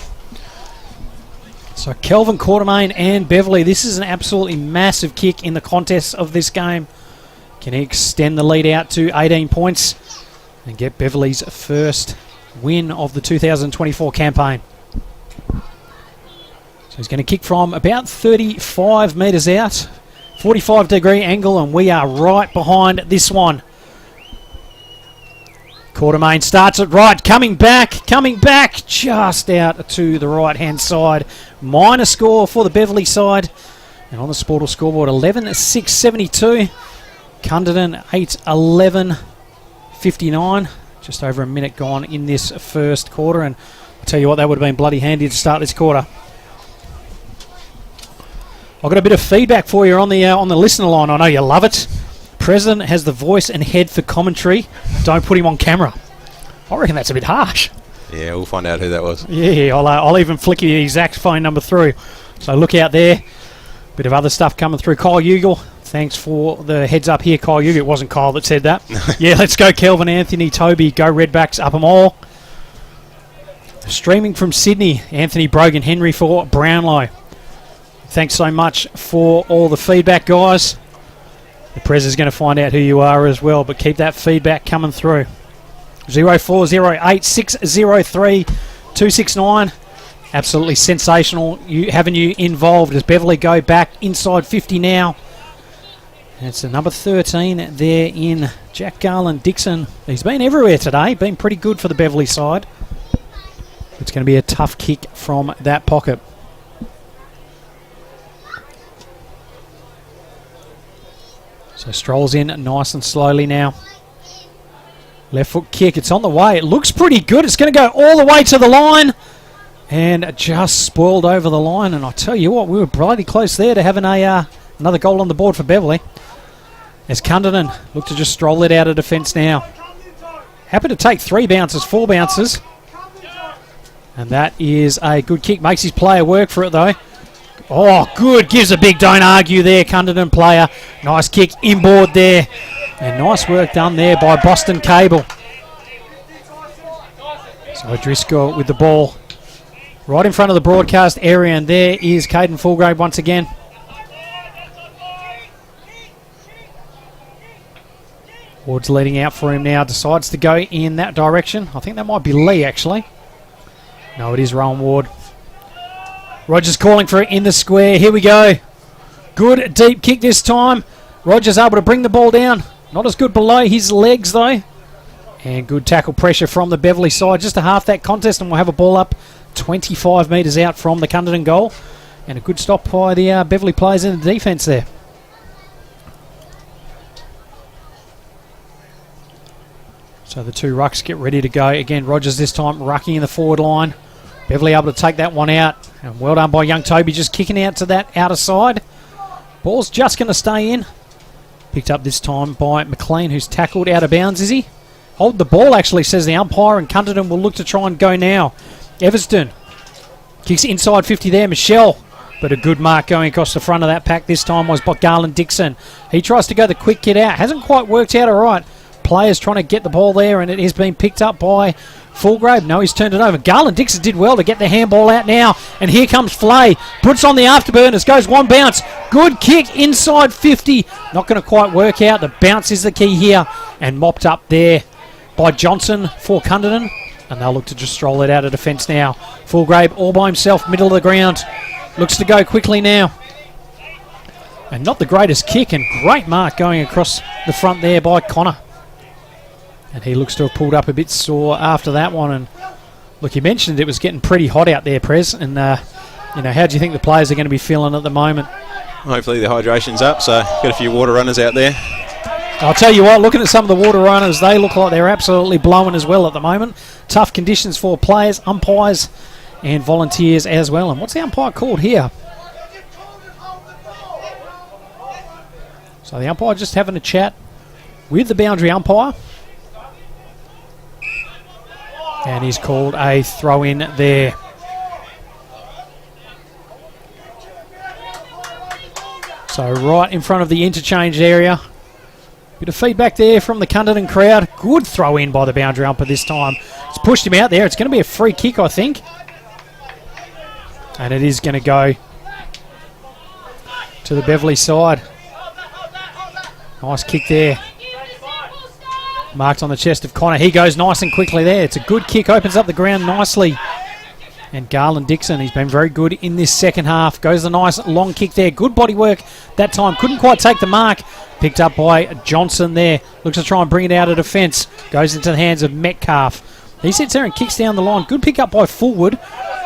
So Kelvin, Quartermain and Beverley. This is an absolutely massive kick in the contest of this game. Can he extend the lead out to 18 points and get Beverley's first win of the 2024 campaign. So he's going to kick from about 35 metres out. 45-degree angle, and we are right behind this one. Quartermain starts it right, coming back, just out to the right-hand side. Minor score for the Beverley side. And on the Sportal scoreboard, 11-6-72. Cunderdin 8-11-59. Just over a minute gone in this first quarter, and I'll tell you what, that would have been bloody handy to start this quarter. I've got a bit of feedback for you on the listener line. I know you love it. President has the voice and head for commentary. Don't put him on camera. I reckon that's a bit harsh. Yeah, we'll find out who that was. Yeah, I'll even flick you the exact phone number through. So look out there. Bit of other stuff coming through. Kyle Ugle, thanks for the heads up here, Kyle Ugle. It wasn't Kyle that said that. Yeah, let's go Kelvin, Anthony, Toby, go Redbacks, up them all. Streaming from Sydney, Anthony Brogan, Henry for Brownlow. Thanks so much for all the feedback, guys. The Prez is going to find out who you are as well, but keep that feedback coming through. 0408 603 269. Absolutely sensational having you involved as Beverley go back inside 50 now. And it's the number 13 there in Jack Garland Dixon. He's been everywhere today, been pretty good for the Beverley side. It's going to be a tough kick from that pocket. So strolls in nice and slowly now. Left foot kick, it's on the way. It looks pretty good. It's going to go all the way to the line. And just spoiled over the line. And I tell you what, we were bloody close there to having another goal on the board for Beverley. As Cunderdin look to just stroll it out of defence now. Happy to take 4 bounces. And that is a good kick. Makes his player work for it though. Oh, good. Gives a big don't argue there, Cunderdin player. Nice kick inboard there. And nice work done there by Boston Cable. So Driscoll with the ball right in front of the broadcast area. And there is Caden Fulgrave once again. Ward's leading out for him now. Decides to go in that direction. I think that might be Lee, actually. No, it is Rowan Ward. Rogers calling for it in the square. Here we go. Good deep kick this time. Rogers able to bring the ball down. Not as good below his legs though. And good tackle pressure from the Beverley side. Just to half that contest, and we'll have a ball up 25 metres out from the Cunderdin goal. And a good stop by the Beverley players in the defence there. So the two rucks get ready to go. Again, Rogers this time rucking in the forward line. Beverley able to take that one out. And well done by young Toby, just kicking out to that outer side. Ball's just going to stay in. Picked up this time by McLean, who's tackled out of bounds, is he? Hold the ball, actually, says the umpire, and Cunderdin will look to try and go now. Everston kicks inside 50 there. Michelle, but a good mark going across the front of that pack this time was by Garland Dixon. He tries to go the quick kid out. Hasn't quite worked out all right. Players trying to get the ball there, and it has been picked up by Fulgrave. No, he's turned it over. Garland Dixon did well to get the handball out now. And here comes Flay. Puts on the afterburners. Goes one bounce. Good kick inside 50. Not going to quite work out. The bounce is the key here. And mopped up there by Johnson for Cunderdin. And they'll look to just stroll it out of defence now. Fulgrave all by himself, middle of the ground. Looks to go quickly now. And not the greatest kick. And great mark going across the front there by Connor. And he looks to have pulled up a bit sore after that one. And look, you mentioned it was getting pretty hot out there, Prez. And, how do you think the players are going to be feeling at the moment? Hopefully the hydration's up, so got a few water runners out there. I'll tell you what, looking at some of the water runners, they look like they're absolutely blowing as well at the moment. Tough conditions for players, umpires, and volunteers as well. And what's the umpire called here? So the umpire just having a chat with the boundary umpire. And he's called a throw-in there. So right in front of the interchange area. Bit of feedback there from the Cunderdin crowd. Good throw-in by the boundary umpire this time. It's pushed him out there. It's going to be a free kick, I think. And it is going to go to the Beverley side. Nice kick there. Marked on the chest of Connor. He goes nice and quickly there. It's a good kick, opens up the ground nicely. And Garland Dixon, he's been very good in this second half. Goes the nice long kick there. Good body work that time. Couldn't quite take the mark. Picked up by Johnson there. Looks to try and bring it out of defence. Goes into the hands of Metcalf. He sits there and kicks down the line. Good pick up by Fullwood.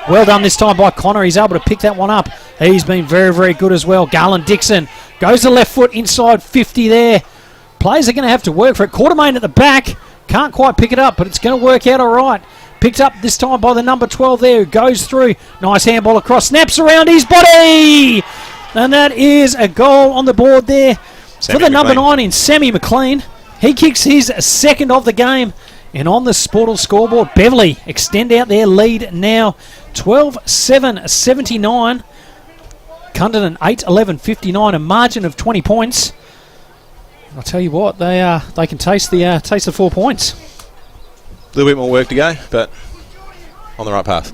Well done this time by Connor. He's able to pick that one up. He's been very, very good as well. Garland Dixon goes the left foot inside 50 there. Players are going to have to work for it. Quartermain at the back. Can't quite pick it up, but it's going to work out all right. Picked up this time by the number 12 there, who goes through. Nice handball across. Snaps around his body. And that is a goal on the board there for the number 9 in Sammy McLean. He kicks his second of the game. And on the Sportal scoreboard, Beverley extend out their lead now. 12-7-79. Cunderdin 8-11-59, a margin of 20 points. I'll tell you what, they can taste the 4 points. A little bit more work to go, but on the right path.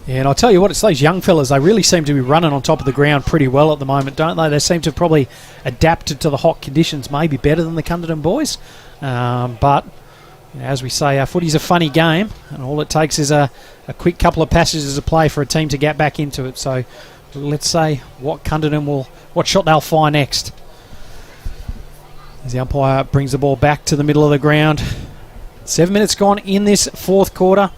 Yeah, and I'll tell you what, it's those young fellas. They really seem to be running on top of the ground pretty well at the moment, don't they? They seem to have probably adapted to the hot conditions maybe better than the Cunderdin boys. But you know, as we say, footy's a funny game, and all it takes is a quick couple of passages of play for a team to get back into it. So let's say what shot they'll fire next. As the umpire brings the ball back to the middle of the ground. 7 minutes gone in this fourth quarter.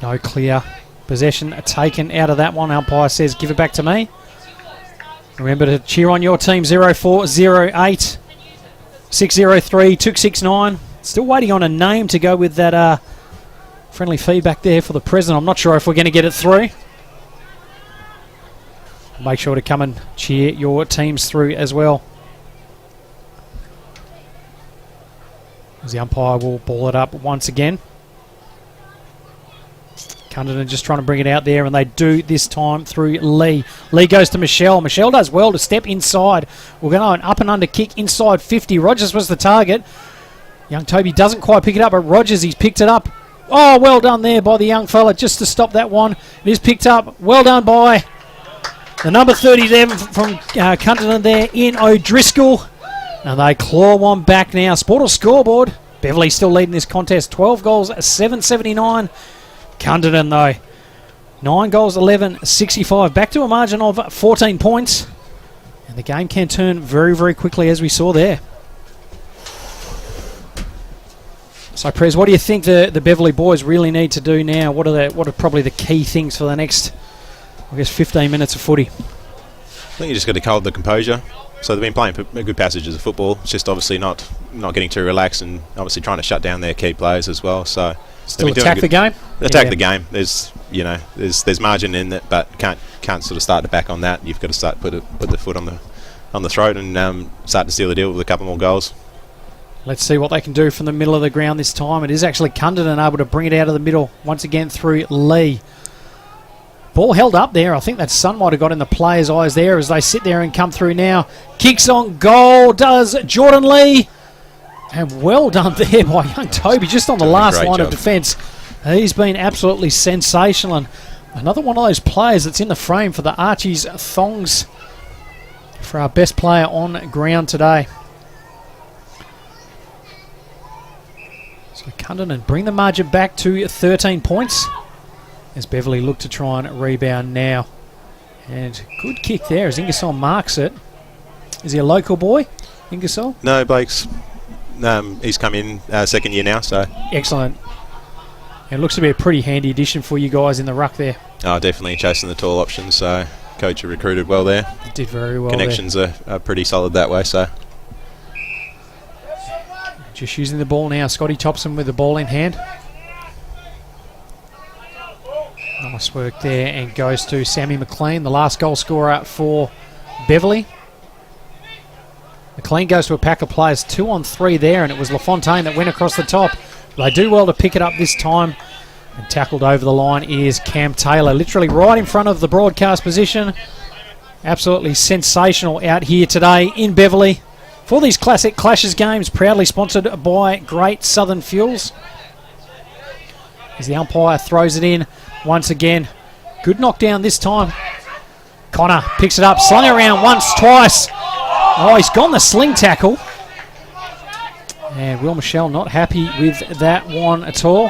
No clear possession taken out of that one. Umpire says, give it back to me. Remember to cheer on your team. 0408 603 269. Still waiting on a name to go with that friendly feedback there for the president. I'm not sure if we're going to get it through. Make sure to come and cheer your teams through as well. As the umpire will ball it up once again. Cunderdin just trying to bring it out there, and they do this time through Lee. Lee goes to Michelle. Michelle does well to step inside. We're going to an up and under kick inside 50. Rogers was the target. Young Toby doesn't quite pick it up, but Rogers, he's picked it up. Oh, well done there by the young fella just to stop that one. It is picked up. Well done by the number 37 from Cunderdin there in O'Driscoll. And they claw one back now. Sportal scoreboard. Beverley still leading this contest. 12 goals, 779. Cunderdin though, 9 goals, 11-65. Back to a margin of 14 points. And the game can turn very, very quickly as we saw there. So, Prez, what do you think the Beverley boys really need to do now? What are probably the key things for the next, 15 minutes of footy? I think you just got to hold the composure. So they've been playing good passages of football. It's just obviously not getting too relaxed, and obviously trying to shut down their key players as well. So still attack the game. Attack the game. There's margin in it, but can't sort of start to back on that. You've got to start put the foot on the throat and start to seal the deal with a couple more goals. Let's see what they can do from the middle of the ground this time. It is actually Cunderdin able to bring it out of the middle once again through Lee. Ball held up there. I think that sun might have got in the players' eyes there as they sit there and come through now. Kicks on goal does Jordan Lee. And well done there by young Toby just on the last line of defence. He's been absolutely sensational. And another one of those players that's in the frame for the Archie's Thongs for our best player on ground today. So Cunderdin bring the margin back to 13 points. As Beverley look to try and rebound now. And good kick there as Ingersoll marks it. Is he a local boy, Ingersoll? No, Blake's. He's come in second year now, so. Excellent. And it looks to be a pretty handy addition for you guys in the ruck there. Oh, definitely chasing the tall options, so coach recruited well there. Did very well. Connections are pretty solid that way, so. Just using the ball now. Scotty Thompson with the ball in hand. Nice work there, and goes to Sammy McLean, the last goal scorer for Beverley. McLean goes to a pack of players, 2-on-3 there, and it was LaFontaine that went across the top. They do well to pick it up this time. And tackled over the line is Cam Taylor, literally right in front of the broadcast position. Absolutely sensational out here today in Beverley for these classic Clashes games, proudly sponsored by Great Southern Fuels. as the umpire throws it in once again. Good knockdown this time. Connor picks it up, slung it around once, twice. Oh, he's gone the sling tackle. And Will Michelle not happy with that one at all.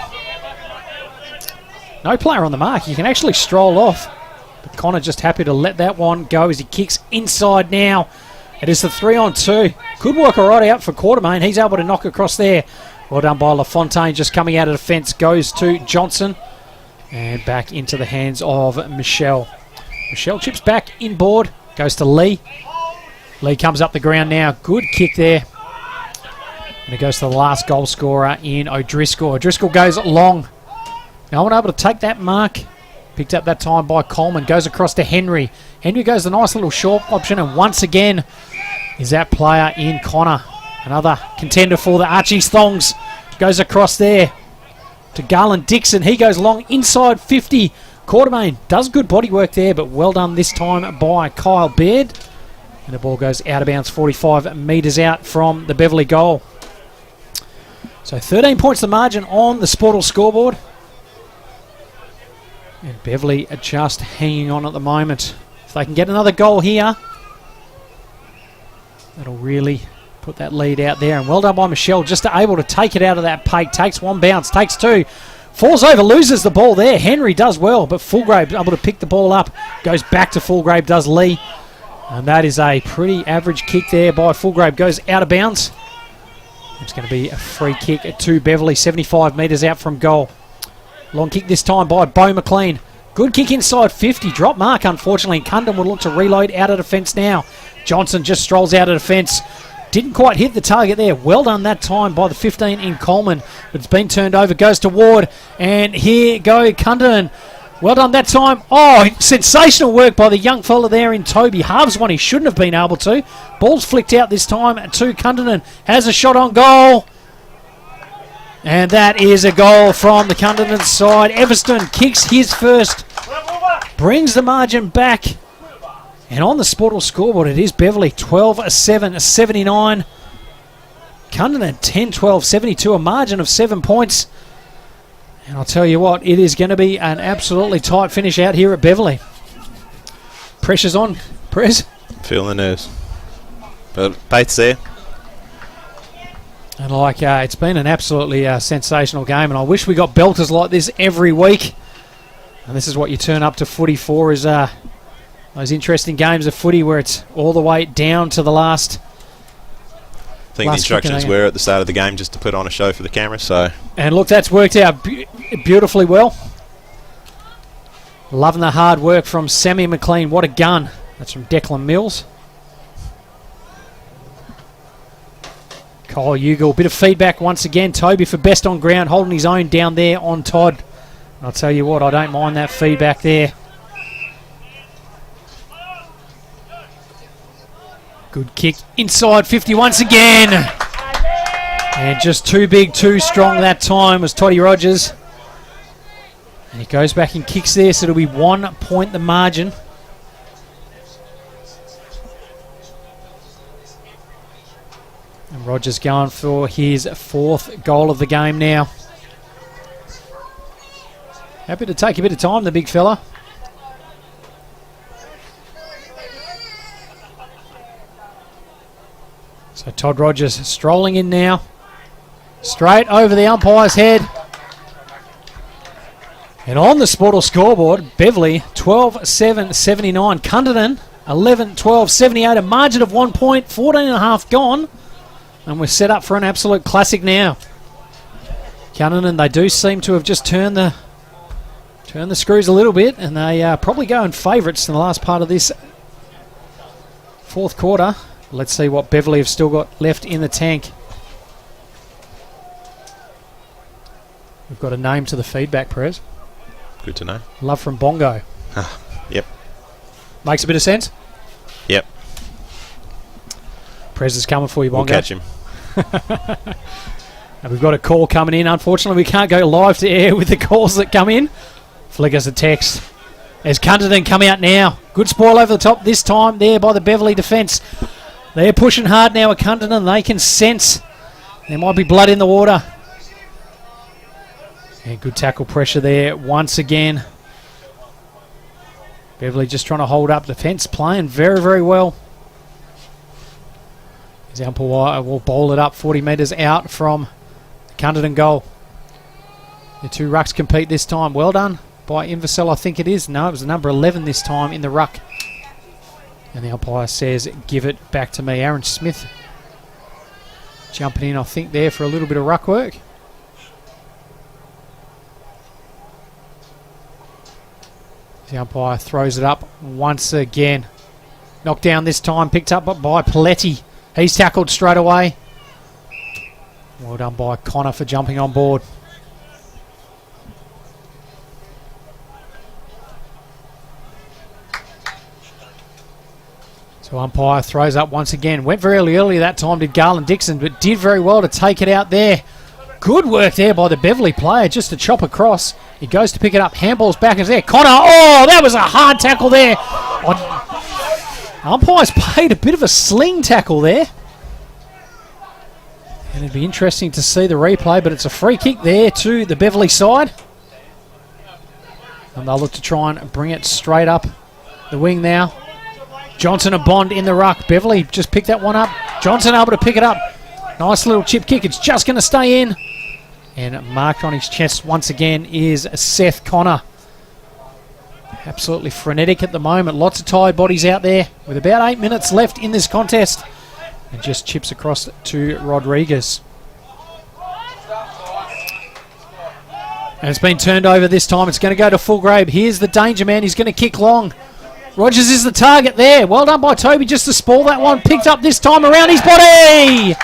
No player on the mark. You can actually stroll off. But Connor just happy to let that one go as he kicks inside now. It is the 3-on-2. Could work all right out for Cunderdin. He's able to knock across there. Well done by LaFontaine, just coming out of the fence. Goes to Johnson. And back into the hands of Michelle. Michelle chips back inboard. Goes to Lee. Lee comes up the ground now. Good kick there. And it goes to the last goal scorer in O'Driscoll. O'Driscoll goes long. No one able to take that mark. Picked up that time by Coleman. Goes across to Henry. Henry goes the nice little short option. And once again is that player in Connor. Another contender for the Archie's Thongs. Goes across there to Garland Dixon. He goes long inside 50. Cunderdin does good body work there, but well done this time by Kyle Baird. And the ball goes out of bounds 45 metres out from the Beverley goal. So 13 points the margin on the Sportal scoreboard. And Beverley are just hanging on at the moment. If they can get another goal here, that'll really put that lead out there. And well done by Michelle, just able to take it out of that pate. Takes one bounce, takes two. Falls over, loses the ball there. Henry does well, but Fulgrave able to pick the ball up. Goes back to Fulgrave, does Lee. And that is a pretty average kick there by Fulgrave. Goes out of bounds. It's going to be a free kick to Beverley, 75 metres out from goal. Long kick this time by Beau McLean. Good kick inside 50. Drop mark, unfortunately. And Cunderdin will look to reload out of defence now. Johnson just strolls out of defence. Didn't quite hit the target there. Well done that time by the 15 in Coleman. But it's been turned over. Goes to Ward. And here go Cunderdin. Well done that time. Oh, sensational work by the young fella there in Toby. Halves one he shouldn't have been able to. Ball's flicked out this time to Cunderdin. Has a shot on goal. And that is a goal from the Cunderdin side. Everston kicks his first. Brings the margin back. And on the Sportal scoreboard, it is Beverley 12-7-79. Cunderdin 10-12-72, a margin of 7 points. And I'll tell you what, it is going to be an absolutely tight finish out here at Beverley. Pressure's on, Prez. Feeling the nerves. But Bates there. And it's been an absolutely sensational game, and I wish we got belters like this every week. And this is what you turn up to footy for, is those interesting games of footy where it's all the way down to the last. I think the instructions were at the start of the game just to put on a show for the camera. So. And look, that's worked out beautifully well. Loving the hard work from Sammy McLean. What a gun. That's from Declan Mills. Kyle Ugle, bit of feedback once again. Toby for best on ground, holding his own down there on Todd. And I'll tell you what, I don't mind that feedback there. Good kick inside 50 once again. And just too big, too strong that time was Toddy Rogers. And he goes back and kicks there, so it'll be 1 point the margin. And Rogers going for his 4th goal of the game now. Happy to take a bit of time, the big fella. So Todd Rogers strolling in now. Straight over the umpire's head. And on the Sportal scoreboard, Beverley 12-7-79. Cunderdin 11-12-78. A margin of 1 point, 14.5 gone. And we're set up for an absolute classic now. Cunderdin, they do seem to have just turned the screws a little bit, and they are probably going favourites in the last part of this 4th quarter. Let's see what Beverley have still got left in the tank. We've got a name to the feedback, Perez. Good to know. Love from Bongo. Yep. Makes a bit of sense? Yep. Perez is coming for you, Bongo. We'll catch him. And we've got a call coming in. Unfortunately, we can't go live to air with the calls that come in. Flick us a text. There's Cunderdin come out now. Good spoil over the top this time there by the Beverley defence. They're pushing hard now at Cunderdin. They can sense there might be blood in the water. And good tackle pressure there once again. Beverley just trying to hold up defence, playing very, very well. His umpire will bowl it up 40 metres out from the Cunderdin goal. The two rucks compete this time. Well done by Inversell, I think it is. No, it was the number 11 this time in the ruck. And the umpire says, give it back to me. Aaron Smith jumping in, I think, there for a little bit of ruck work. The umpire throws it up once again. Knocked down this time, picked up by Paletti. He's tackled straight away. Well done by Connor for jumping on board. So umpire throws up once again. Went very early that time, did Garland Dixon, but did very well to take it out there. Good work there by the Beverley player, just to chop across. He goes to pick it up. Handball's back and there. Connor, oh, that was a hard tackle there. Umpire's paid a bit of a sling tackle there. And it'd be interesting to see the replay, but it's a free kick there to the Beverley side. And they'll look to try and bring it straight up the wing now. Johnson and Bond in the ruck. Beverley just picked that one up. Johnson able to pick it up. Nice little chip kick. It's just going to stay in. And marked on his chest once again is Seth Connor. Absolutely frenetic at the moment. Lots of tired bodies out there with about 8 minutes left in this contest. And just chips across to Rodriguez. And it's been turned over this time. It's going to go to Fulgrave. Here's the danger man. He's going to kick long. Rogers is the target there. Well done by Toby just to spoil that one. Picked up this time around his body.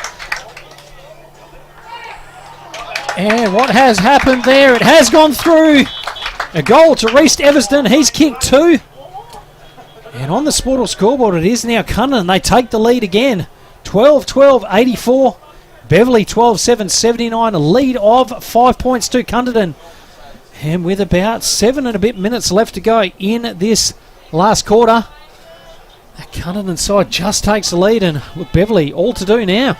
And what has happened there? It has gone through. A goal to Reece Everston. He's kicked 2. And on the Sportal scoreboard, it is now Cunderdin. They take the lead again. 12-12-84. Beverley 12-7-79. A lead of 5 points to Cunderdin. And with about 7 and a bit minutes left to go in this last quarter, that Cunderdin side just takes the lead. And look, Beverley all to do now.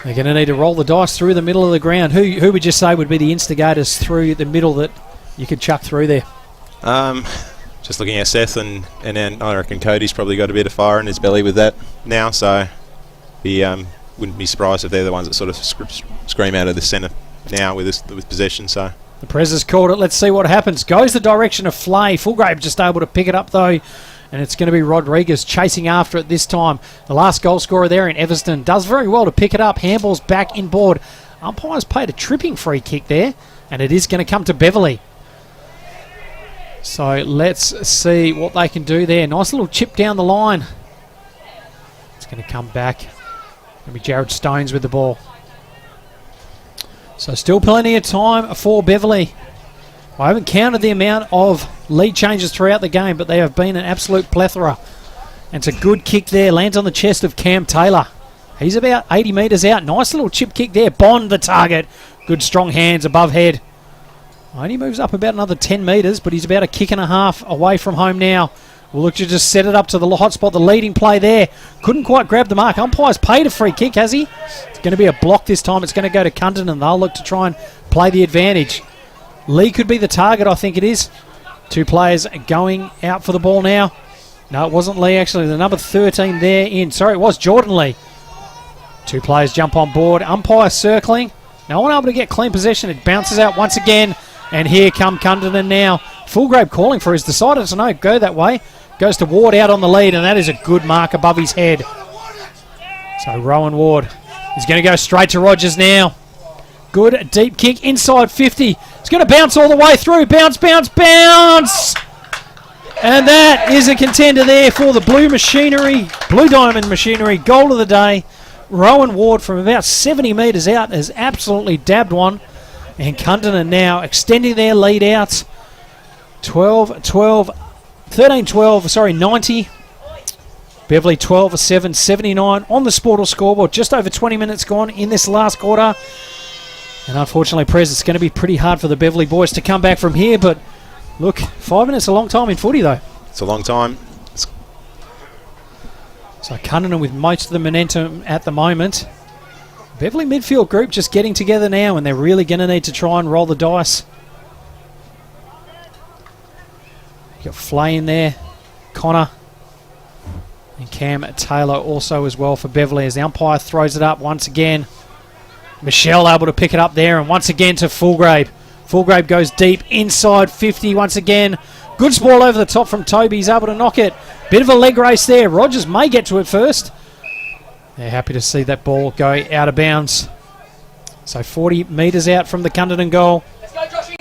They're going to need to roll the dice through the middle of the ground. Who would you say would be the instigators through the middle that you could chuck through there? Just looking at Seth, and then I reckon Cody's probably got a bit of fire in his belly with that now, so he wouldn't be surprised if they're the ones that sort of scream out of the centre now with possession. So the Prez has called it. Let's see what happens. Goes the direction of Flay. Fulgrave just able to pick it up though. And it's going to be Rodriguez chasing after it this time. The last goal scorer there in Everston does very well to pick it up. Handball's back inboard. Umpire's paid a tripping free kick there. And it is going to come to Beverley. So let's see what they can do there. Nice little chip down the line. It's going to come back. Going to be Jared Stones with the ball. So still plenty of time for Beverley. I haven't counted the amount of lead changes throughout the game, but they have been an absolute plethora. And it's a good kick there. Lands on the chest of Cam Taylor. He's about 80 metres out. Nice little chip kick there. Bond the target. Good strong hands above head. Only moves up about another 10 metres, but he's about a kick and a half away from home now. We'll look to just set it up to the hot spot. The leading play there. Couldn't quite grab the mark. Umpire's paid a free kick, has he? It's going to be a block this time. It's going to go to Cunderdin, and they'll look to try and play the advantage. Lee could be the target, I think it is. Two players going out for the ball now. No, it wasn't Lee, actually. The number 13 there in. Sorry, it was Jordan Lee. Two players jump on board. Umpire circling. No one able to get clean possession. It bounces out once again. And here come Cunderdin now. Fulgrave calling for his. Decided to no, go that way. Goes to Ward out on the lead, and that is a good mark above his head. So Rowan Ward is going to go straight to Rogers now. Good deep kick inside 50. It's going to bounce all the way through. Bounce, bounce, bounce! And that is a contender there for the Blue Diamond Machinery. Goal of the day. Rowan Ward from about 70 metres out has absolutely dabbed one. And Cunderdin now extending their lead out. 90. Beverley 12-7, 79 on the Sportal scoreboard. Just over 20 minutes gone in this last quarter. And unfortunately, Prez, it's going to be pretty hard for the Beverley boys to come back from here. But look, 5 minutes is a long time in footy, though. it's a long time. So Cunderdin with most of the momentum at the moment. Beverley midfield group just getting together now, and they're really going to need to try and roll the dice. You got Flay in there, Connor, and Cam Taylor also as well for Beverley as the umpire throws it up once again. Michelle able to pick it up there, and once again to Fulgrave. Fulgrave goes deep inside 50 once again. Good ball over the top from Toby. He's able to knock it. Bit of a leg race there. Rogers may get to it first. They're happy to see that ball go out of bounds. So 40 metres out from the Cunderdin goal. Let's go, Joshy.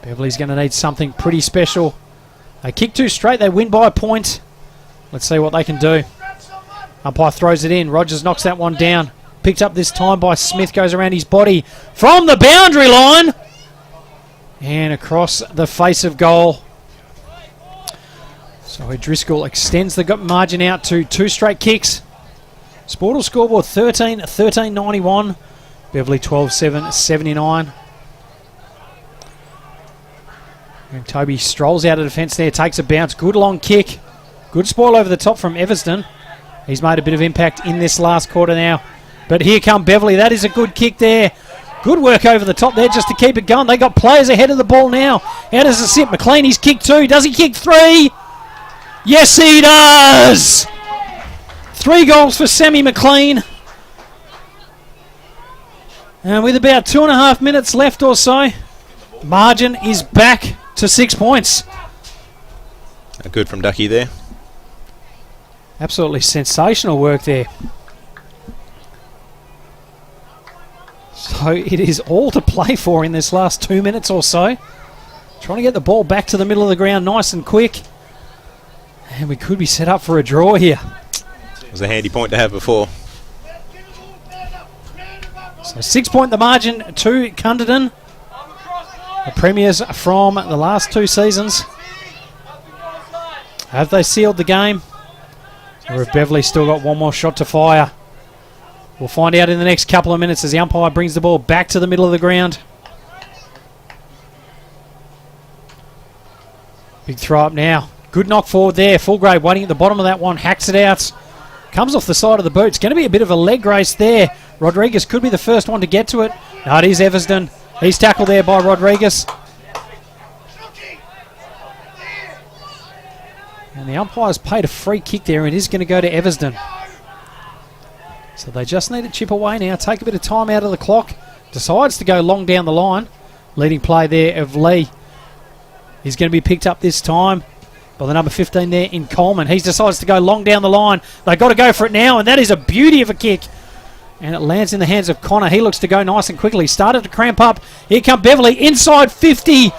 Beverley's going to need something pretty special. They kick 2 straight. They win by a point. Let's see what they can do. Umpire throws it in. Rogers knocks that one down. Picked up this time by Smith. Goes around his body from the boundary line. And across the face of goal. So Driscoll extends the margin out to 2 straight kicks. Sportal scoreboard 13-13-91. Beverley 12-7-79. And Toby strolls out of defence there, takes a bounce. Good long kick. Good spoil over the top from Everston. He's made a bit of impact in this last quarter now. But here come Beverley. That is a good kick there. Good work over the top there just to keep it going. They got players ahead of the ball now. How does it sit? McLean, he's kicked 2. Does he kick 3? Yes, he does! 3 goals for Sammy McLean. And with about 2.5 minutes left or so, margin is back to 6 points. Good from Ducky there. Absolutely sensational work there. So it is all to play for in this last 2 minutes or so. Trying to get the ball back to the middle of the ground nice and quick. And we could be set up for a draw here. It was a handy point to have before. So 6 point the margin to Cunderdin. The premiers from the last 2 seasons. Have they sealed the game? Or have Beverley still got one more shot to fire? We'll find out in the next couple of minutes as the umpire brings the ball back to the middle of the ground. Big throw up now. Good knock forward there. Fulgrave waiting at the bottom of that one. Hacks it out. Comes off the side of the boot. It's going to be a bit of a leg race there. Rodriguez could be the first one to get to it. No, it is Everston. He's tackled there by Rodriguez. And the umpire's paid a free kick there, and it is going to go to Everston. So they just need to chip away now. Take a bit of time out of the clock. Decides to go long down the line. Leading play there of Lee. He's going to be picked up this time by the number 15 there in Coleman. He decides to go long down the line. They've got to go for it now, and that is a beauty of a kick. And it lands in the hands of Connor. He looks to go nice and quickly. Started to cramp up. Here come Beverley inside 50.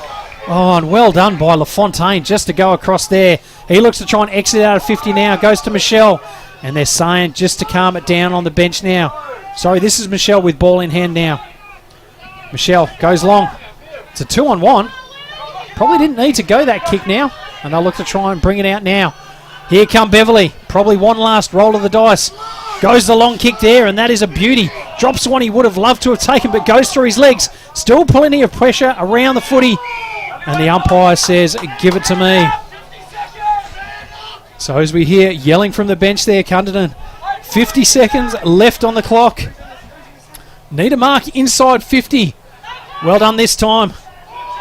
Oh, and well done by LaFontaine just to go across there. He looks to try and exit out of 50 now. Goes to Michelle. And they're saying just to calm it down on the bench now. Sorry, this is Michelle with ball in hand now. Michelle goes long. It's a 2-on-1. Probably didn't need to go that kick now. And they'll look to try and bring it out now. Here come Beverley. Probably one last roll of the dice. Goes the long kick there, and that is a beauty. Drops one he would have loved to have taken, but goes through his legs. Still plenty of pressure around the footy. And the umpire says, give it to me. So as we hear yelling from the bench there, Cunderdin. 50 seconds left on the clock. Need a mark inside 50. Well done this time.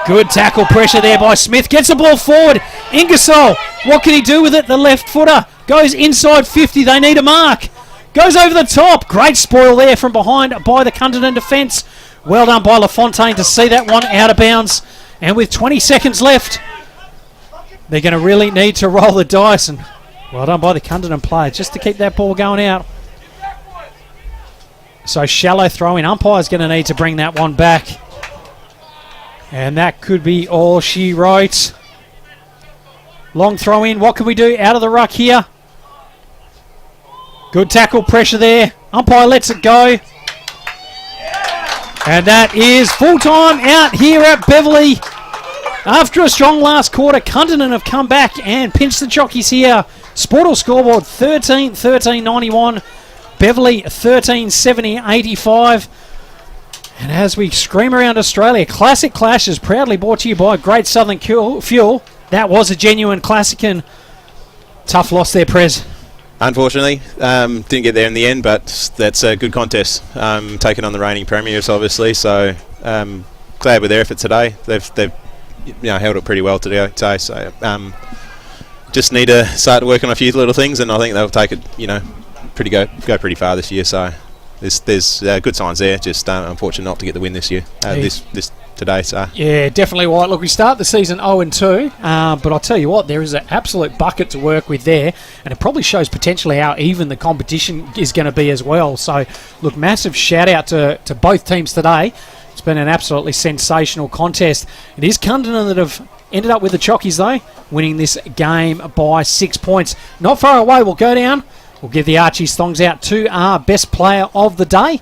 Good tackle pressure there by Smith. Gets the ball forward. Ingersoll, what can he do with it? The left footer goes inside 50. They need a mark. Goes over the top. Great spoil there from behind by the Cunderdin defence. Well done by LaFontaine to see that one out of bounds. And with 20 seconds left, they're going to really need to roll the dice. And well done by the Cunderdin player just to keep that ball going out. So shallow throw in. Umpire's going to need to bring that one back. And that could be all she wrote. Long throw in. What can we do out of the ruck here? Good tackle pressure there. Umpire lets it go. And that is full time out here at Beverley. After a strong last quarter, Cunderdin have come back and pinched the jockeys here. Sportal scoreboard 13-13-91. Beverley 13-70-85. And as we scream around Australia, Classic Clashes proudly brought to you by Great Southern Fuel. That was a genuine classic and tough loss there, Prez. Unfortunately, didn't get there in the end, but that's a good contest. Taking on the reigning premiers, obviously, so glad we're there for today. They've held it pretty well today, so just need to start to work on a few little things, and I think they'll take it, go pretty far this year. So there's good signs there. Just unfortunate not to get the win this year, this today. So yeah, definitely right. Look, we start the season 0-2, but I'll tell you what, there is an absolute bucket to work with there, and it probably shows potentially how even the competition is going to be as well. So look, massive shout out to both teams today. It's been an absolutely sensational contest. It is Cunderdin that have ended up with the Chockies though, winning this game by 6 points. Not far away, we'll go down. We'll give the Archie's thongs out to our best player of the day.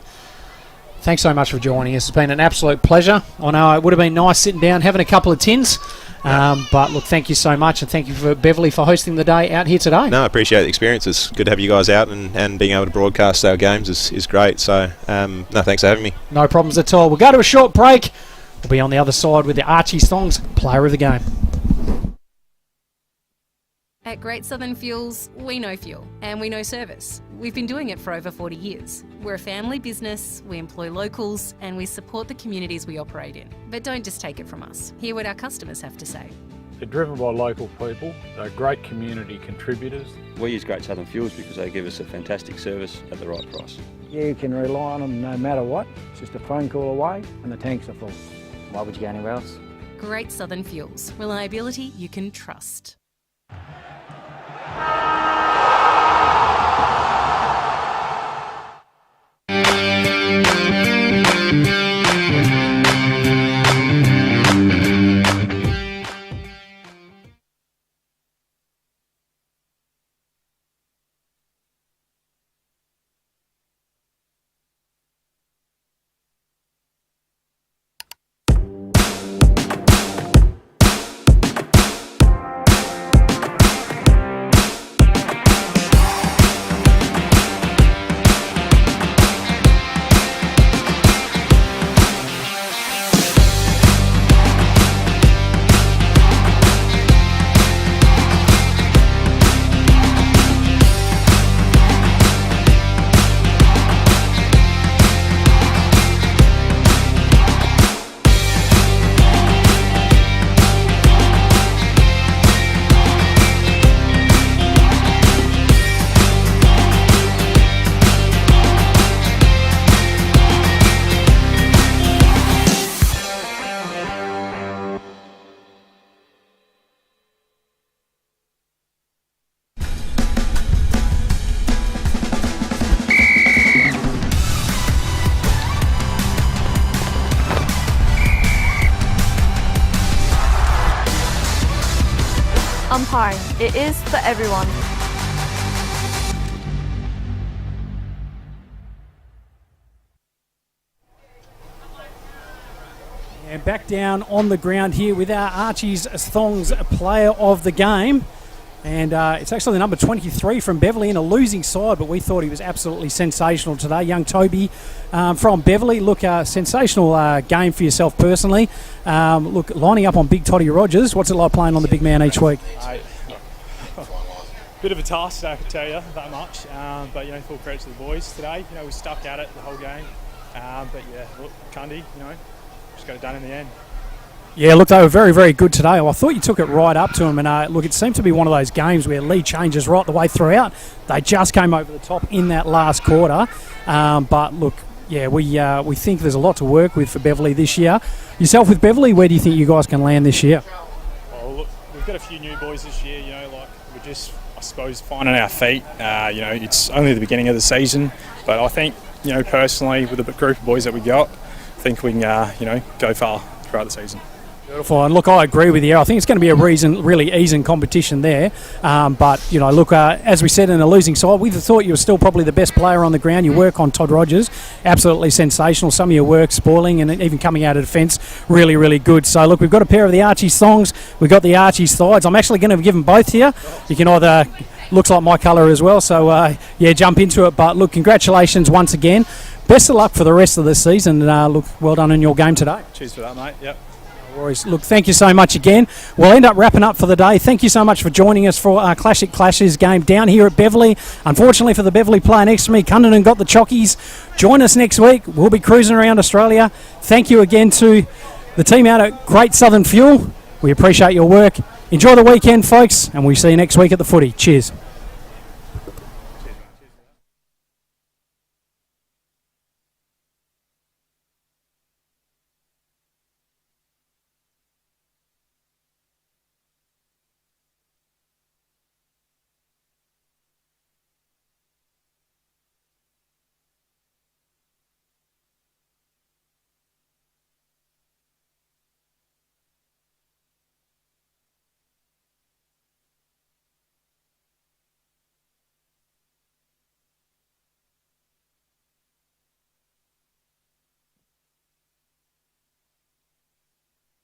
Thanks so much for joining us. It's been an absolute pleasure. I know it would have been nice sitting down, having a couple of tins. But look, thank you so much, and thank you for Beverley for hosting the day out here today. No, I appreciate the experience. It's good to have you guys out, and being able to broadcast our games is great. So, no, thanks for having me. No problems at all. We'll go to a short break. We'll be on the other side with the Archie's Thongs player of the game. At Great Southern Fuels, we know fuel and we know service. We've been doing it for over 40 years. We're a family business, we employ locals, and we support the communities we operate in. But don't just take it from us. Hear what our customers have to say. They're driven by local people. They're great community contributors. We use Great Southern Fuels because they give us a fantastic service at the right price. You can rely on them no matter what. It's just a phone call away and the tanks are full. Why would you go anywhere else? Great Southern Fuels. Reliability you can trust. Umpiring, it is for everyone. And back down on the ground here with our Archie's Thongs player of the game. And it's actually the number 23 from Beverley in a losing side, but we thought he was absolutely sensational today. Young Toby from Beverley. Look, sensational game for yourself personally. Look, lining up on Big Toddy Rogers. What's it like playing on the big man each week? Bit of a task, I can tell you that much. But full credit to the boys today. We stuck at it the whole game. But yeah, look, Cundy, just got it done in the end. Yeah, look, they were very, very good today. I thought you took it right up to them. And, look, it seemed to be one of those games where lead changes right the way throughout. They just came over the top in that last quarter. But, look, yeah, we think there's a lot to work with for Beverley this year. Yourself with Beverley, where do you think you guys can land this year? Well, look, we've got a few new boys this year, we're just, I suppose, finding our feet. It's only the beginning of the season. But I think, personally, with the group of boys that we got, I think we can, go far throughout the season. Beautiful. And look, I agree with you. I think it's going to be a really easy competition there. But, look, as we said, in a losing side, we thought you were still probably the best player on the ground. Your work on Todd Rogers, absolutely sensational. Some of your work spoiling and even coming out of defence, really, really good. So, look, we've got a pair of the Archie's thongs. We've got the Archie's thighs. I'm actually going to give them both here. You can either... Looks like my colour as well. So, jump into it. But, look, congratulations once again. Best of luck for the rest of the season. Look, well done in your game today. Cheers for that, mate. Yep. No worries. Look, thank you so much again. We'll end up wrapping up for the day. Thank you so much for joining us for our Classic Clashes game down here at Beverley. Unfortunately for the Beverley player next to me, Cunderdin got the chockies. Join us next week. We'll be cruising around Australia. Thank you again to the team out at Great Southern Fuel. We appreciate your work. Enjoy the weekend, folks, and we'll see you next week at the footy. Cheers.